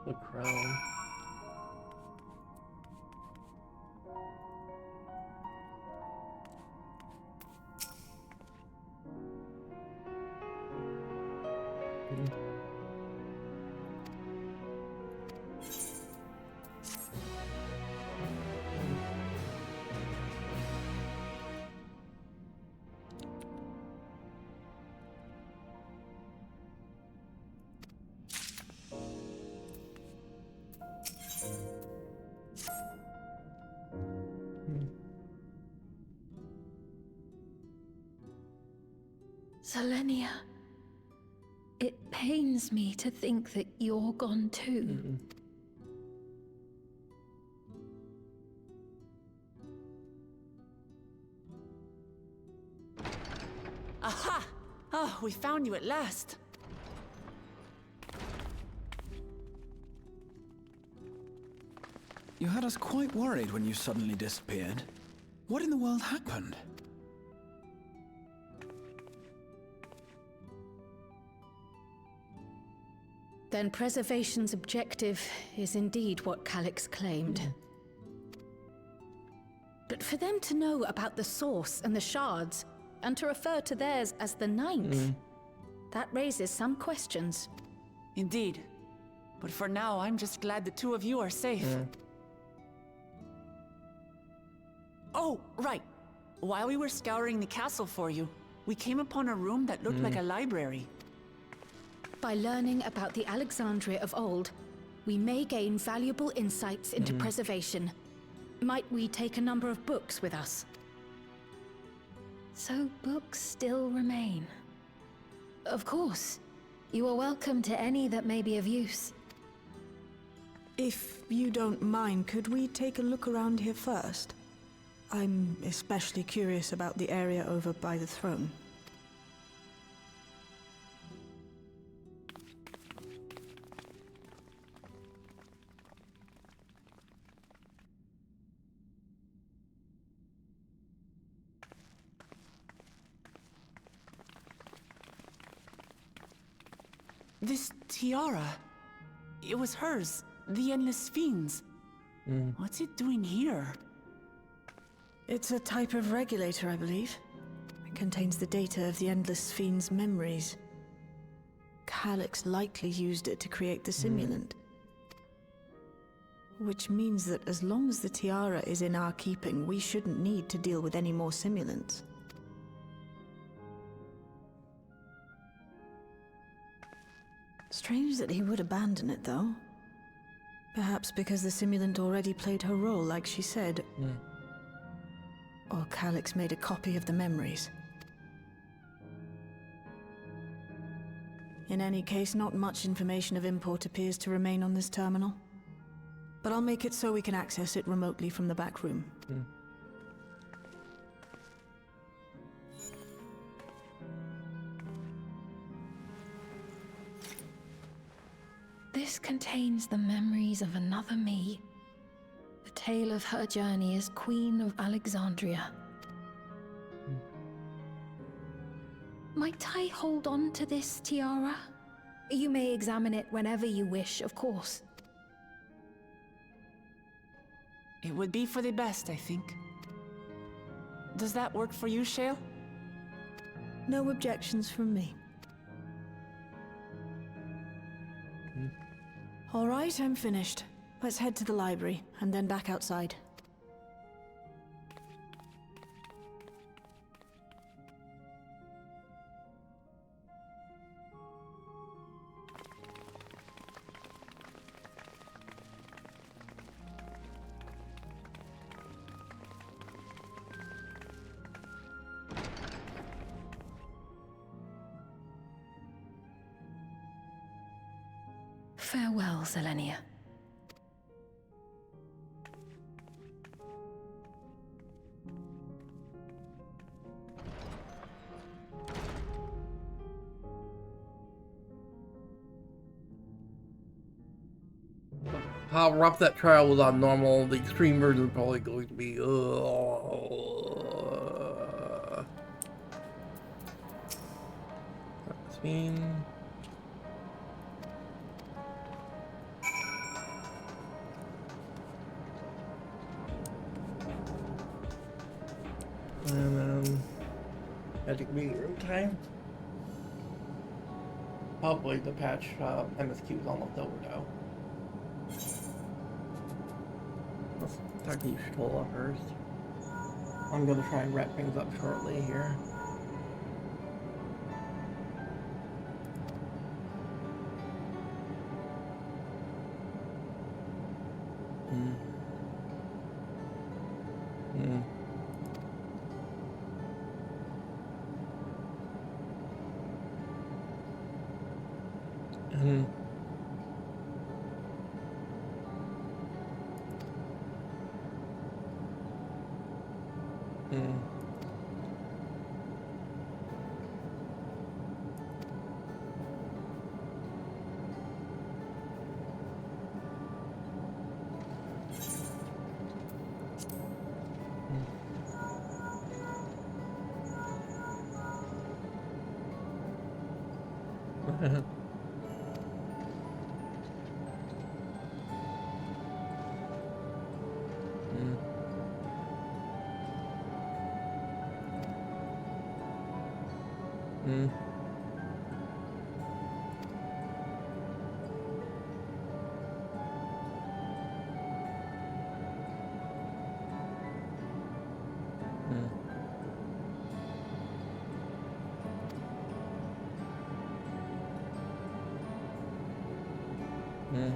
Speaker 1: The crown.
Speaker 7: Selenia. It pains me to think that you're gone too.
Speaker 2: Aha! Oh, we found you at last.
Speaker 11: You had us quite worried when you suddenly disappeared. What in the world happened?
Speaker 4: Then preservation's objective is indeed what Calyx claimed. But for them to know about the source and the shards, and to refer to theirs as the ninth, that raises some questions.
Speaker 2: Indeed. But for now, I'm just glad the two of you are safe. Oh, right. While we were scouring the castle for you, we came upon a room that looked like a library.
Speaker 4: By learning about the Alexandria of old, we may gain valuable insights into preservation. Might we take a number of books with us?
Speaker 7: So books still remain. Of course. You are welcome to any that may be of use.
Speaker 5: If you don't mind, could we take a look around here first? I'm especially curious about the area over by the throne.
Speaker 2: This tiara, it was hers, the Endless Fiend's. What's it doing here?
Speaker 5: It's a type of regulator, I believe. It contains the data of the Endless Fiend's memories. Calyx likely used it to create the simulant. Which means that as long as the tiara is in our keeping, we shouldn't need to deal with any more simulants. Strange that he would abandon it, though. Perhaps because the simulant already played her role, like she said. Or Calyx made a copy of the memories. In any case, not much information of import appears to remain on this terminal. But I'll make it so we can access it remotely from the back room.
Speaker 7: This contains the memories of another me. The tale of her journey as Queen of Alexandria. Might I hold on to this tiara? You may examine it whenever you wish, of course.
Speaker 2: It would be for the best, I think. Does that work for you, Shale?
Speaker 5: No objections from me. All right, I'm finished. Let's head to the library, and then back outside.
Speaker 4: Farewell, Selenia.
Speaker 1: How rough that trial was on normal, the extreme version is probably going to be and then magic meeting room time. Probably the patch MSQ is almost over now. Let's talk to Y'shtola first. I'm gonna try and wrap things up shortly here. Mm-hmm. Mm. Mm. Mm. Mm. Mm.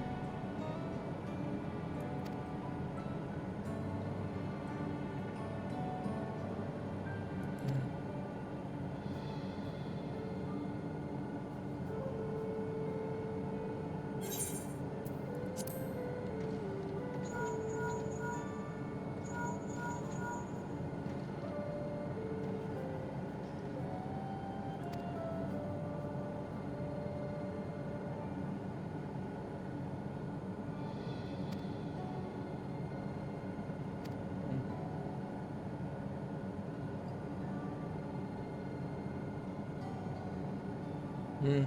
Speaker 1: Mm.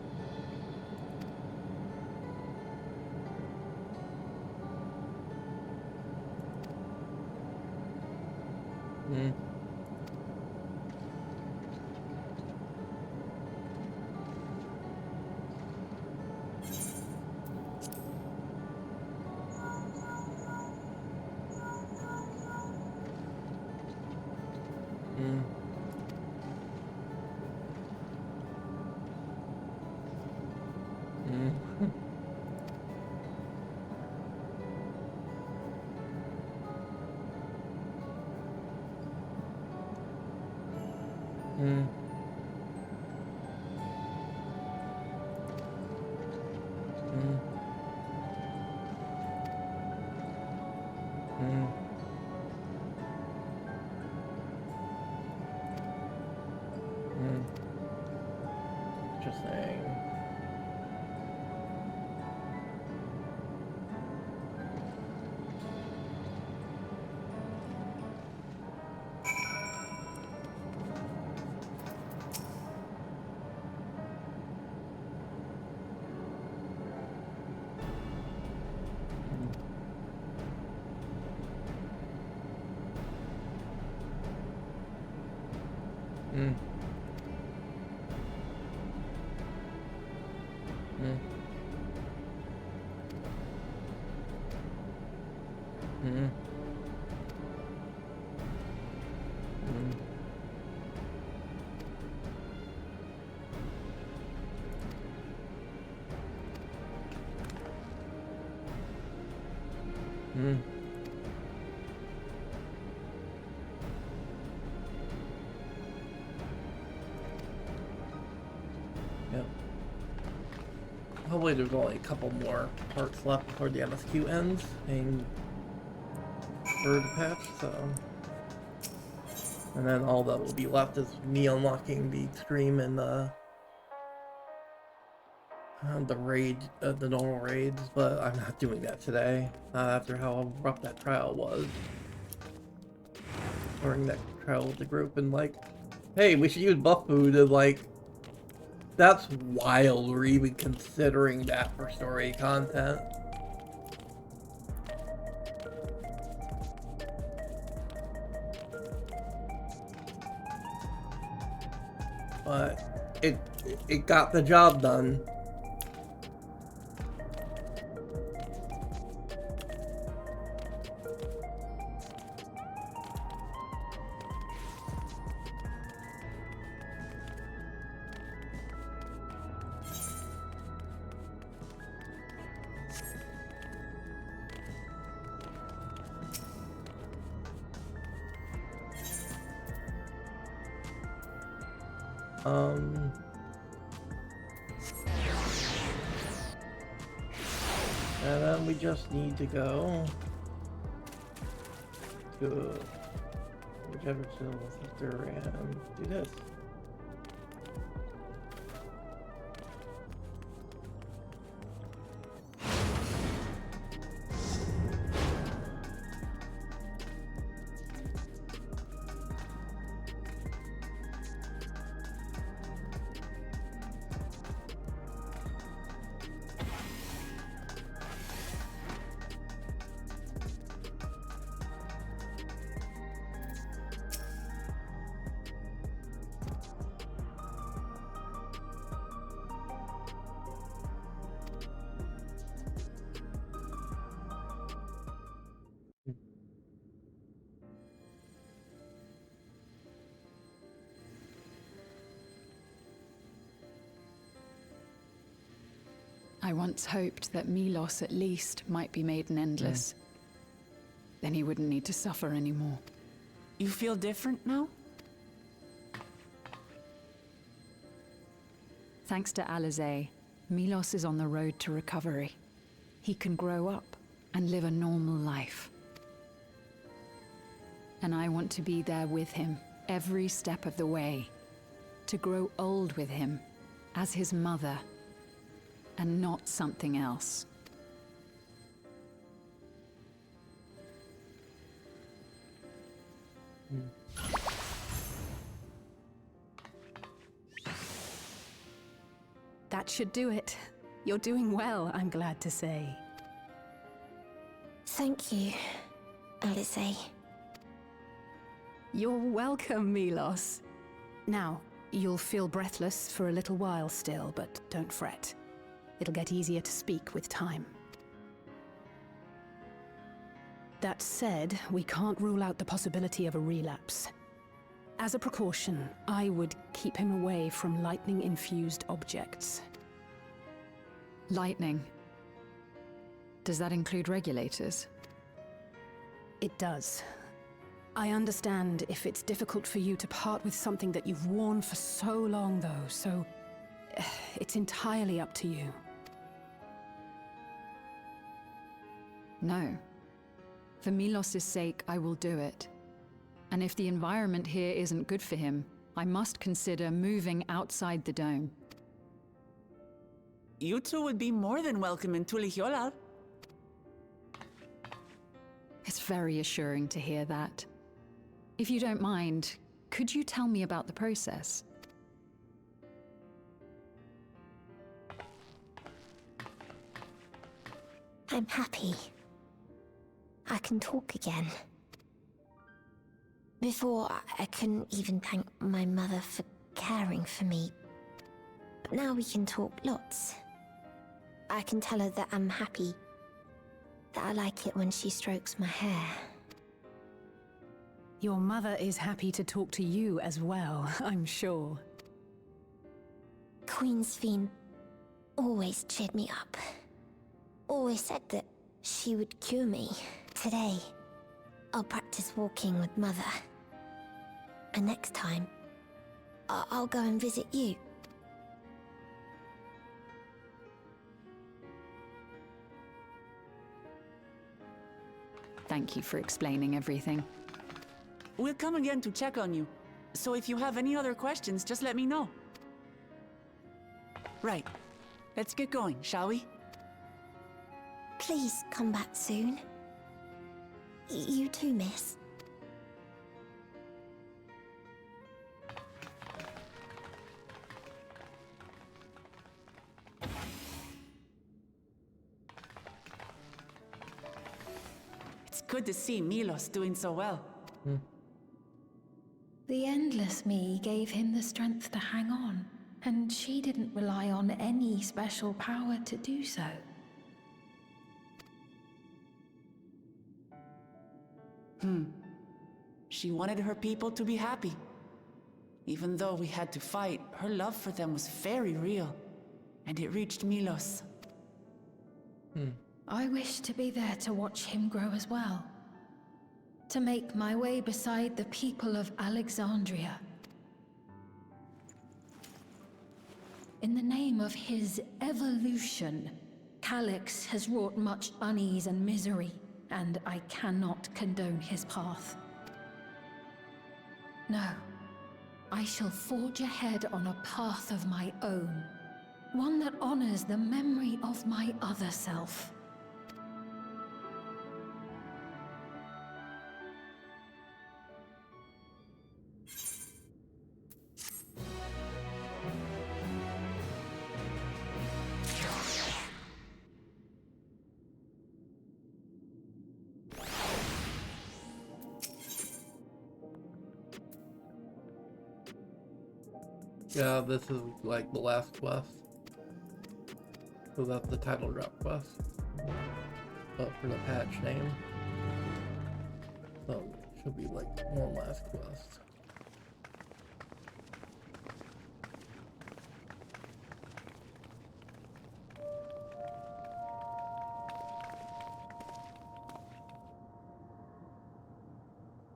Speaker 1: Mm. Mm. Mm. Mm. Mm. Mm. Mm. Interesting. Mm. Mm. Mm. Mm. Mm. Yep. Hopefully there's only a couple more parts left before the MSQ ends and bird patch, so. And then all that will be left is me unlocking the extreme and the raid, the normal raids, but I'm not doing that today. Not after how rough that trial was. During that trial with the group, and like, hey, we should use buff food, and like, that's wild we're even considering that for story content. But it got the job done. And then we just need to go to whichever filter and do this.
Speaker 15: I once hoped that Milos at least might be made an endless. Then he wouldn't need to suffer anymore.
Speaker 2: You feel different now?
Speaker 15: Thanks to Alizé, Milos is on the road to recovery. He can grow up and live a normal life. And I want to be there with him every step of the way. To grow old with him as his mother and not something else.
Speaker 4: That should do it. You're doing well, I'm glad to say.
Speaker 6: Thank you, Alizé.
Speaker 4: You're welcome, Milos. Now, you'll feel breathless for a little while still, but don't fret. It'll get easier to speak with time. That said, we can't rule out the possibility of a relapse. As a precaution, I would keep him away from lightning-infused objects.
Speaker 15: Lightning. Does that include regulators?
Speaker 4: It does. I understand if it's difficult for you to part with something that you've worn for so long, though, so it's entirely up to you.
Speaker 15: No. For Milos' sake, I will do it. And if the environment here isn't good for him, I must consider moving outside the dome.
Speaker 2: You two would be more than welcome in Tulihiolar.
Speaker 15: It's very assuring to hear that. If you don't mind, could you tell me about the process?
Speaker 6: I'm happy. I can talk again. Before, I couldn't even thank my mother for caring for me. But now we can talk lots. I can tell her that I'm happy. That I like it when she strokes my hair.
Speaker 4: Your mother is happy to talk to you as well, I'm sure.
Speaker 6: Queen Sphene always cheered me up. Always said that she would cure me. Today, I'll practice walking with Mother. And next time, I'll go and visit you.
Speaker 15: Thank you for explaining everything.
Speaker 2: We'll come again to check on you. So if you have any other questions, just let me know. Right. Let's get going, shall we?
Speaker 6: Please come back soon. You too, miss.
Speaker 2: It's good to see Milos doing so well.
Speaker 7: The Endless Me gave him the strength to hang on, and she didn't rely on any special power to do so.
Speaker 2: She wanted her people to be happy. Even though we had to fight, her love for them was very real. And it reached Milos.
Speaker 7: I wish to be there to watch him grow as well. To make my way beside the people of Alexandria. In the name of his evolution, Calyx has wrought much unease and misery, and I cannot condone his path. No, I shall forge ahead on a path of my own, one that honors the memory of my other self.
Speaker 1: Yeah, this is like the last quest. So that's the title drop quest. But for the patch name. So it should be like one last quest.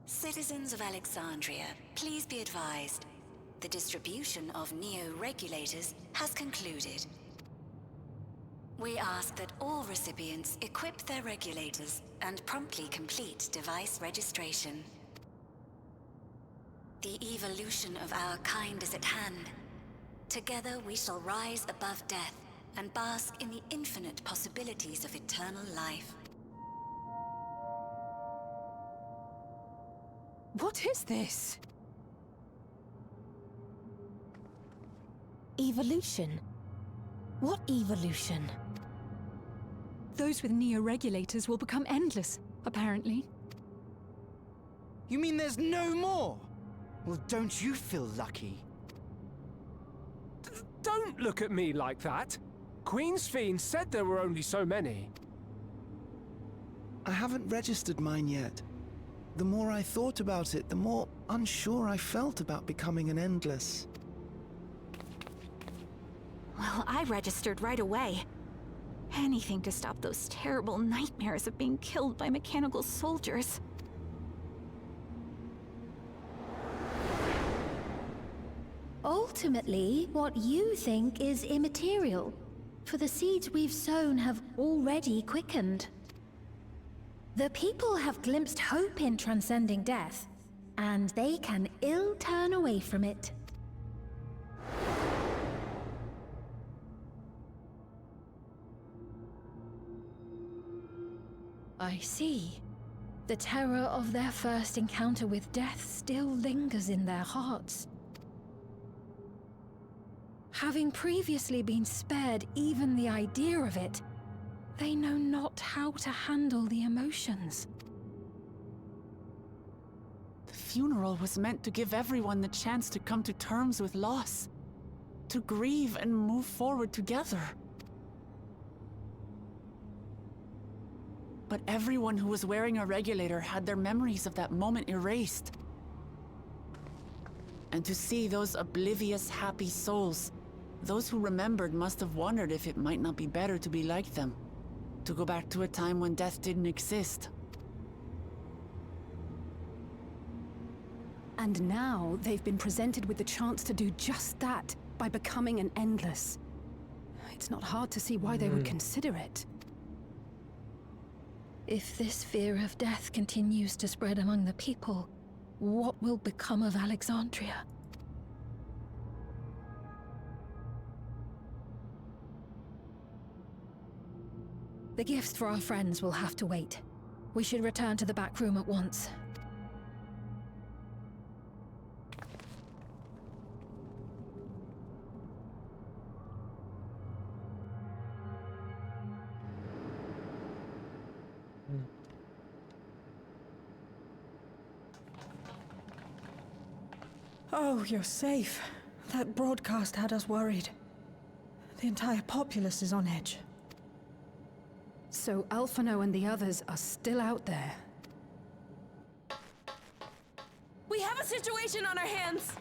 Speaker 16: Citizens of Alexandria, please be advised. The distribution of neo-regulators has concluded. We ask that all recipients equip their regulators and promptly complete device registration. The evolution of our kind is at hand. Together we shall rise above death and bask in the infinite possibilities of eternal life.
Speaker 3: What is this?
Speaker 17: Evolution? What evolution?
Speaker 15: Those with neo-regulators will become endless, apparently.
Speaker 18: You mean there's no more? Well, don't you feel lucky?
Speaker 19: Don't look at me like that. Queen's Fiend said there were only so many.
Speaker 20: I haven't registered mine yet. The more I thought about it, the more unsure I felt about becoming an Endless.
Speaker 17: Well, I registered right away. Anything to stop those terrible nightmares of being killed by mechanical soldiers.
Speaker 10: Ultimately, what you think is immaterial, for the seeds we've sown have already quickened. The people have glimpsed hope in transcending death, and they can ill turn away from it. I see. The terror of their first encounter with death still lingers in their hearts. Having previously been spared even the idea of it, they know not how to handle the emotions.
Speaker 2: The funeral was meant to give everyone the chance to come to terms with loss, to grieve and move forward together. But everyone who was wearing a regulator had their memories of that moment erased. And to see those oblivious, happy souls, those who remembered must have wondered if it might not be better to be like them, to go back to a time when death didn't exist.
Speaker 4: And now they've been presented with the chance to do just that by becoming an Endless. It's not hard to see why they would consider it.
Speaker 7: If this fear of death continues to spread among the people, what will become of Alexandria? The gifts for our friends will have to wait. We should return to the back room at once.
Speaker 5: Oh, you're safe. That broadcast had us worried. The entire populace is on edge.
Speaker 4: So Alphino and the others are still out there.
Speaker 21: We have a situation on our hands!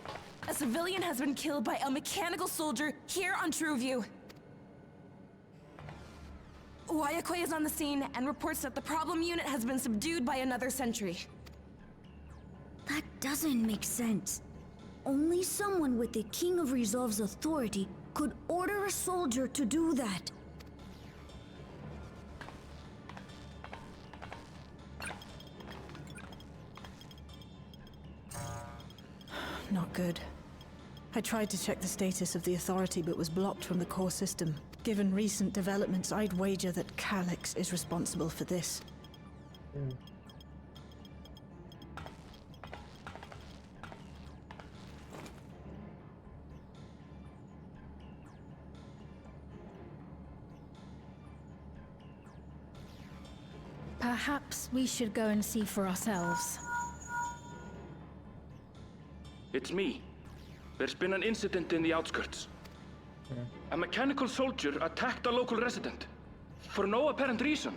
Speaker 21: A civilian has been killed by a mechanical soldier here on Trueview. Wayakwe is on the scene and reports that the problem unit has been subdued by another sentry.
Speaker 22: That doesn't make sense. Only someone with the King of Resolve's authority could order a soldier to do that.
Speaker 5: Not good. I tried to check the status of the Authority, but was blocked from the core system. Given recent developments, I'd wager that Calyx is responsible for this.
Speaker 7: Perhaps we should go and see for ourselves.
Speaker 8: It's me. There's been an incident in the outskirts. A mechanical soldier attacked a local resident, for no apparent reason.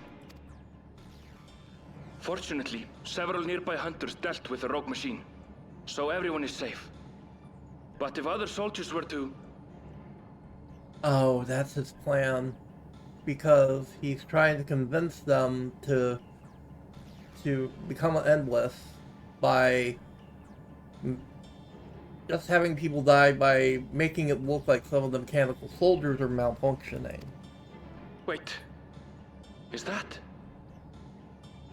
Speaker 8: Fortunately, several nearby hunters dealt with the rogue machine, so everyone is safe. But if other soldiers were to...
Speaker 1: Oh, that's his plan. Because he's trying to convince them to become endless by just having people die by making it look like some of the mechanical soldiers are malfunctioning.
Speaker 8: Wait. Is that...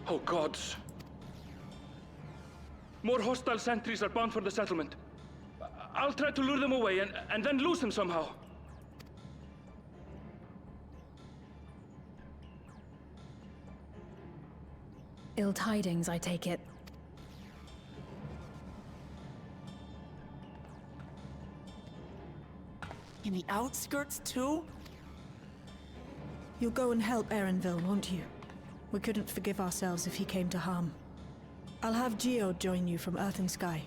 Speaker 8: Oh gods. More hostile sentries are bound for the settlement. I'll try to lure them away and then lose them somehow.
Speaker 7: Ill tidings, I take it.
Speaker 2: In the outskirts, too?
Speaker 5: You'll go and help Erenville, won't you? We couldn't forgive ourselves if he came to harm. I'll have Geo join you from Earth and Sky.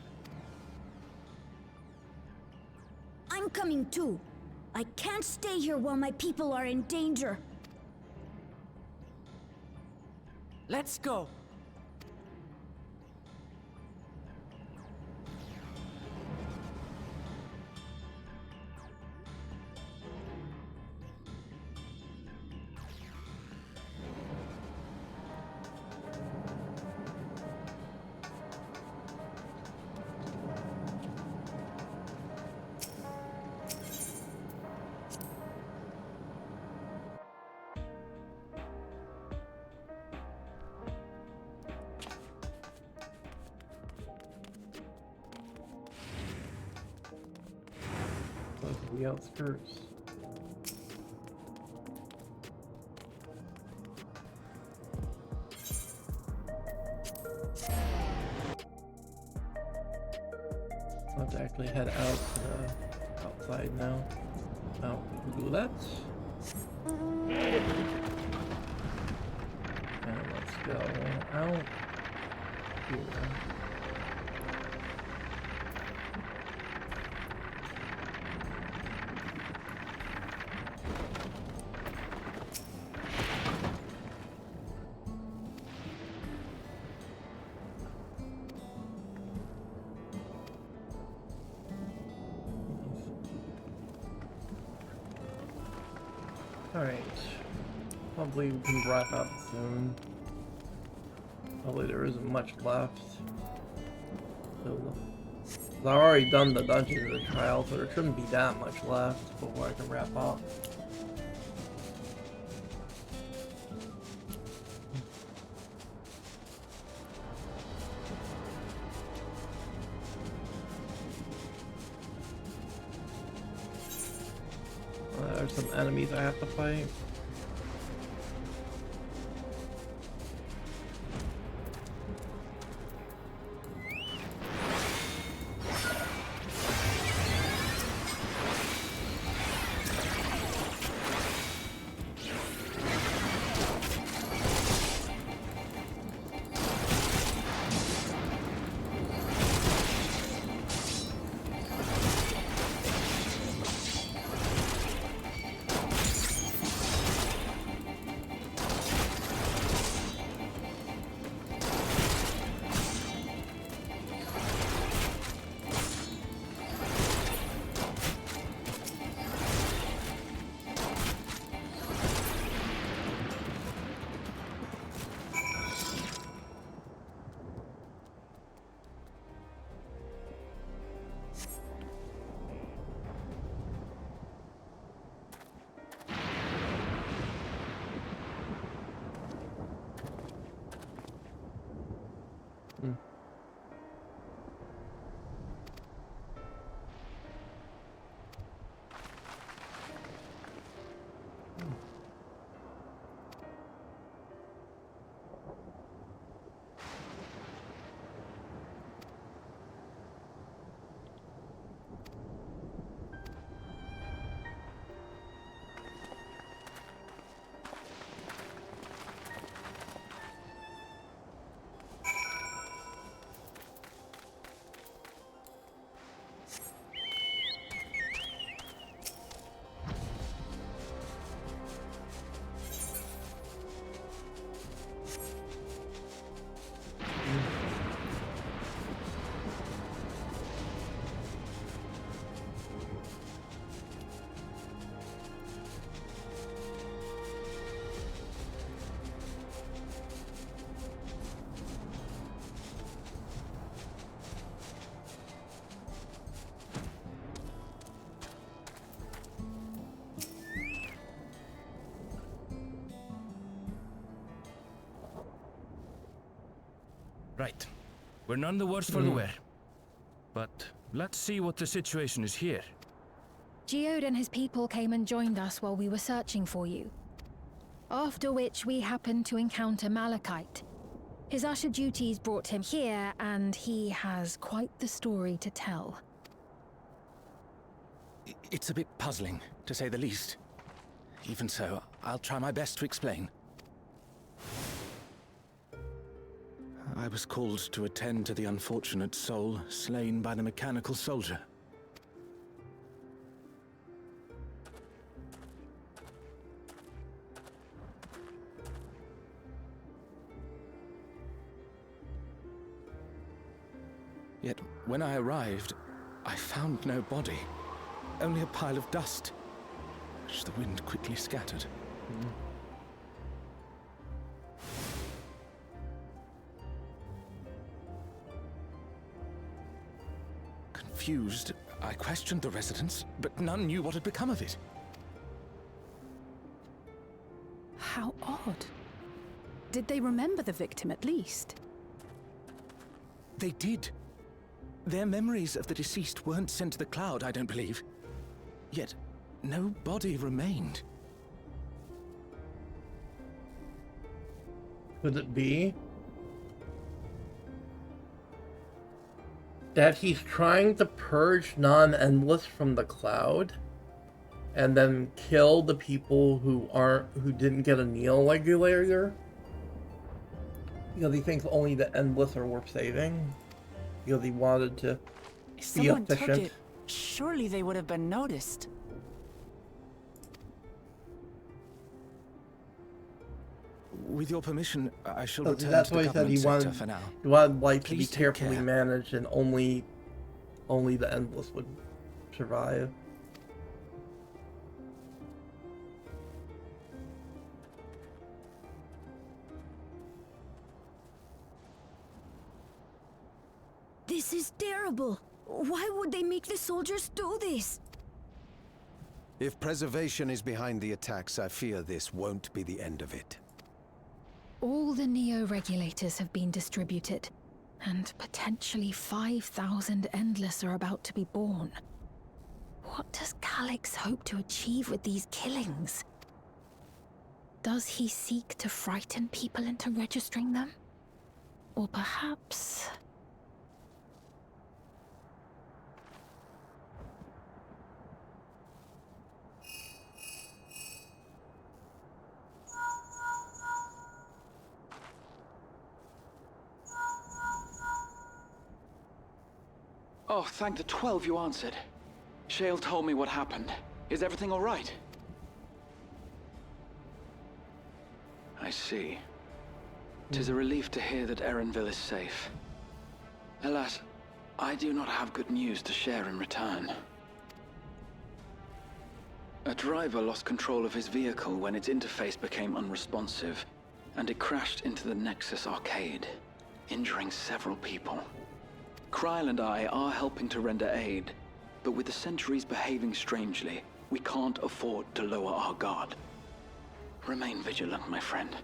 Speaker 22: I'm coming too. I can't stay here while my people are in danger.
Speaker 2: Let's go.
Speaker 1: The outskirts. I'll have to actually head out outside now. Oh, we can do that. And let's go out here. Alright, probably we can wrap up soon. Probably there isn't much left. So, I've already done the dungeon and the trial, so there shouldn't be that much left before I can wrap up. There's some enemies I have to fight.
Speaker 8: We're none the worse for the wear. But let's see what the situation is here.
Speaker 7: Geode and his people came and joined us while we were searching for you. After which we happened to encounter Malachite. His usher duties brought him here, and he has quite the story to tell.
Speaker 11: It's a bit puzzling, to say the least. Even so, I'll try my best to explain. I was called to attend to the unfortunate soul slain by the mechanical soldier. Yet, when I arrived, I found no body. Only a pile of dust, which the wind quickly scattered. Confused, I questioned the residents, but none knew what had become of it.
Speaker 4: How odd. Did they remember the victim at least?
Speaker 11: They did. Their memories of the deceased weren't sent to the cloud, I don't believe. Yet, no body remained.
Speaker 1: Could it be that he's trying to purge non-endless from the cloud and then kill the people who didn't get a Neo regulator? Because he thinks only the endless are worth saving. Because he wanted to
Speaker 2: If
Speaker 1: be
Speaker 2: someone
Speaker 1: efficient.
Speaker 2: took it, surely they would have been noticed.
Speaker 11: With your permission, I shall
Speaker 1: So
Speaker 11: return
Speaker 1: that's
Speaker 11: to the
Speaker 1: why he said
Speaker 11: government
Speaker 1: he
Speaker 11: sector
Speaker 1: wanted,
Speaker 11: for now.
Speaker 1: he wanted life to be
Speaker 11: Please take
Speaker 1: carefully
Speaker 11: care.
Speaker 1: managed, and only the endless would survive.
Speaker 22: This is terrible. Why would they make the soldiers do this?
Speaker 12: If preservation is behind the attacks, I fear this won't be the end of it.
Speaker 7: All the Neo-regulators have been distributed, and potentially 5,000 Endless are about to be born. What does Calyx hope to achieve with these killings? Does he seek to frighten people into registering them? Or perhaps...
Speaker 13: Oh, thank the 12 you answered. Shale told me what happened. Is everything all right? I see. 'Tis a relief to hear that Erenville is safe. Alas, I do not have good news to share in return. A driver lost control of his vehicle when its interface became unresponsive, and it crashed into the Nexus arcade, injuring several people. Kryl and I are helping to render aid, but with the sentries behaving strangely, we can't afford to lower our guard. Remain vigilant, my friend.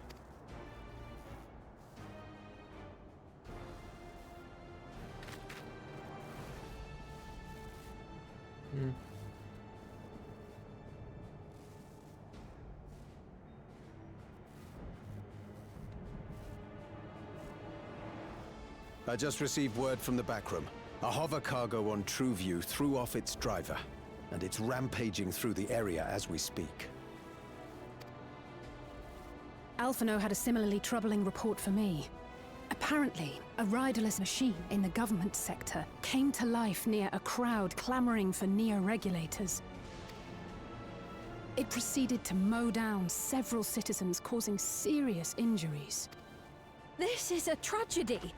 Speaker 12: I just received word from the backroom. A hover cargo on TrueView threw off its driver, and it's rampaging through the area as we speak.
Speaker 4: Alphino had a similarly troubling report for me. Apparently, a riderless machine in the government sector came to life near a crowd clamoring for Neo-regulators. It proceeded to mow down several citizens, causing serious injuries.
Speaker 7: This is a tragedy.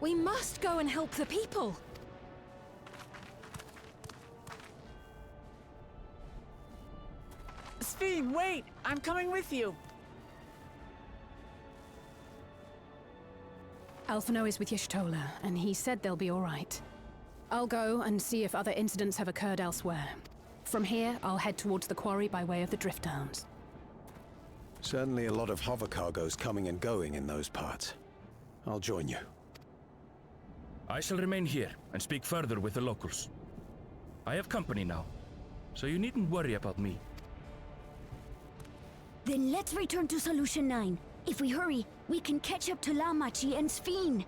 Speaker 7: We must go and help the people.
Speaker 2: Speed, wait! I'm coming with you!
Speaker 4: Alphino is with Y'shtola, and he said they'll be all right. I'll go and see if other incidents have occurred elsewhere. From here, I'll head towards the quarry by way of the Drift Downs.
Speaker 12: Certainly a lot of hover cargoes coming and going in those parts. I'll join you.
Speaker 8: I shall remain here and speak further with the locals. I have company now, so you needn't worry about me.
Speaker 22: Then let's return to Solution 9. If we hurry, we can catch up to Lamachi and Sphene.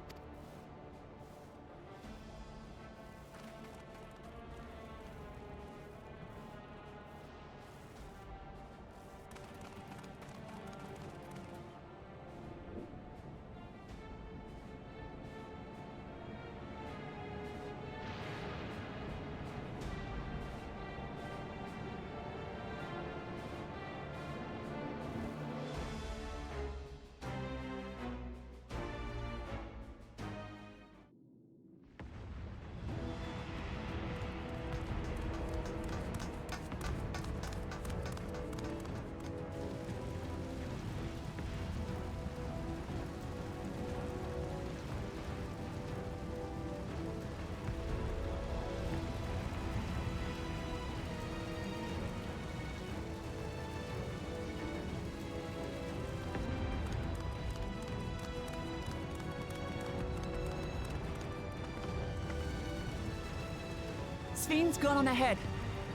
Speaker 2: Sphene's gone on ahead.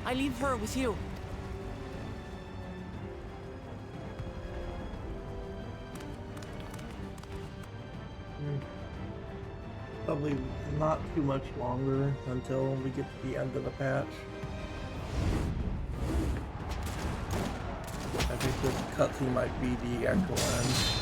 Speaker 2: I leave her with you.
Speaker 1: Probably not too much longer until we get to the end of the patch. I think this cutscene might be the actual end.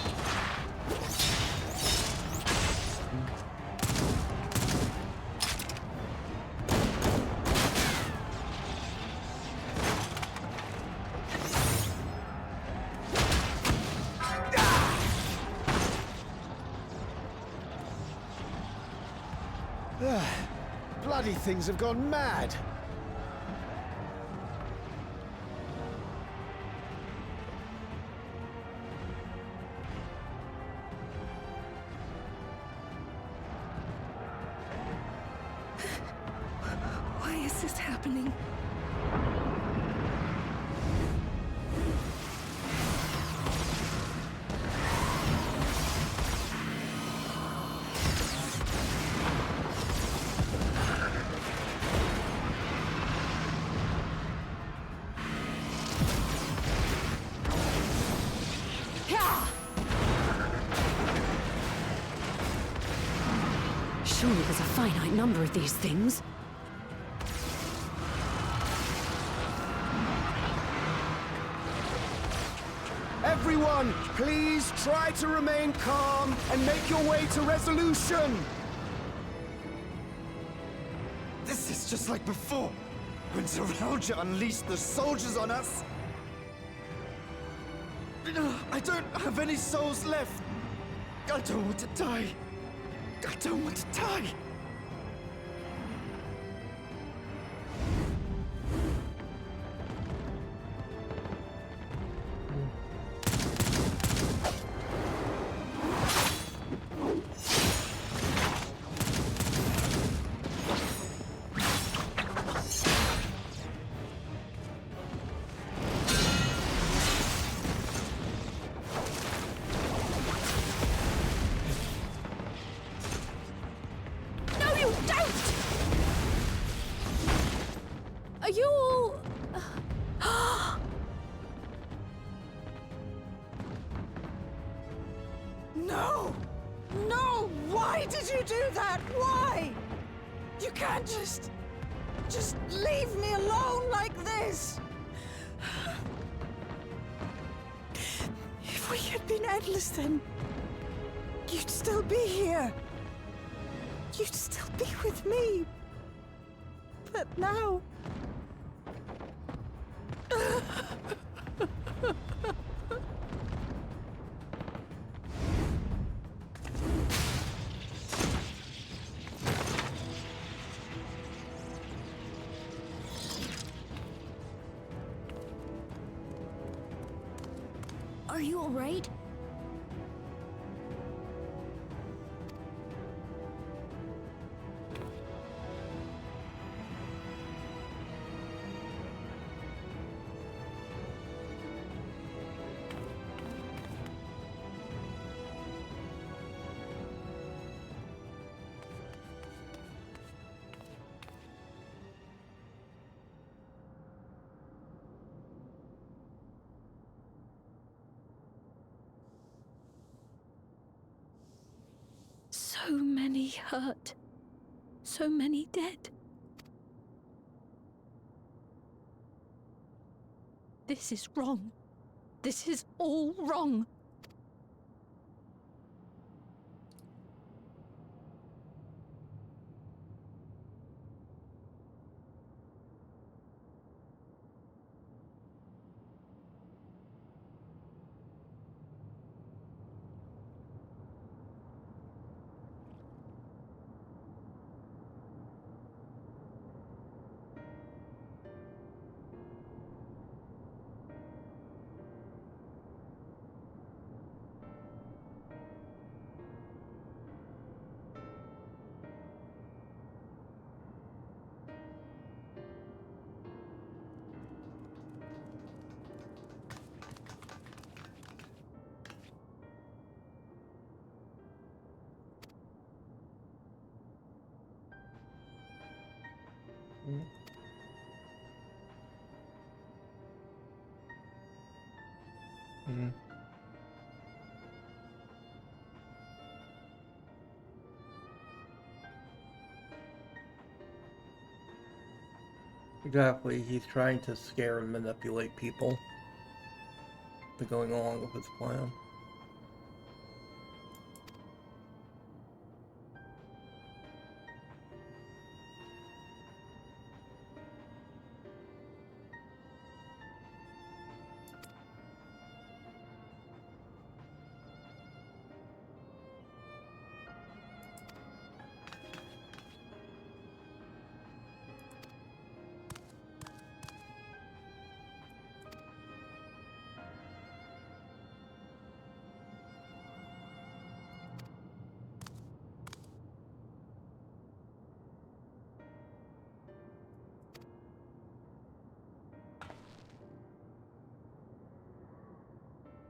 Speaker 12: Bloody things have gone mad!
Speaker 4: Why is this happening?
Speaker 3: Surely there's a finite number of these things.
Speaker 12: Everyone, please try to remain calm and make your way to resolution!
Speaker 18: This is just like before, when Zeralja unleashed the soldiers on us. I don't have any souls left. I don't want to die. I don't want to die.
Speaker 21: Are you all...
Speaker 5: No! No! Why did you do that? Why? You can't just leave me alone like this! If we had been endless, then you'd still be here. You'd still be with me. But now...
Speaker 22: Are you all right?
Speaker 7: many hurt. So many dead. This is wrong. This is all wrong.
Speaker 1: Mm. Exactly, he's trying to scare and manipulate people to going along with his plan.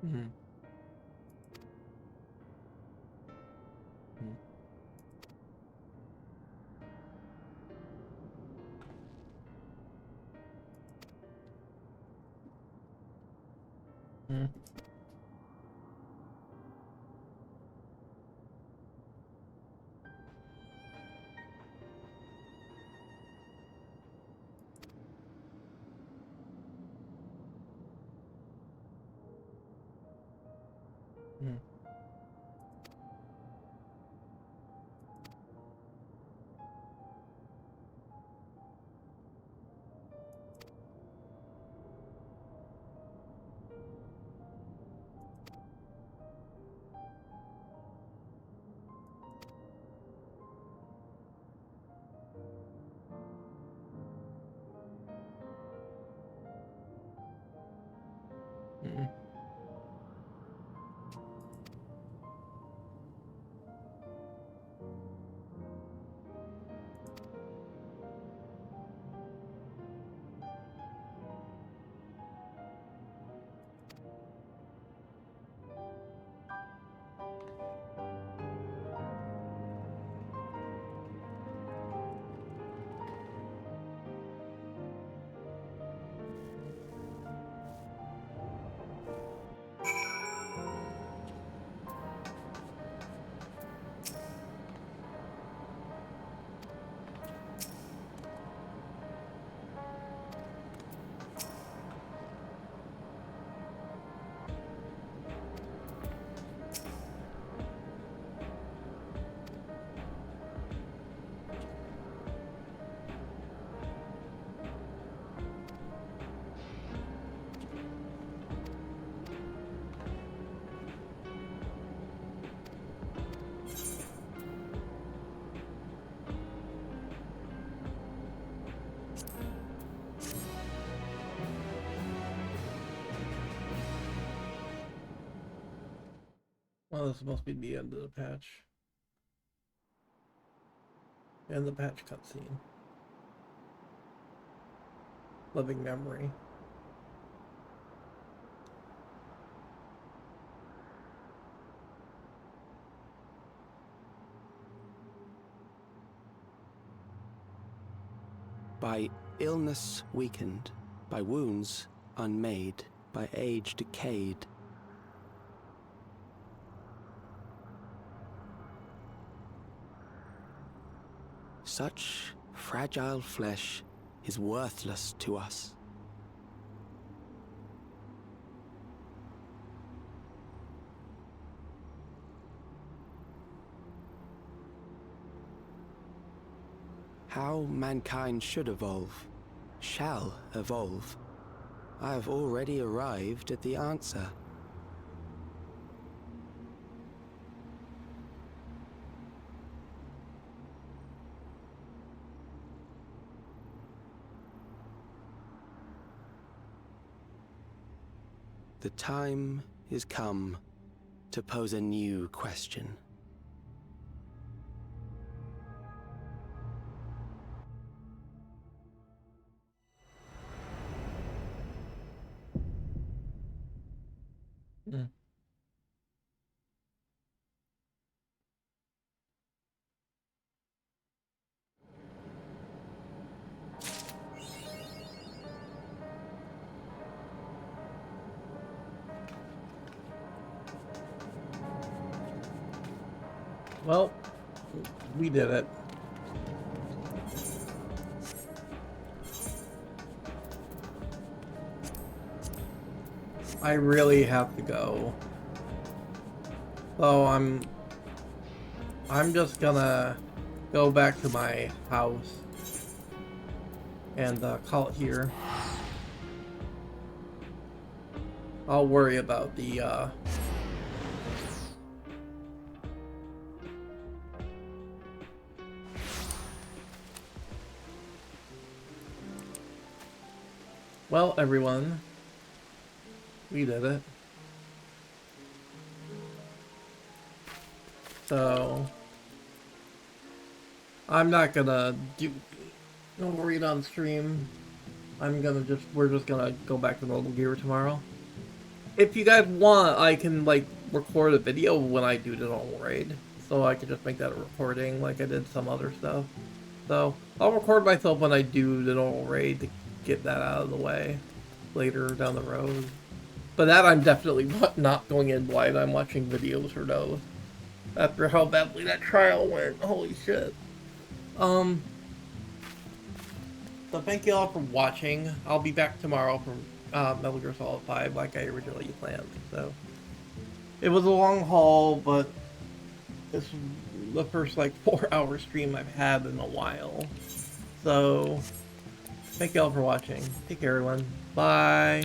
Speaker 1: Mm. Mm. Mm. Mm. Mm. Well, this is supposed to be the end of the patch. And the patch cutscene. Living memory.
Speaker 20: By illness weakened, by wounds unmade, by age decayed. such fragile flesh is worthless to us. How mankind should evolve, shall evolve, I have already arrived at the answer. The time is come to pose a new question.
Speaker 1: Well, we did it. I really have to go. So I'm just gonna go back to my house and call it here. I'll worry about the well, everyone, we did it. So I'm not gonna do no read on stream. We're just gonna go back to normal gear tomorrow. If you guys want, I can like record a video when I do the normal raid, so I can just make that a recording like I did some other stuff. So I'll record myself when I do the normal raid to get that out of the way later down the road. But that I'm definitely not going in blind. I'm watching videos for those. After how badly that trial went, holy shit. So thank you all for watching. I'll be back tomorrow for Metal Gear Solid 5 like I originally planned. So it was a long haul, but this is the first like 4-hour stream I've had in a while. So thank you all for watching. Take care, everyone. Bye.